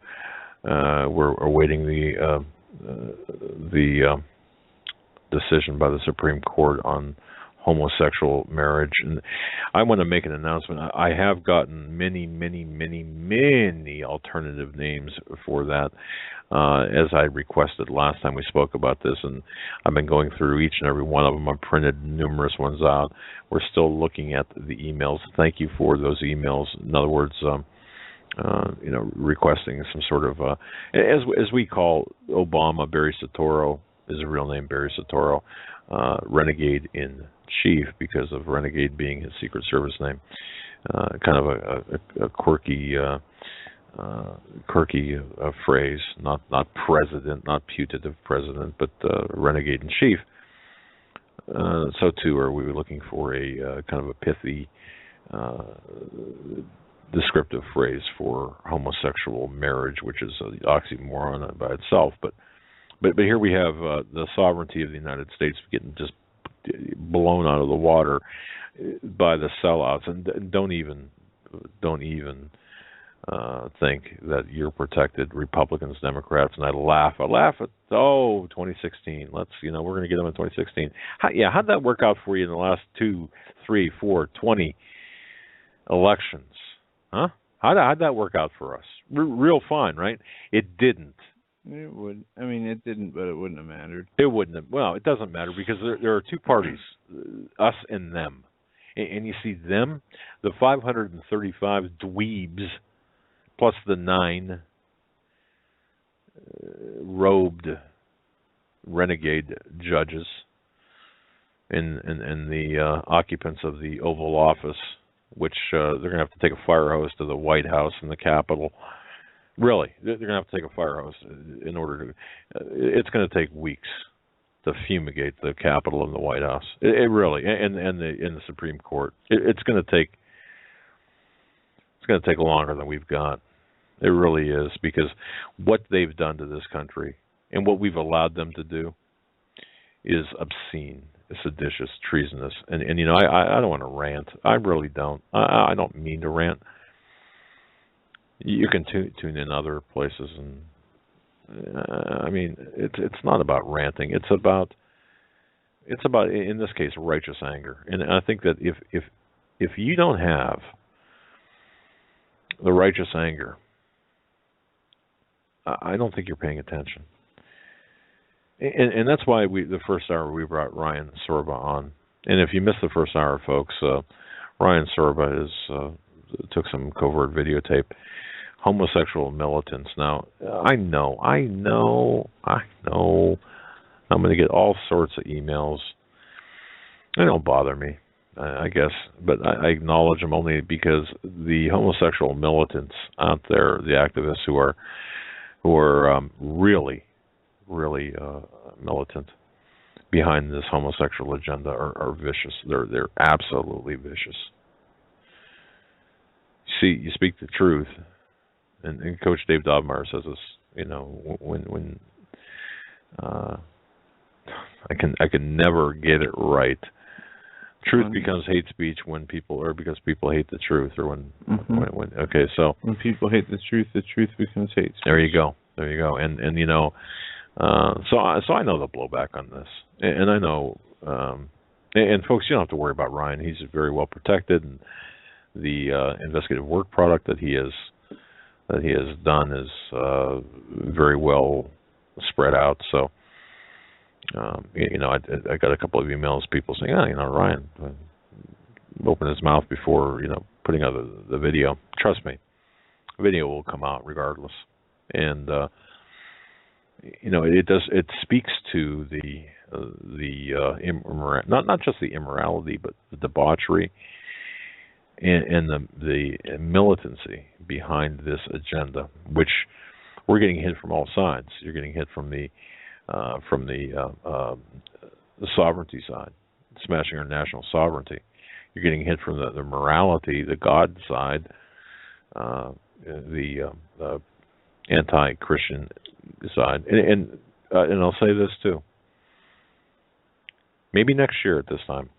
we're awaiting the decision by the Supreme Court on homosexual marriage. And I want to make an announcement. I have gotten many alternative names for that, as I requested last time we spoke about this, and I've been going through each and every one of them. I've printed numerous ones out. We're still looking at the emails. Thank you for those emails. In other words, requesting some sort of, as we call Obama, Barry Soetoro is a real name, Barry Soetoro, renegade in chief, because of renegade being his Secret Service name. Kind of a quirky phrase, not president, not putative president, but renegade in chief. So too are we looking for a kind of a pithy descriptive phrase for homosexual marriage, which is an oxymoron by itself. But here we have the sovereignty of the United States getting just blown out of the water by the sellouts, and don't even think that you're protected, Republicans, Democrats. And I laugh at 2016. We're going to get them in 2016. How'd that work out for you in the last 2, 3, 4, 20 elections? Huh? How'd that work out for us? Real fine, right? It didn't. It would. I mean, it didn't, but it wouldn't have mattered. It wouldn't have. Well, it doesn't matter, because there are two parties, us and them. And you see them, the 535 dweebs, plus the 9 robed renegade judges, and the occupants of the Oval Office, which they're going to have to take a fire hose to the White House and the Capitol. Really, they're going to have to take a fire hose in order to. It's going to take weeks to fumigate the Capitol and the White House. It really, and the Supreme Court. It's going to take. It's going to take longer than we've got. It really is, because what they've done to this country and what we've allowed them to do is obscene, seditious, treasonous, and I don't want to rant. I really don't. I don't mean to rant. You can tune in other places, and I mean, it's not about ranting. It's about in this case righteous anger. And I think that if you don't have the righteous anger, I don't think you're paying attention. And that's why the first hour we brought Ryan Sorba on. And if you missed the first hour, folks, Ryan Sorba took some covert videotape. Homosexual militants. Now, I know. I'm going to get all sorts of emails. They don't bother me, I guess, but I acknowledge them only because the homosexual militants out there, the activists who are really militant behind this homosexual agenda are vicious. They're absolutely vicious. See, you speak the truth. And Coach Dave Dobmeyer says this, when I can never get it right. Truth becomes hate speech because people hate the truth, or when okay, so when people hate the truth becomes hate speech. There you go, and so I know the blowback on this, and I know, and folks, you don't have to worry about Ryan. He's very well protected, and the investigative work product that he has that he has done is very well spread out. So, I got a couple of emails, people saying, Ryan opened his mouth before, putting out the video. Trust me, the video will come out regardless. And, it speaks to not just the immorality, but the debauchery and the militancy behind this agenda, which we're getting hit from all sides. You're getting hit from the sovereignty side, smashing our national sovereignty. You're getting hit from the morality, the God side, the anti-Christian side, and I'll say this too. Maybe next year at this time,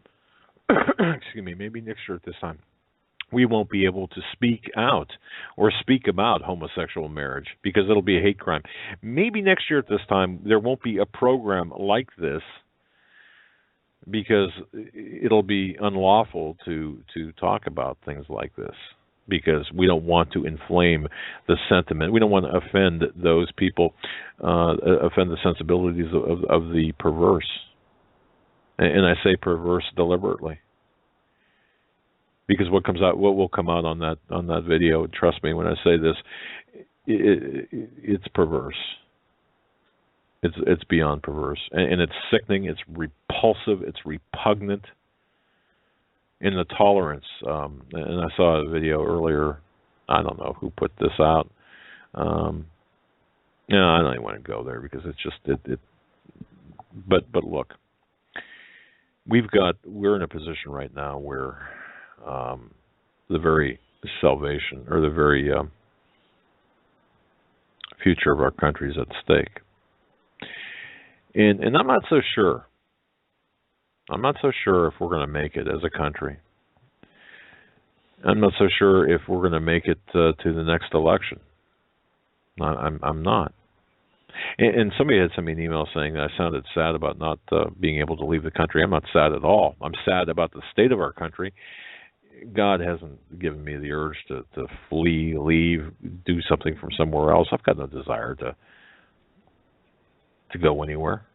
maybe next year at this time, we won't be able to speak out or speak about homosexual marriage because it'll be a hate crime. Maybe next year at this time, there won't be a program like this because it'll be unlawful to talk about things like this because we don't want to inflame the sentiment. We don't want to offend those people, offend the sensibilities of the perverse. And I say perverse deliberately. Because what will come out on that video, trust me when I say this, it's perverse. It's beyond perverse, and it's sickening. It's repulsive. It's repugnant. In the tolerance, and I saw a video earlier. I don't know who put this out. I don't even want to go there because it's just it. But look, we're in a position right now where the very salvation or the very future of our country is at stake. And I'm not so sure. I'm not so sure if we're going to make it as a country. I'm not so sure if we're going to make it to the next election. I'm not. And somebody had sent me an email saying that I sounded sad about not being able to leave the country. I'm not sad at all. I'm sad about the state of our country. God hasn't given me the urge to flee, leave, do something from somewhere else. I've got no desire to go anywhere.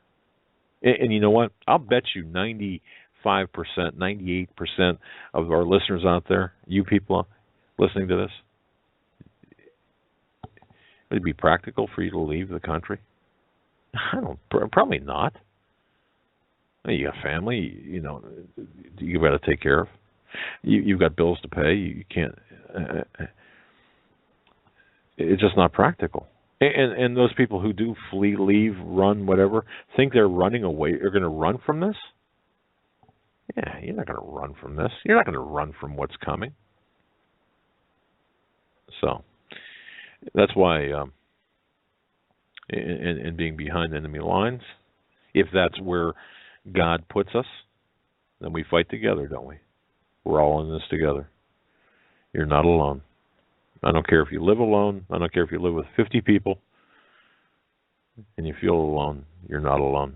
And you know what? I'll bet you 95%, 98% of our listeners out there, you people listening to this, would it be practical for you to leave the country? Probably not. You got family, you've got to take care of. You've got bills to pay. You can't. It's just not practical. And those people who do flee, leave, run, whatever, think they're running away. They're going to run from this? Yeah, you're not going to run from this. You're not going to run from what's coming. So that's why, in being behind enemy lines, if that's where God puts us, then we fight together, don't we? We're all in this together. You're not alone. I don't care if you live alone. I don't care if you live with 50 people and you feel alone. You're not alone.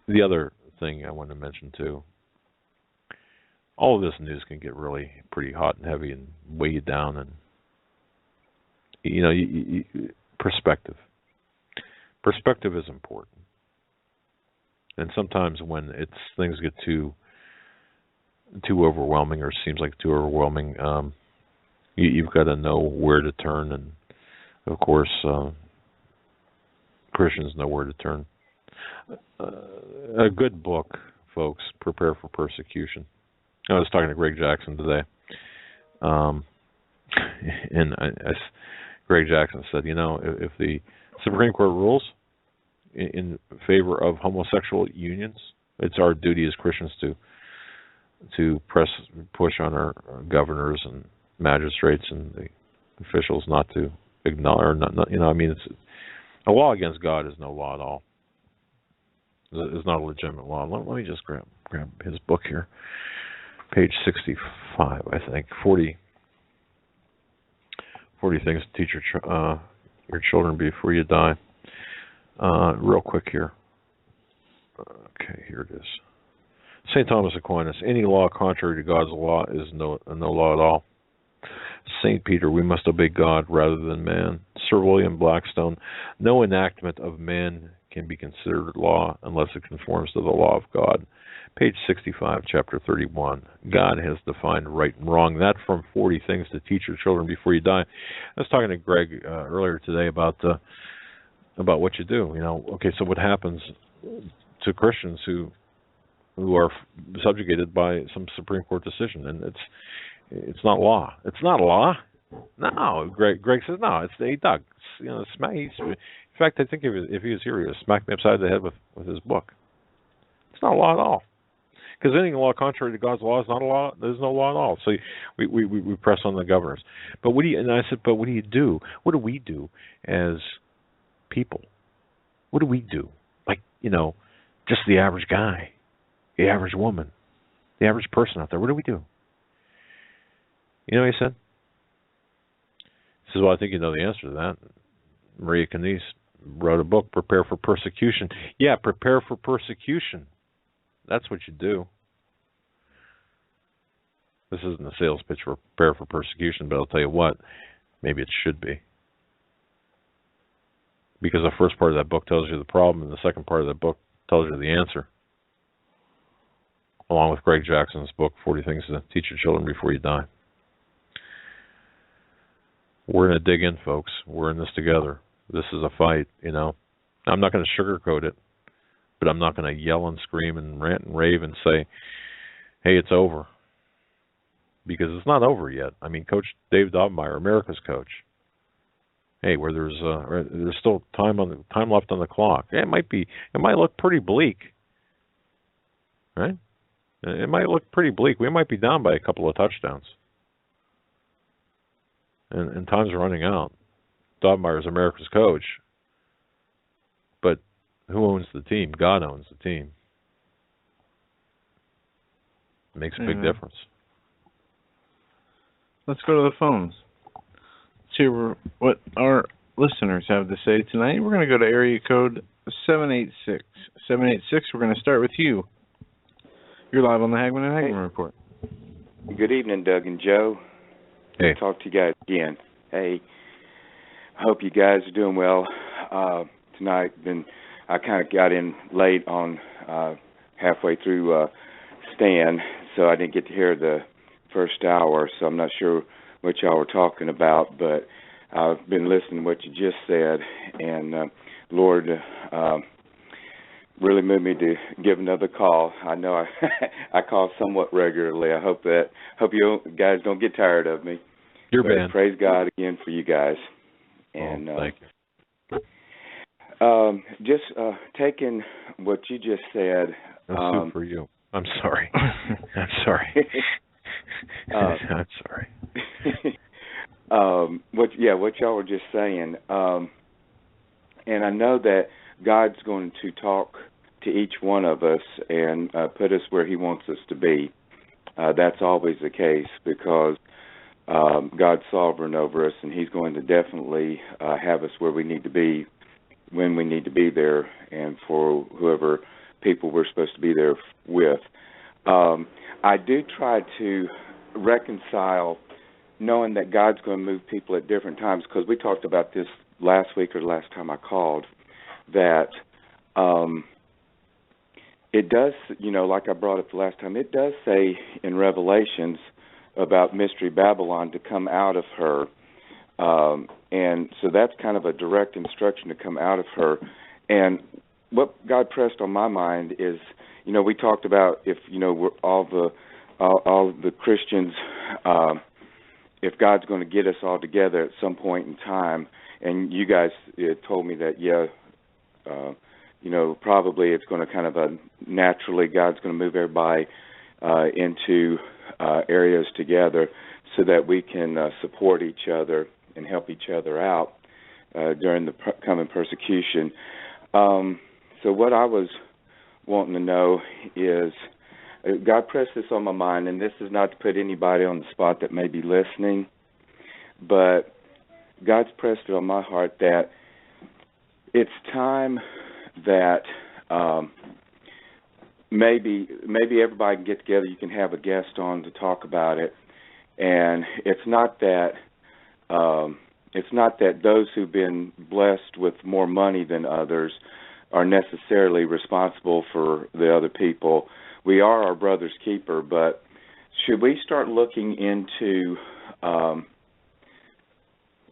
The other thing I want to mention, too, all of this news can get really pretty hot and heavy and weigh you down. And, perspective. Perspective is important. And sometimes when things get too overwhelming or seems like too overwhelming, you've got to know where to turn, and of course Christians know where to turn. A good book, folks, Prepare for Persecution. I was talking to Greg Jackson today, and Greg Jackson said, if the Supreme Court rules in favor of homosexual unions, it's our duty as Christians to push on our governors and magistrates and the officials not to ignore, it's a law against God is no law at all. It's not a legitimate law. Let me just grab his book here, page 65, I think, 40 things to teach your children before you die. Real quick here. Okay, here it is. St. Thomas Aquinas, any law contrary to God's law is no law at all. St. Peter, we must obey God rather than man. Sir William Blackstone, no enactment of man can be considered law unless it conforms to the law of God. Page 65, chapter 31. God has defined right and wrong. That from 40 Things to Teach Your Children Before You Die. I was talking to Greg earlier today about what you do. You know, okay, so what happens to Christians who are subjugated by some Supreme Court decision, and it's not law. It's not law. No, Greg says no. It's Doug. You know, in fact, I think if he was here, he would smack me upside the head with his book. It's not law at all. Because anything law contrary to God's law is not a law. There's no law at all. So we press on the governors. But what do you? And I said, but what do you do? What do we do as people? What do we do? Like, you know, just the average guy, the average woman, the average person out there. What do we do? You know what he said? He says, well, I think you know the answer to that. Maria Canise wrote a book, Prepare for Persecution. Yeah, prepare for persecution. That's what you do. This isn't a sales pitch for Prepare for Persecution, but I'll tell you what, maybe it should be. Because the first part of that book tells you the problem, and the second part of that book tells you the answer. Along with Greg Jackson's book, 40 Things to Teach Your Children Before You Die. We're going to dig in, folks. We're in this together. This is a fight, you know. I'm not going to sugarcoat it, but I'm not going to yell and scream and rant and rave and say, hey, it's over. Because it's not over yet. I mean, Coach Dave Dobmeyer, America's coach. Hey, where there's still time left on the clock. Yeah, it might look pretty bleak, right? It might look pretty bleak. We might be down by a couple of touchdowns, and time's running out. Dobmeyer's America's coach, but who owns the team? God owns the team. It makes a big difference. Let's go to the phones. Let's hear what our listeners have to say tonight. We're going to go to area code 786. 786, we're going to start with you. You're live on the Hagmann Hagmann Report. Good evening, Doug and Joe. Hey. Talk to you guys again. Hey, I hope you guys are doing well tonight. I kind of got in late on halfway through Stan, so I didn't get to hear the first hour, so I'm not sure what y'all were talking about, but I've been listening to what you just said, and Lord really moved me to give another call. I know I call somewhat regularly. I hope you guys don't get tired of me. You're banned. Praise God again for you guys. And thank you. Just taking what you just said. No soup for you. I'm sorry. I'm sorry. I'm sorry. What y'all were just saying, and I know that God's going to talk to each one of us and put us where He wants us to be. That's always the case because God's sovereign over us, and He's going to definitely have us where we need to be when we need to be there, and for whoever people we're supposed to be there with. I do try to reconcile knowing that God's going to move people at different times, because we talked about this last week or the last time I called, that it does, like I brought up the last time, it does say in Revelations about Mystery Babylon to come out of her. And so that's kind of a direct instruction to come out of her. And what God pressed on my mind is, we talked about if, we're all the Christians, if God's going to get us all together at some point in time, and you guys told me that, probably it's going to kind of naturally, God's going to move everybody into areas together so that we can support each other and help each other out during the coming persecution. So what I was wanting to know is, God pressed this on my mind, and this is not to put anybody on the spot that may be listening, but God's pressed it on my heart that it's time that maybe everybody can get together. You can have a guest on to talk about it, and it's not that it's not that those who've been blessed with more money than others are necessarily responsible for the other people. We are our brother's keeper, but should we start looking into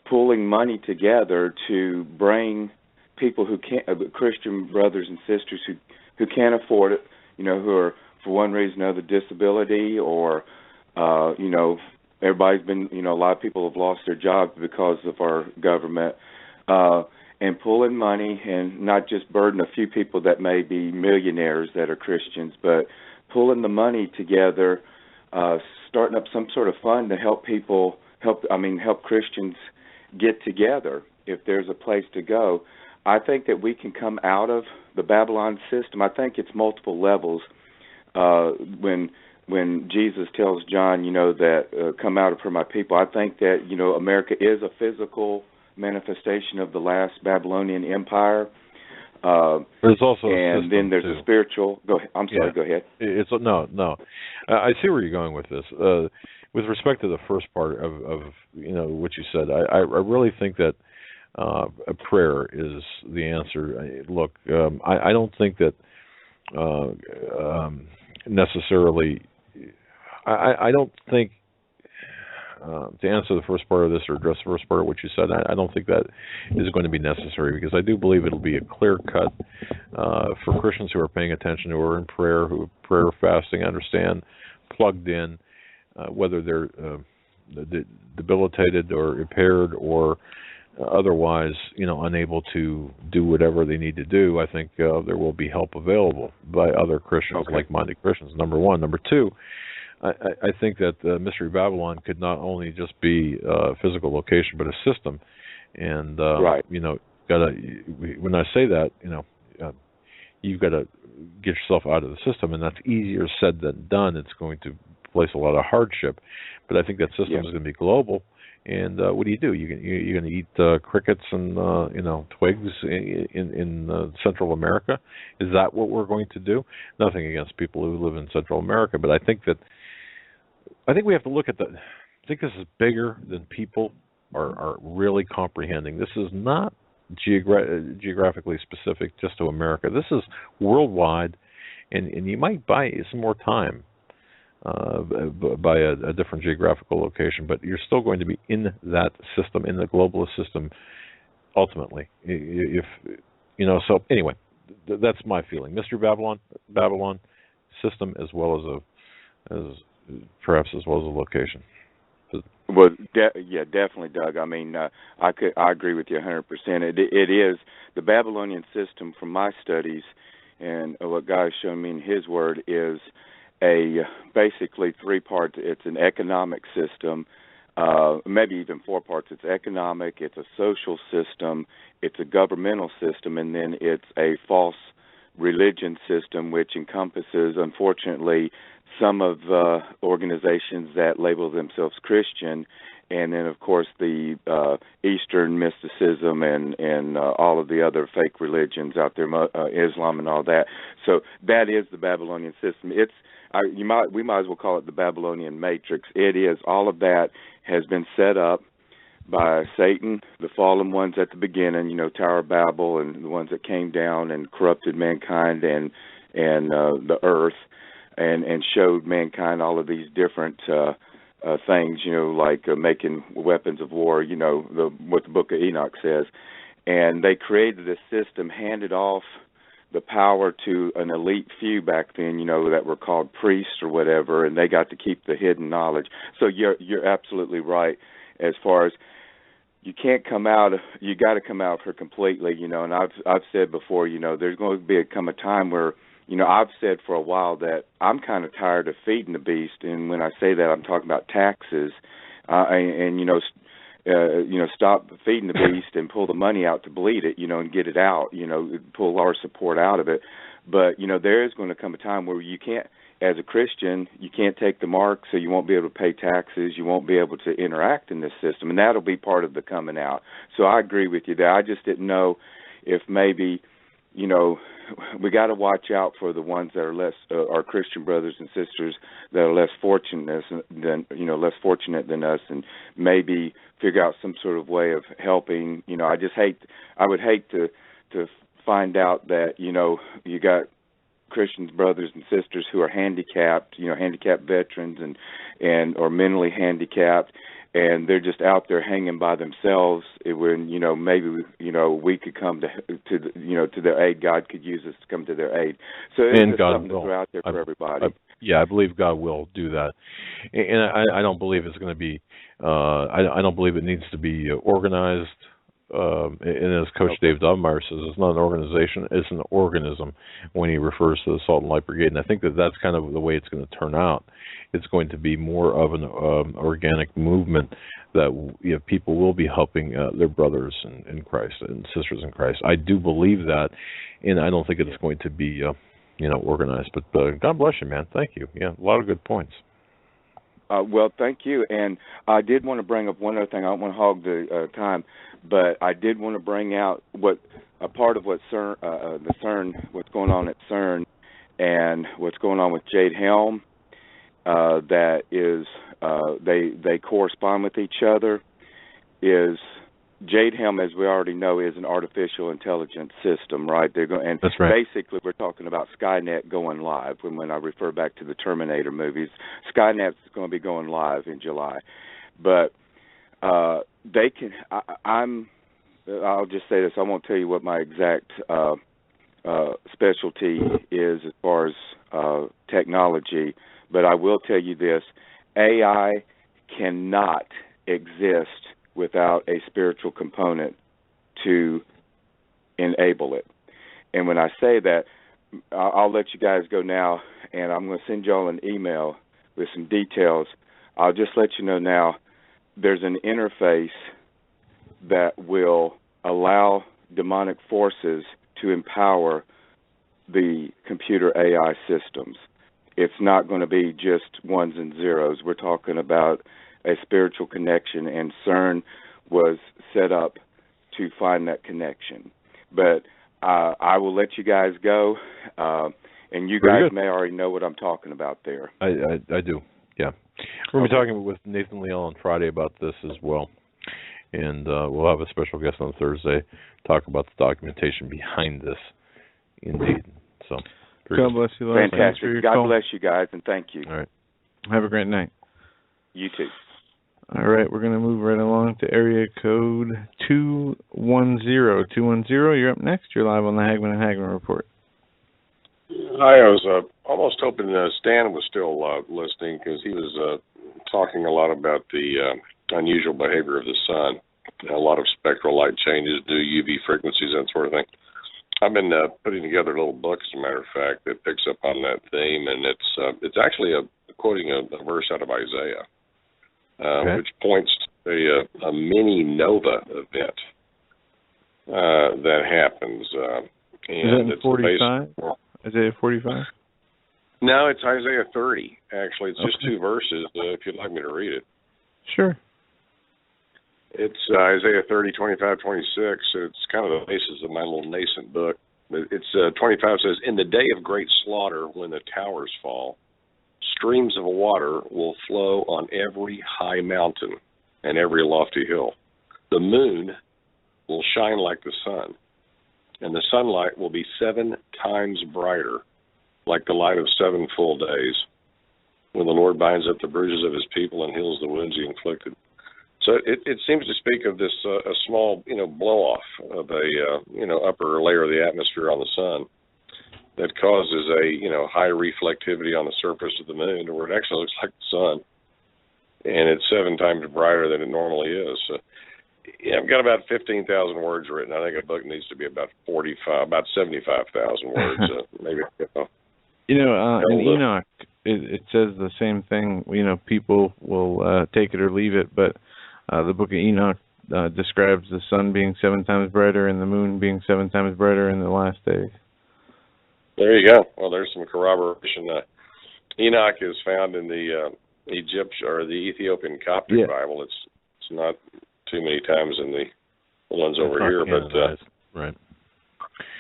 pulling money together to bring people who can't, Christian brothers and sisters who can't afford it, who are for one reason or another disability, or everybody's been, a lot of people have lost their jobs because of our government, and pull in money and not just burden a few people that may be millionaires that are Christians, but pulling the money together, starting up some sort of fund to help people, help Christians get together if there's a place to go. I think that we can come out of the Babylon system. I think it's multiple levels. When Jesus tells John, that come out for my people, I think that, America is a physical manifestation of the last Babylonian Empire. There's also and then there's too. a spiritual. Go ahead. I'm sorry. Yeah. Go ahead. It's no. I see where you're going with this. With respect to the first part of what you said, I really think that a prayer is the answer. Look, I don't think that necessarily. I don't think to answer the first part of this or address the first part of what you said, I don't think that is going to be necessary, because I do believe it'll be a clear cut for Christians who are paying attention, who are in prayer, who are prayer fasting, understand, plugged in, whether they're debilitated or impaired or otherwise, unable to do whatever they need to do. I think there will be help available by other Christians, like-minded Christians, number one. Number two, I think that Mystery Babylon could not only just be a physical location, but a system. And, right. When I say that, you've got to get yourself out of the system, and that's easier said than done. It's going to place a lot of hardship. But I think that system is going to be global. And what do? You're going to eat crickets and twigs in Central America? Is that what we're going to do? Nothing against people who live in Central America, but I think we have to look at I think this is bigger than people are really comprehending. This is not geographically specific just to America. This is worldwide, and you might buy some more time by a different geographical location, but you're still going to be in that system, in the globalist system, ultimately. So anyway, that's my feeling. Mystery Babylon system, as well as perhaps as well as a location. Well, definitely, Doug. I mean, I agree with you 100%. It is the Babylonian system, from my studies and what God has shown me in His Word, is basically three parts. It's an economic system, maybe even four parts. It's economic, it's a social system, it's a governmental system, and then it's a false religion system, which encompasses, unfortunately, some of the organizations that label themselves Christian, and then, of course, the Eastern mysticism and all of the other fake religions out there, Islam and all that. So that is the Babylonian system. We might as well call it the Babylonian matrix. It is. All of that has been set up by Satan, the fallen ones at the beginning, Tower of Babel, and the ones that came down and corrupted mankind and the earth, and showed mankind all of these different things, like making weapons of war, what the Book of Enoch says. And they created this system, handed off the power to an elite few back then, that were called priests or whatever, and they got to keep the hidden knowledge. So you're absolutely right. As far as you can't come out, you got to come out for completely, and I've said before, there's going to come a time where, I've said for a while that I'm kind of tired of feeding the beast, and when I say that, I'm talking about taxes, stop feeding the beast and pull the money out to bleed it, and get it out, pull our support out of it. But, there is going to come a time where you can't, as a Christian, you can't take the mark, so you won't be able to pay taxes, you won't be able to interact in this system, and that'll be part of the coming out. So I agree with you there. I just didn't know if maybe, we got to watch out for the ones that are less, our Christian brothers and sisters that are less fortunate than us, and maybe figure out some sort of way of helping. I would hate to find out that you got Christian brothers and sisters who are handicapped, handicapped veterans and or mentally handicapped, and they're just out there hanging by themselves. When maybe we could come to their aid. God could use us to come to their aid. So it's just something to throw out there for everybody. I believe God will do that, and I don't believe it's going to be. I don't believe it needs to be organized. And as Coach Dave Dobmeyer says, it's not an organization; it's an organism. When he refers to the Salt and Light Brigade, and I think that's kind of the way it's going to turn out. It's going to be more of an organic movement that people will be helping their brothers in Christ and sisters in Christ. I do believe that, and I don't think it's going to be organized. But God bless you, man. Thank you. Yeah, a lot of good points. Well, thank you. And I did want to bring up one other thing. I don't want to hog the time, but I did want to bring out a part of what CERN, what's going on at CERN, and what's going on with Jade Helm. That is, they correspond with each other. Is Jade Helm, as we already know, is an artificial intelligence system, right? That's right. Basically, we're talking about Skynet going live. When I refer back to the Terminator movies, Skynet's going to be going live in July. But they can. I'll just say this. I won't tell you what my exact specialty is as far as technology, but I will tell you this: AI cannot exist without a spiritual component to enable it. And when I say that, I'll let you guys go now, and I'm going to send y'all an email with some details. I'll just let you know now, there's an interface that will allow demonic forces to empower the computer AI systems. It's not going to be just ones and zeros. We're talking about a spiritual connection, and CERN was set up to find that connection. But I will let you guys go, and you guys may already know what I'm talking about there. I do, yeah. We're going to be talking with Nathan Leal on Friday about this as well, and we'll have a special guest on Thursday talk about the documentation behind this, indeed. So, God bless you, Larry. Fantastic. God bless you guys, and thank you. All right. Have a great night. You too. All right, we're going to move right along to area code 210. 210, you're up next. You're live on the Hagmann Hagmann Report. Hi, I was almost hoping Stan was still listening, because he was talking a lot about the unusual behavior of the sun. A lot of spectral light changes due to UV frequencies, that sort of thing. I've been putting together a little book, as a matter of fact, that picks up on that theme, and it's actually quoting a verse out of Isaiah. Which points to a mini nova event that happens. And is that in 45? Isaiah 45? No, it's Isaiah 30, actually. It's just two verses, if you'd like me to read it. Sure. It's Isaiah 30, 25, 26. It's kind of the basis of my little nascent book. It's 25 says, "In the day of great slaughter, when the towers fall, streams of water will flow on every high mountain and every lofty hill. The moon will shine like the sun, and the sunlight will be 7 times brighter, like the light of 7 full days, when the Lord binds up the bruises of his people and heals the wounds he inflicted." So it seems to speak of this a small blow-off of a upper layer of the atmosphere on the sun that causes a high reflectivity on the surface of the moon, where it actually looks like the sun, and it's 7 times brighter than it normally is. So, I've got about 15,000 words written. I think a book needs to be about 75,000 words, maybe. In Enoch, it says the same thing. People will take it or leave it, but the book of Enoch describes the sun being 7 times brighter and the moon being 7 times brighter in the last days. There you go. Well, there's some corroboration. Enoch is found in the Egyptian or the Ethiopian Coptic Bible. It's not too many times in the ones over here, but right.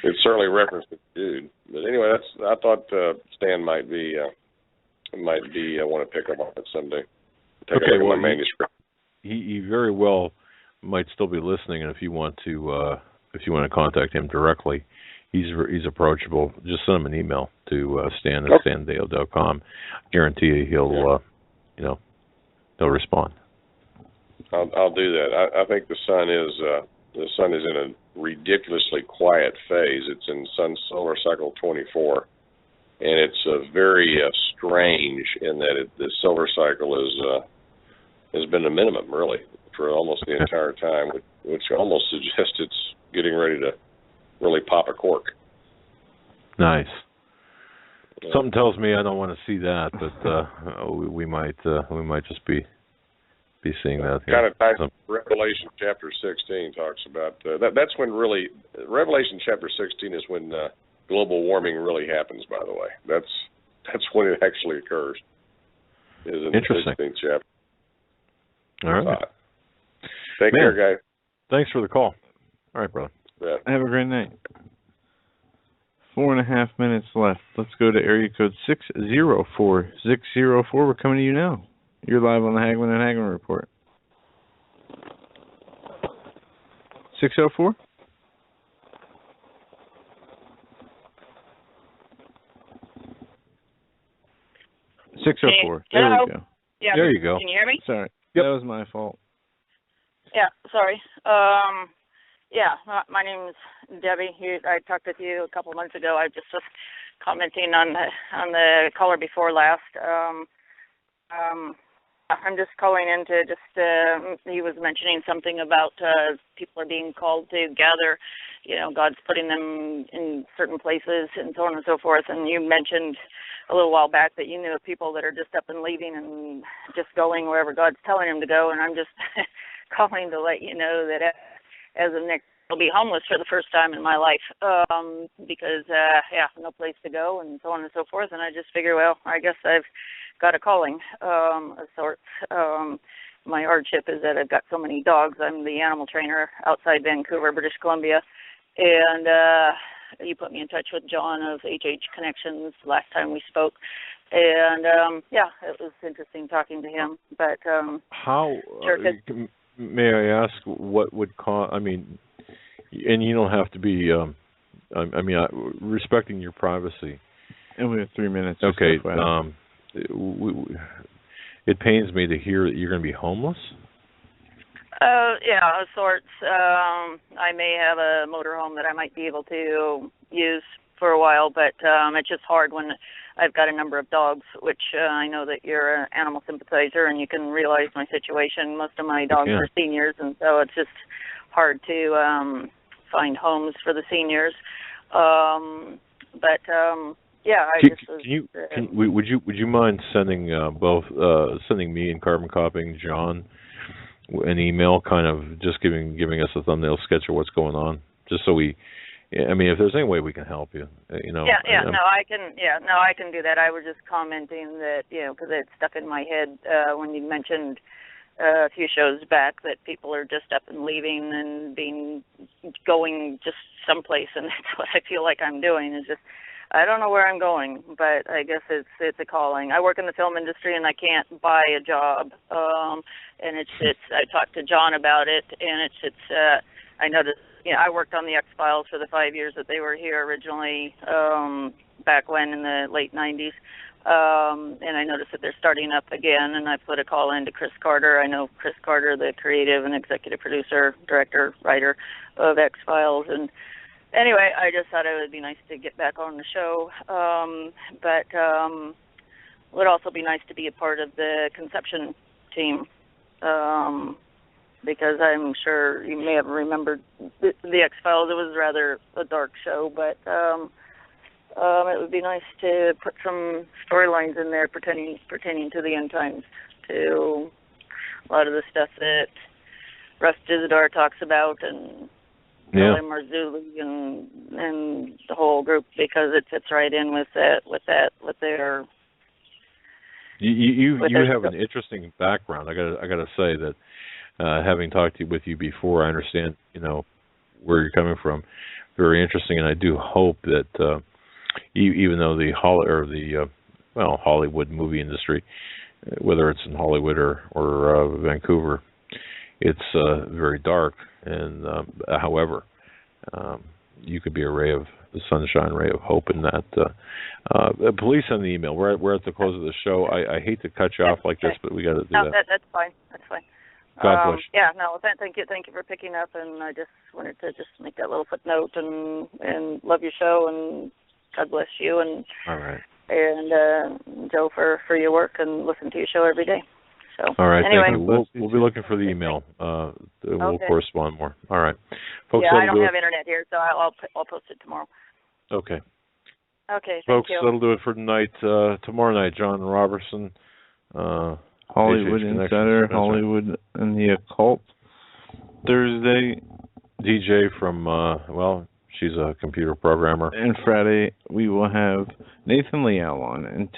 It certainly referenced the dude. But anyway, I thought Stan might be want to pick up on it someday. Take a look at my manuscript. He very well might still be listening, and if you want to contact him directly, he's approachable. Just send him an email to Stan at standeyo.com. Guarantee you he'll respond. I'll do that. I think the sun is in a ridiculously quiet phase. It's in Sun Solar Cycle 24, and it's very strange in that the solar cycle has been a minimum really for almost the entire time, which almost suggests it's getting ready to really pop a cork. Nice. Something tells me I don't want to see that, but we might just be seeing that. Kind of ties Revelation chapter 16 talks about that's when really Revelation chapter 16 is when global warming really happens. By the way, that's when it actually occurs. Is in Interesting. The 16th chapter. All right. Take care, guys. Thanks for the call. All right, brother. Yeah. Have a great night. 4.5 minutes left. Let's go to area code 604. 604, we're coming to you now. You're live on the Hagmann and Hagmann Report. 604? There we go. Yeah. There you go. Can you hear me? Sorry. Yep. That was my fault. Yeah, sorry. My name is Debbie. I talked with you a couple months ago. I just was commenting on the caller before last. I'm just calling in to he was mentioning something about people are being called to gather. God's putting them in certain places and so on and so forth. And you mentioned a little while back that you knew of people that are just up and leaving and just going wherever God's telling them to go. And I'm just calling to let you know that as of next, I'll be homeless for the first time in my life because, no place to go and so on and so forth. And I just figure, well, I guess I've got a calling of sorts. My hardship is that I've got so many dogs. I'm the animal trainer outside Vancouver, British Columbia. And you put me in touch with John of HH Connections last time we spoke. And, it was interesting talking to him. But how may I ask what would cause? I mean, and you don't have to be. Respecting your privacy. And we have 3 minutes. Okay. It pains me to hear that you're going to be homeless. Of sorts. I may have a motorhome that I might be able to use for a while, but it's just hard when I've got a number of dogs, which I know that you're an animal sympathizer and you can realize my situation. Most of my dogs are seniors, and so it's just hard to find homes for the seniors. Would you mind sending sending me and carbon copying John an email, kind of just giving us a thumbnail sketch of what's going on, just so we. I mean, if there's any way we can help you, I can do that. I was just commenting that, because it stuck in my head when you mentioned a few shows back that people are just up and leaving and going just someplace, and that's what I feel like I'm doing is just. I don't know where I'm going, but I guess it's a calling. I work in the film industry, and I can't buy a job. And I talked to John about it, and I noticed. I worked on the X-Files for the 5 years that they were here originally, back when in the late 90s. And I noticed that they're starting up again, and I put a call in to Chris Carter. I know Chris Carter, the creative and executive producer, director, writer of X-Files, and anyway, I just thought it would be nice to get back on the show, but it would also be nice to be a part of the conception team, because I'm sure you may have remembered the X-Files. It was rather a dark show, but it would be nice to put some storylines in there pertaining to the end times, to a lot of the stuff that Russ Dizdar talks about, and Marzulli and the whole group, because it fits right in with their. You have an interesting background. I gotta say that having talked with you before, I understand where you're coming from. very interesting, and I do hope that even though the Hollywood movie industry, whether it's in Hollywood or Vancouver, it's very dark, and however, you could be a ray of the sunshine, ray of hope in that. Please send the email. We're at the close of the show. I hate to cut you off like this, but we got to do that. That's fine. That's fine. God bless you. Yeah, no, thank you for picking up, and I just wanted to just make that little footnote and love your show, and God bless you, and all right, and Joe for your work, and listen to your show every day. So all right, anyway, thank you. We'll be looking for the email. We'll correspond more. All right, folks. Yeah, I don't have internet here, so I'll post it tomorrow. Okay. Okay, folks, thank you. That'll do it for tonight. Tomorrow night, John Robertson, Hollywood Insider, Hollywood and the Occult. Thursday, DJ from she's a computer programmer. And Friday we will have Nathan Leal on until